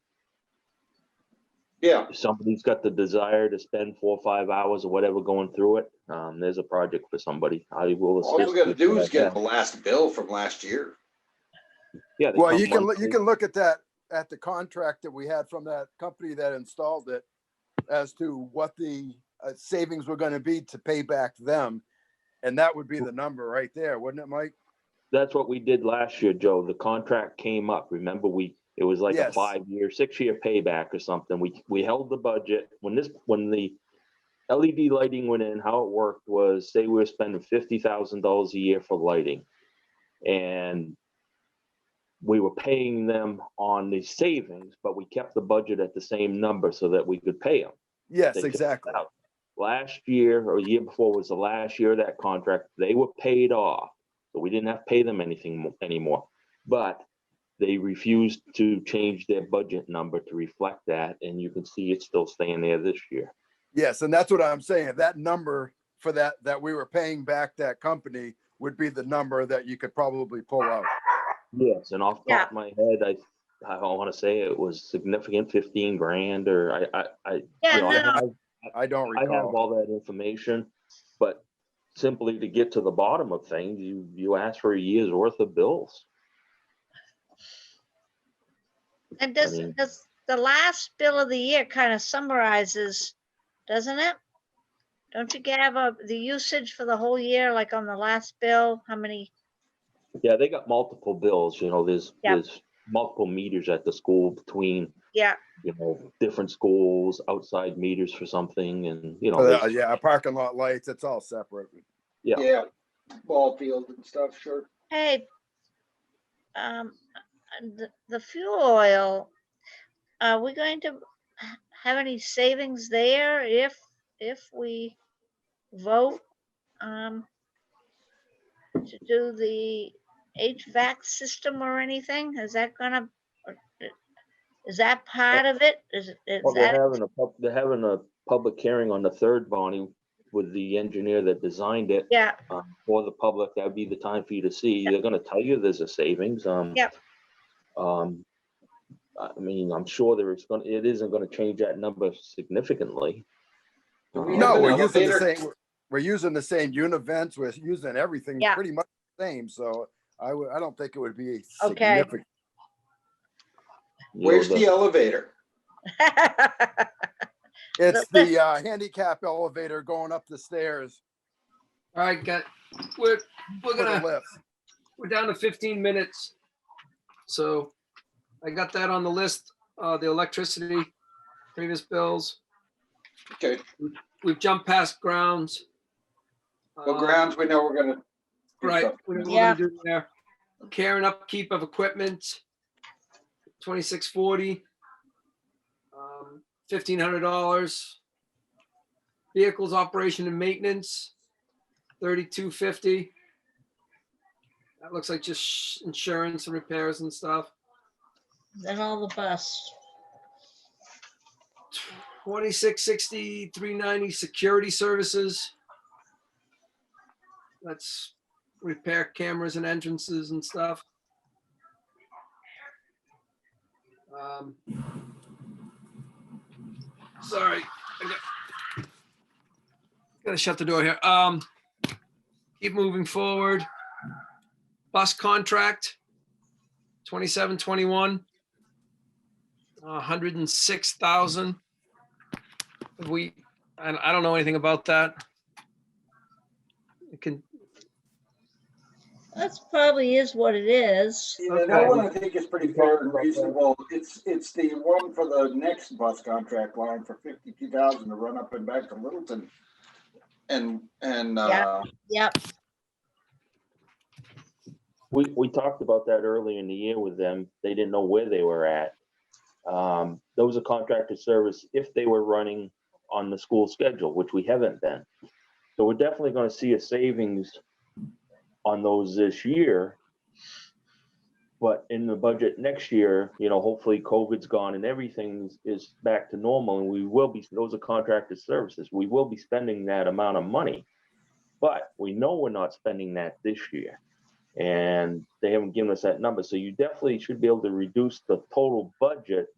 [SPEAKER 3] Yeah.
[SPEAKER 5] if somebody's got the desire to spend 4 or 5 hours or whatever going through it, there's a project for somebody. I will assist.
[SPEAKER 3] All we gotta
[SPEAKER 5] with
[SPEAKER 3] do
[SPEAKER 5] what
[SPEAKER 3] is
[SPEAKER 5] I
[SPEAKER 3] get
[SPEAKER 5] have.
[SPEAKER 3] the last bill from last year.
[SPEAKER 5] Yeah. they
[SPEAKER 9] Well,
[SPEAKER 5] come
[SPEAKER 9] you can
[SPEAKER 5] monthly.
[SPEAKER 9] look at that at the contract that we had from that company that installed it as to what the savings were going to be to pay back them, and that would be the number right there, wouldn't it, Mike?
[SPEAKER 5] That's what we did last year, Joe. The contract came up. Remember, it was like a
[SPEAKER 9] Yes.
[SPEAKER 5] 5-year, 6-year payback or something. We held the budget when the LED lighting went in. How it worked was, say we were spending $50,000 a year for lighting, and we were paying them on the savings, but we kept the budget at the same number so that we could pay them.
[SPEAKER 9] Yes,
[SPEAKER 5] They took it
[SPEAKER 9] exactly.
[SPEAKER 5] out. Last year or the year before was the last year of that contract. They were paid off, so we didn't have to pay them anything anymore. But they refused to change their budget number to reflect that, and you can see it's still staying there this year.
[SPEAKER 9] Yes, and that's what I'm saying. That number for that we were paying back that company would be the number that you could probably pull out.
[SPEAKER 5] Yes, and off the
[SPEAKER 2] Yeah.
[SPEAKER 5] top of my head, I don't want to say it was significant, 15 grand, or
[SPEAKER 2] Yeah,
[SPEAKER 5] you know,
[SPEAKER 2] no,
[SPEAKER 9] I don't
[SPEAKER 5] I have
[SPEAKER 9] recall.
[SPEAKER 5] all that information, but simply to get to the bottom of things, you ask for a year's worth of bills.
[SPEAKER 2] and
[SPEAKER 5] I
[SPEAKER 2] does
[SPEAKER 5] mean-
[SPEAKER 2] the last bill of the year kind of summarizes, doesn't it? Don't you have the usage for the whole year, like on the last bill, how many?
[SPEAKER 5] Yeah, they got multiple bills, you know,
[SPEAKER 2] Yep.
[SPEAKER 5] there's multiple meters at the school between,
[SPEAKER 2] Yeah,
[SPEAKER 5] you know, different schools, outside meters for something, and, you know,
[SPEAKER 9] So,
[SPEAKER 5] there's-
[SPEAKER 9] yeah, parking lot lights, it's all separate.
[SPEAKER 5] yeah.
[SPEAKER 3] Yeah. Ball field and stuff, sure.
[SPEAKER 2] hey, the fuel oil, are we going to have any savings there if we vote to do the HVAC system or anything? Is that is that part of it? Is
[SPEAKER 5] Well, they're
[SPEAKER 2] that,
[SPEAKER 5] having a public hearing on the 3rd, Bonnie, with the engineer that designed it.
[SPEAKER 2] yeah,
[SPEAKER 5] For the public. That'd be the time for you to see. They're gonna tell you there's a savings.
[SPEAKER 2] Yep.
[SPEAKER 5] I mean, I'm sure it isn't gonna change that number significantly.
[SPEAKER 3] Do we
[SPEAKER 9] No,
[SPEAKER 3] have an
[SPEAKER 9] we're using the
[SPEAKER 3] elevator?
[SPEAKER 9] same, we're using the same univents, we're using everything
[SPEAKER 2] Yeah.
[SPEAKER 9] pretty much the same, so I don't think it would be
[SPEAKER 2] Okay.
[SPEAKER 9] significant.
[SPEAKER 5] You know,
[SPEAKER 3] Where's the elevator?
[SPEAKER 9] It's the handicap elevator going up the stairs
[SPEAKER 1] All right, we're
[SPEAKER 9] for the
[SPEAKER 1] gonna,
[SPEAKER 9] lift.
[SPEAKER 1] we're down to 15 minutes. So I got that on the list, the electricity, previous bills.
[SPEAKER 3] Okay.
[SPEAKER 1] We've jumped past grounds.
[SPEAKER 3] Well, grounds, we know we're gonna. do
[SPEAKER 1] Right,
[SPEAKER 3] something.
[SPEAKER 1] we're
[SPEAKER 2] Yeah.
[SPEAKER 1] gonna do there. Care and upkeep of equipment, 2640. $1,500. Vehicles operation and maintenance, 3250. That looks like just insurance and repairs and stuff.
[SPEAKER 2] then all the bus.
[SPEAKER 1] 2660, 390 security services. That's repair cameras and entrances and stuff. Sorry, Gotta shut the door here. Keep moving forward. Bus contract, 27, 21. 106,000. I don't know anything about that. It can,
[SPEAKER 2] That's probably is what it is.
[SPEAKER 3] Yeah, that one I think is pretty fair and reasonable. It's the one for the next bus contract line for 52,000 to run up and back to Littleton. And
[SPEAKER 2] Yep.
[SPEAKER 5] We talked about that earlier in the year with them. They didn't know where they were at. Those are contracted service if they were running on the school schedule, which we haven't been. So we're definitely going to see a savings on those this year. But in the budget next year, hopefully COVID's gone and everything is back to normal, and those are contracted services. We will be spending that amount of money, but we know we're not spending that this year. And they haven't given us that number. So you definitely should be able to reduce the total budget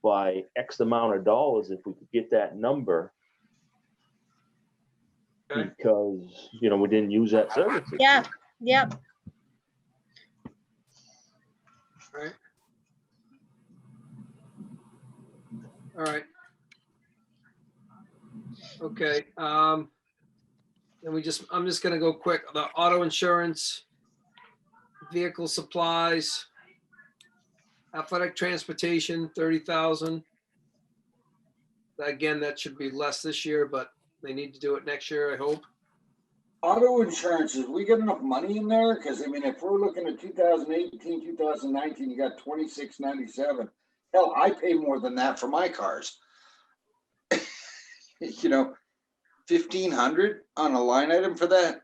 [SPEAKER 5] by X amount of dollars if we could get that number.
[SPEAKER 1] Okay.
[SPEAKER 5] Because, we didn't use that service.
[SPEAKER 2] Yeah. Yep.
[SPEAKER 1] right. All right. Okay. Then I'm just gonna go quick. The auto insurance, vehicle supplies, athletic transportation, 30,000. Again, that should be less this year, but they need to do it next year, I hope.
[SPEAKER 3] auto insurance, is we get enough money in there? Because I mean, if we're looking at 2018, 2019, you got 2697. Hell, I pay more than that for my cars. 1,500 on a line item for that.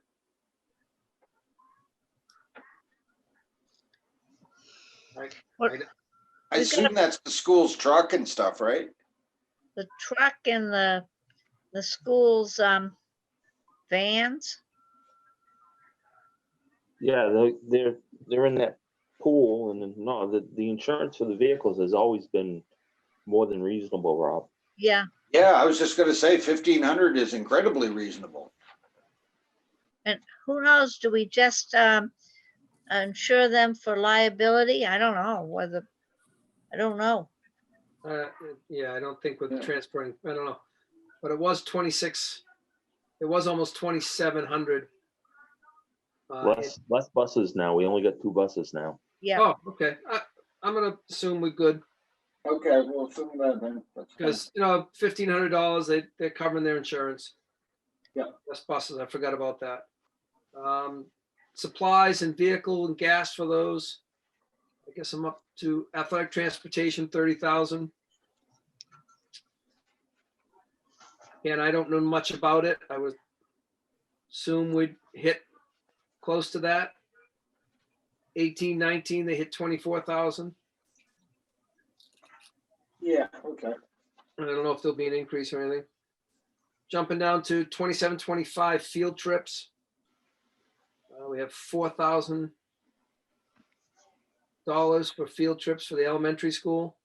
[SPEAKER 2] What-
[SPEAKER 3] I assume that's the school's truck and stuff, right?
[SPEAKER 2] The truck and the school's vans.
[SPEAKER 5] Yeah, they're in that pool, and no, the insurance for the vehicles has always been more than reasonable, Rob.
[SPEAKER 2] Yeah.
[SPEAKER 3] Yeah, I was just gonna say 1,500 is incredibly reasonable.
[SPEAKER 2] And who knows, do we just insure them for liability? I don't know I don't know.
[SPEAKER 1] Yeah, I don't think with
[SPEAKER 3] Yeah.
[SPEAKER 1] transporting, I don't know. But it was 26, it was almost 2,700.
[SPEAKER 5] Less buses now. We only got 2 buses now.
[SPEAKER 2] Yeah.
[SPEAKER 1] Oh, okay. I'm gonna assume we're good
[SPEAKER 3] Okay, well, assume that then. That's fine.
[SPEAKER 1] because, $1,500, they're covering their insurance.
[SPEAKER 3] Yeah.
[SPEAKER 1] That's buses. I forgot about that. Supplies and vehicle and gas for those. I guess I'm up to athletic transportation, 30,000. And I don't know much about it. I would assume we'd hit close to that. 18, 19, they hit 24,000.
[SPEAKER 3] Yeah, okay.
[SPEAKER 1] I don't know if there'll be an increase or anything. Jumping down to 27, 25 field trips. We have $4,000 for field trips for the elementary school.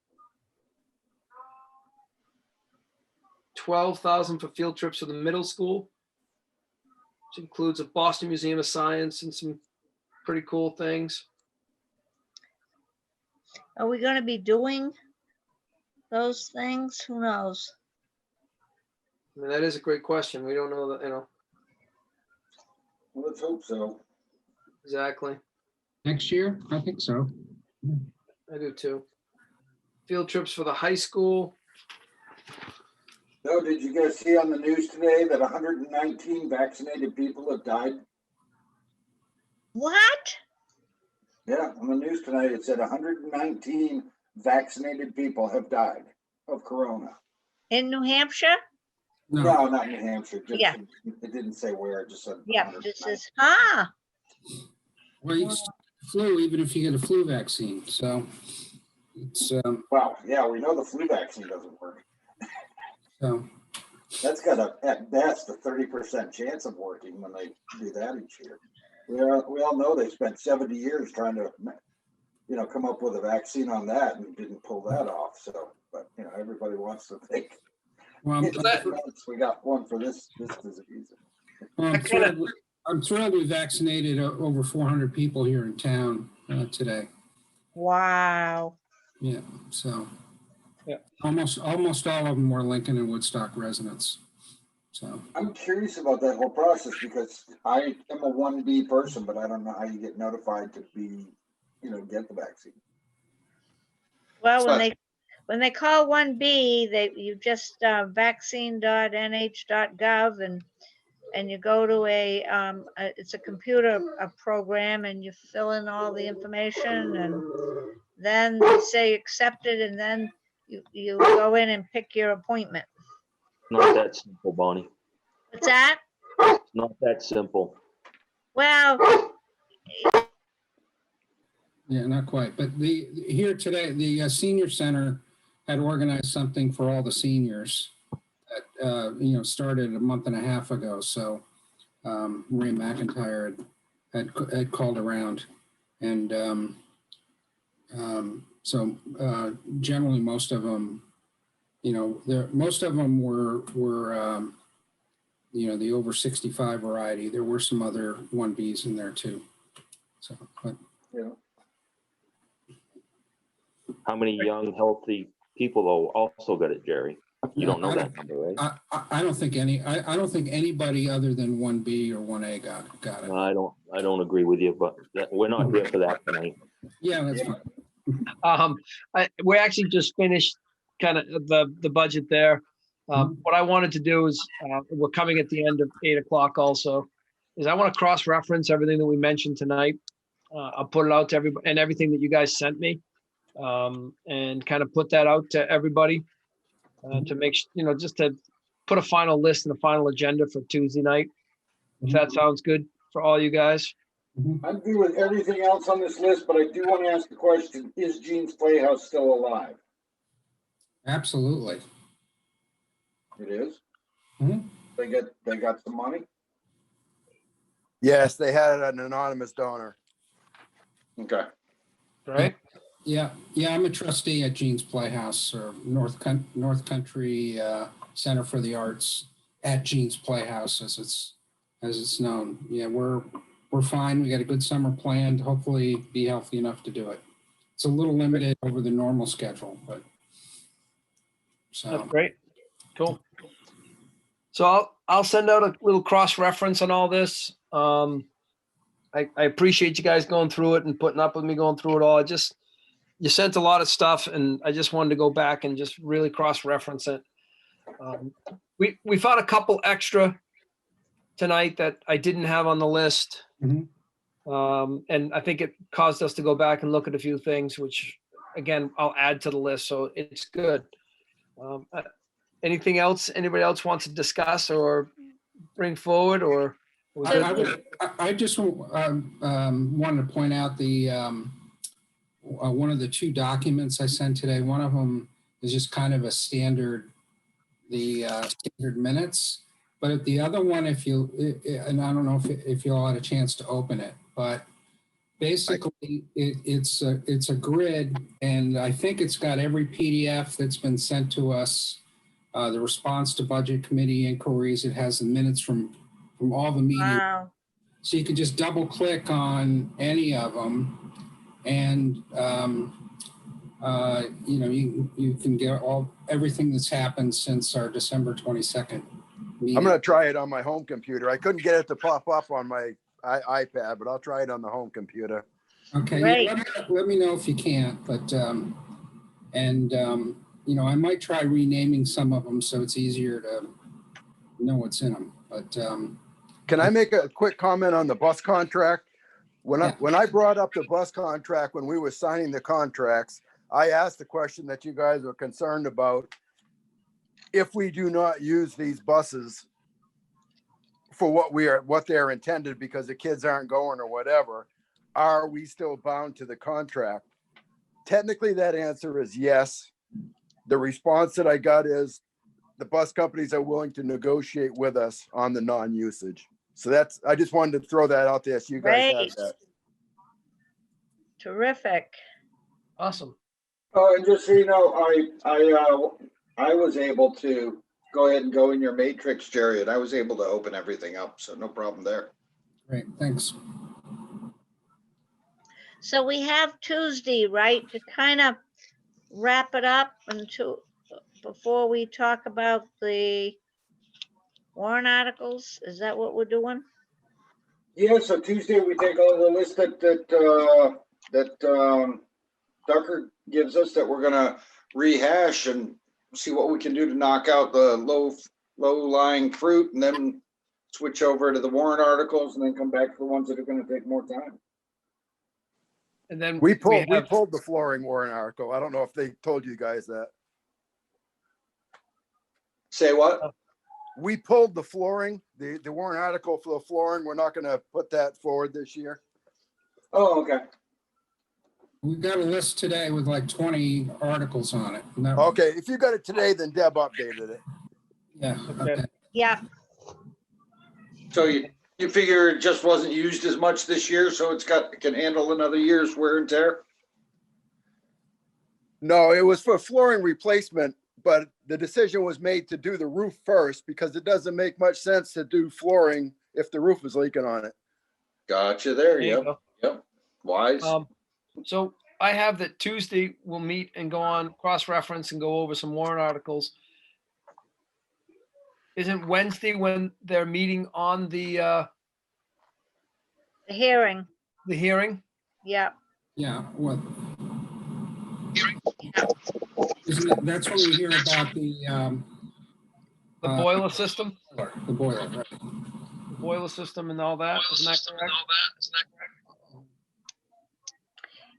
[SPEAKER 1] 12,000 for field trips for the middle school, which includes a Boston Museum of Science and some pretty cool things.
[SPEAKER 2] Are we going to be doing those things? Who knows?
[SPEAKER 1] I mean, that is a great question. We don't know that,
[SPEAKER 3] Let's hope so.
[SPEAKER 1] exactly.
[SPEAKER 4] Next year? I think so.
[SPEAKER 1] I do too. Field trips for the high school.
[SPEAKER 3] No, did you guys see on the news today that 119 vaccinated people have died?
[SPEAKER 2] What?
[SPEAKER 3] Yeah, on the news tonight, it said 119 vaccinated people have died of corona.
[SPEAKER 2] In New Hampshire?
[SPEAKER 3] No, not New Hampshire. Just,
[SPEAKER 2] Yeah.
[SPEAKER 3] It didn't say where, it just said.
[SPEAKER 2] Yeah,
[SPEAKER 3] 119.
[SPEAKER 2] this is,
[SPEAKER 4] Well, you can still get the flu even if you get a flu vaccine. So it's
[SPEAKER 3] Well, yeah, we know the flu vaccine doesn't work.
[SPEAKER 4] so
[SPEAKER 3] That's got at best a 30% chance of working when they do that each year. We all know they spent 70 years trying to, come up with a vaccine on that and didn't pull that off. So, but everybody wants to think
[SPEAKER 4] Well,
[SPEAKER 3] We got one for this disease.
[SPEAKER 4] I'm thrilled we vaccinated over 400 people here in town today.
[SPEAKER 2] Wow.
[SPEAKER 4] Yeah, so.
[SPEAKER 1] Yeah.
[SPEAKER 4] Almost all of them were Lincoln and Woodstock residents. So
[SPEAKER 3] I'm curious about that whole process because I am a 1B person, but I don't know how you get notified to be, get the vaccine.
[SPEAKER 2] Well, when they call 1B, you just vaccine.nh.gov and you go to it's a computer program, and you fill in all the information, and then they say accepted, and then you go in and pick your appointment.
[SPEAKER 5] Not that simple, Bonnie.
[SPEAKER 2] What's that?
[SPEAKER 5] Not that simple.
[SPEAKER 2] Well,
[SPEAKER 4] yeah, not quite. But here today, the senior center had organized something for all the seniors that started a month and a half ago. So Maria McIntyre had called around, and so generally most of them, most of them were the over 65 variety. There were some other 1Bs in there too. So, but
[SPEAKER 3] Yeah.
[SPEAKER 5] How many young, healthy people though also got it, Jerry? You don't know that number, right?
[SPEAKER 4] I don't think I don't think anybody other than 1B or 1A got it.
[SPEAKER 5] I don't agree with you, but we're not here for that tonight.
[SPEAKER 4] Yeah, that's fine.
[SPEAKER 1] We actually just finished kind of the budget there. What I wanted to do is, we're coming at the end of 8 o'clock also, is I want to cross-reference everything that we mentioned tonight. I'll put it out to everybody and everything that you guys sent me, and kind of put that out to everybody to make, just to put a final list and a final agenda for Tuesday night. If that sounds good for all you guys.
[SPEAKER 3] I'm good with everything else on this list, but I do want to ask the question, is Gene's Playhouse still alive?
[SPEAKER 4] Absolutely.
[SPEAKER 3] It is?
[SPEAKER 4] Mhm.
[SPEAKER 3] They got some money?
[SPEAKER 9] Yes, they had an anonymous donor.
[SPEAKER 3] Okay.
[SPEAKER 1] Right?
[SPEAKER 4] Yeah. I'm a trustee at Gene's Playhouse, or North Country Center for the Arts at Gene's Playhouse, as it's known. Yeah, we're fine. We got a good summer planned. Hopefully, be healthy enough to do it. It's a little limited over the normal schedule, but so
[SPEAKER 1] That's great. Cool. So I'll send out a little cross-reference on all this. I appreciate you guys going through it and putting up with me going through it all. You sent a lot of stuff, and I just wanted to go back and just really cross-reference it. We found a couple extra tonight that I didn't have on the list.
[SPEAKER 4] Mhm.
[SPEAKER 1] And I think it caused us to go back and look at a few things, which again, I'll add to the list. So it's good. Anything else anybody else wants to discuss or bring forward, or?
[SPEAKER 4] I just wanted to point out the one of the two documents I sent today. One of them is just kind of a standard minutes, but the other one, and I don't know if you all had a chance to open it, but basically it's a grid, and I think it's got every PDF that's been sent to us, the response to budget committee inquiries. It has the minutes from all the meetings.
[SPEAKER 2] wow.
[SPEAKER 4] So you could just double click on any of them, and you can get everything that's happened since our December 22nd meeting.
[SPEAKER 9] I'm going to try it on my home computer. I couldn't get it to pop up on my iPad, but I'll try it on the home computer.
[SPEAKER 4] Okay,
[SPEAKER 2] Great.
[SPEAKER 4] let me know if you can't, but I might try renaming some of them so it's easier to know what's in them. But
[SPEAKER 9] Can I make a quick comment on the bus contract? When I brought up the bus contract, when we were signing the contracts, I asked the question that you guys were concerned about. If we do not use these buses for what they're intended, because the kids aren't going or whatever, are we still bound to the contract? Technically, that answer is yes. The response that I got is the bus companies are willing to negotiate with us on the non-usage. So I just wanted to throw that out there so you guys have
[SPEAKER 2] Great.
[SPEAKER 9] that.
[SPEAKER 2] Terrific.
[SPEAKER 1] Awesome.
[SPEAKER 3] Oh, and just so you know, I was able to go ahead and go in your matrix, Jerry, and I was able to open everything up, so no problem there.
[SPEAKER 4] Great, thanks.
[SPEAKER 2] So we have Tuesday, right, to kind of wrap it up before we talk about the warrant articles. Is that what we're doing?
[SPEAKER 3] Yeah, so Tuesday we take all the list that Ducker gives us that we're gonna rehash and see what we can do to knock out the low-lying fruit, and then switch over to the warrant articles, and then come back to the ones that are gonna take more time.
[SPEAKER 1] And then
[SPEAKER 9] We pulled
[SPEAKER 1] have-
[SPEAKER 9] the flooring warrant article. I don't know if they told you guys that.
[SPEAKER 3] Say what?
[SPEAKER 9] We pulled the flooring, the warrant article for the flooring. We're not gonna put that forward this year.
[SPEAKER 3] Oh, okay.
[SPEAKER 4] We got a list today with like 20 articles on it. and that-
[SPEAKER 9] Okay, if you got it today, then Deb updated it.
[SPEAKER 4] Yeah,
[SPEAKER 1] Okay.
[SPEAKER 4] okay.
[SPEAKER 2] Yeah,
[SPEAKER 3] So you figure it just wasn't used as much this year, so it can handle another year's wear and tear?
[SPEAKER 9] No, it was for flooring replacement, but the decision was made to do the roof first because it doesn't make much sense to do flooring if the roof is leaking on it.
[SPEAKER 3] Gotcha there,
[SPEAKER 1] There you
[SPEAKER 3] yep,
[SPEAKER 1] go.
[SPEAKER 3] yep, wise.
[SPEAKER 1] So I have that Tuesday we'll meet and go on cross-reference and go over some warrant articles. Isn't Wednesday when they're meeting on the
[SPEAKER 2] the hearing, yeah.
[SPEAKER 4] Yeah, well. Isn't it, that's when we hear about the
[SPEAKER 1] boiler system,
[SPEAKER 4] the boiler, right?
[SPEAKER 1] the boiler system and all that? Isn't that correct?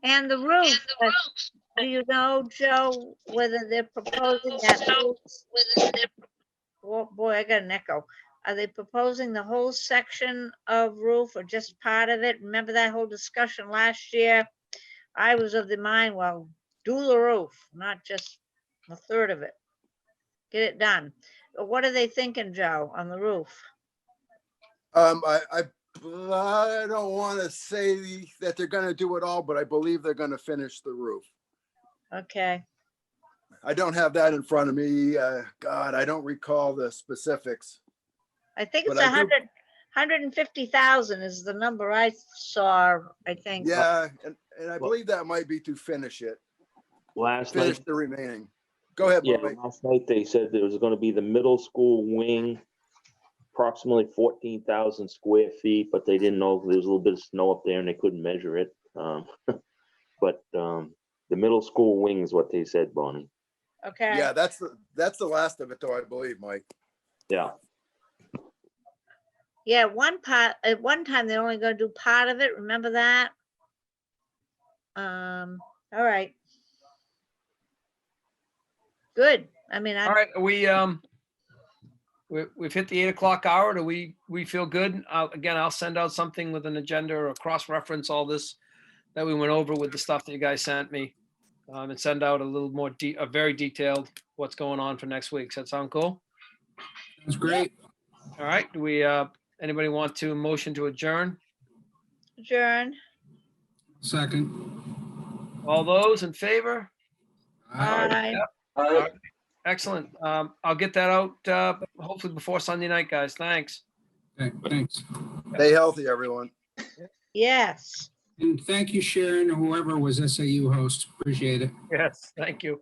[SPEAKER 2] And the roof, do you know, Joe, whether they're proposing that whole, oh boy, I got an echo. Are they proposing the whole section of roof or just part of it? Remember that whole discussion last year? I was of the mind, well, do the roof, not just a third of it. Get it done. But what are they thinking, Joe, on the roof?
[SPEAKER 9] I don't want to say that they're gonna do it all, but I believe they're gonna finish the roof.
[SPEAKER 2] Okay,
[SPEAKER 9] I don't have that in front of me. God, I don't recall the specifics.
[SPEAKER 2] I think it's
[SPEAKER 9] But I do-
[SPEAKER 2] 150,000 is the number I saw, I think.
[SPEAKER 9] Yeah, and I believe that might be to finish it,
[SPEAKER 5] Last
[SPEAKER 9] finish
[SPEAKER 5] night,
[SPEAKER 9] the remaining. Go ahead,
[SPEAKER 5] yeah,
[SPEAKER 9] Mike.
[SPEAKER 5] last night they said there was gonna be the middle school wing, approximately 14,000 square feet, but they didn't know if there was a little bit of snow up there and they couldn't measure it. But the middle school wing is what they said, Bonnie.
[SPEAKER 2] Okay.
[SPEAKER 9] Yeah, that's the last of it though, I believe, Mike.
[SPEAKER 5] Yeah,
[SPEAKER 2] Yeah, one part, at one time, they're only gonna do part of it, remember that? All right. Good, I mean,
[SPEAKER 1] All right, we've hit the 8 o'clock hour. Do we feel good? I'll send out something with an agenda or cross-reference all this that we went over with the stuff that you guys sent me. And send out a little more a very detailed what's going on for next week. Does that sound cool?
[SPEAKER 4] That's great.
[SPEAKER 1] All right, do we, anybody want to motion to adjourn?
[SPEAKER 2] adjourn.
[SPEAKER 4] Second.
[SPEAKER 1] All those in favor?
[SPEAKER 2] Bye.
[SPEAKER 3] All right.
[SPEAKER 1] Excellent. I'll get that out, hopefully before Sunday night, guys. Thanks.
[SPEAKER 4] Okay, thanks.
[SPEAKER 9] Stay healthy, everyone.
[SPEAKER 2] Yes.
[SPEAKER 4] And thank you, Sharon, whoever was SAU host. Appreciate it.
[SPEAKER 1] Yes, thank you.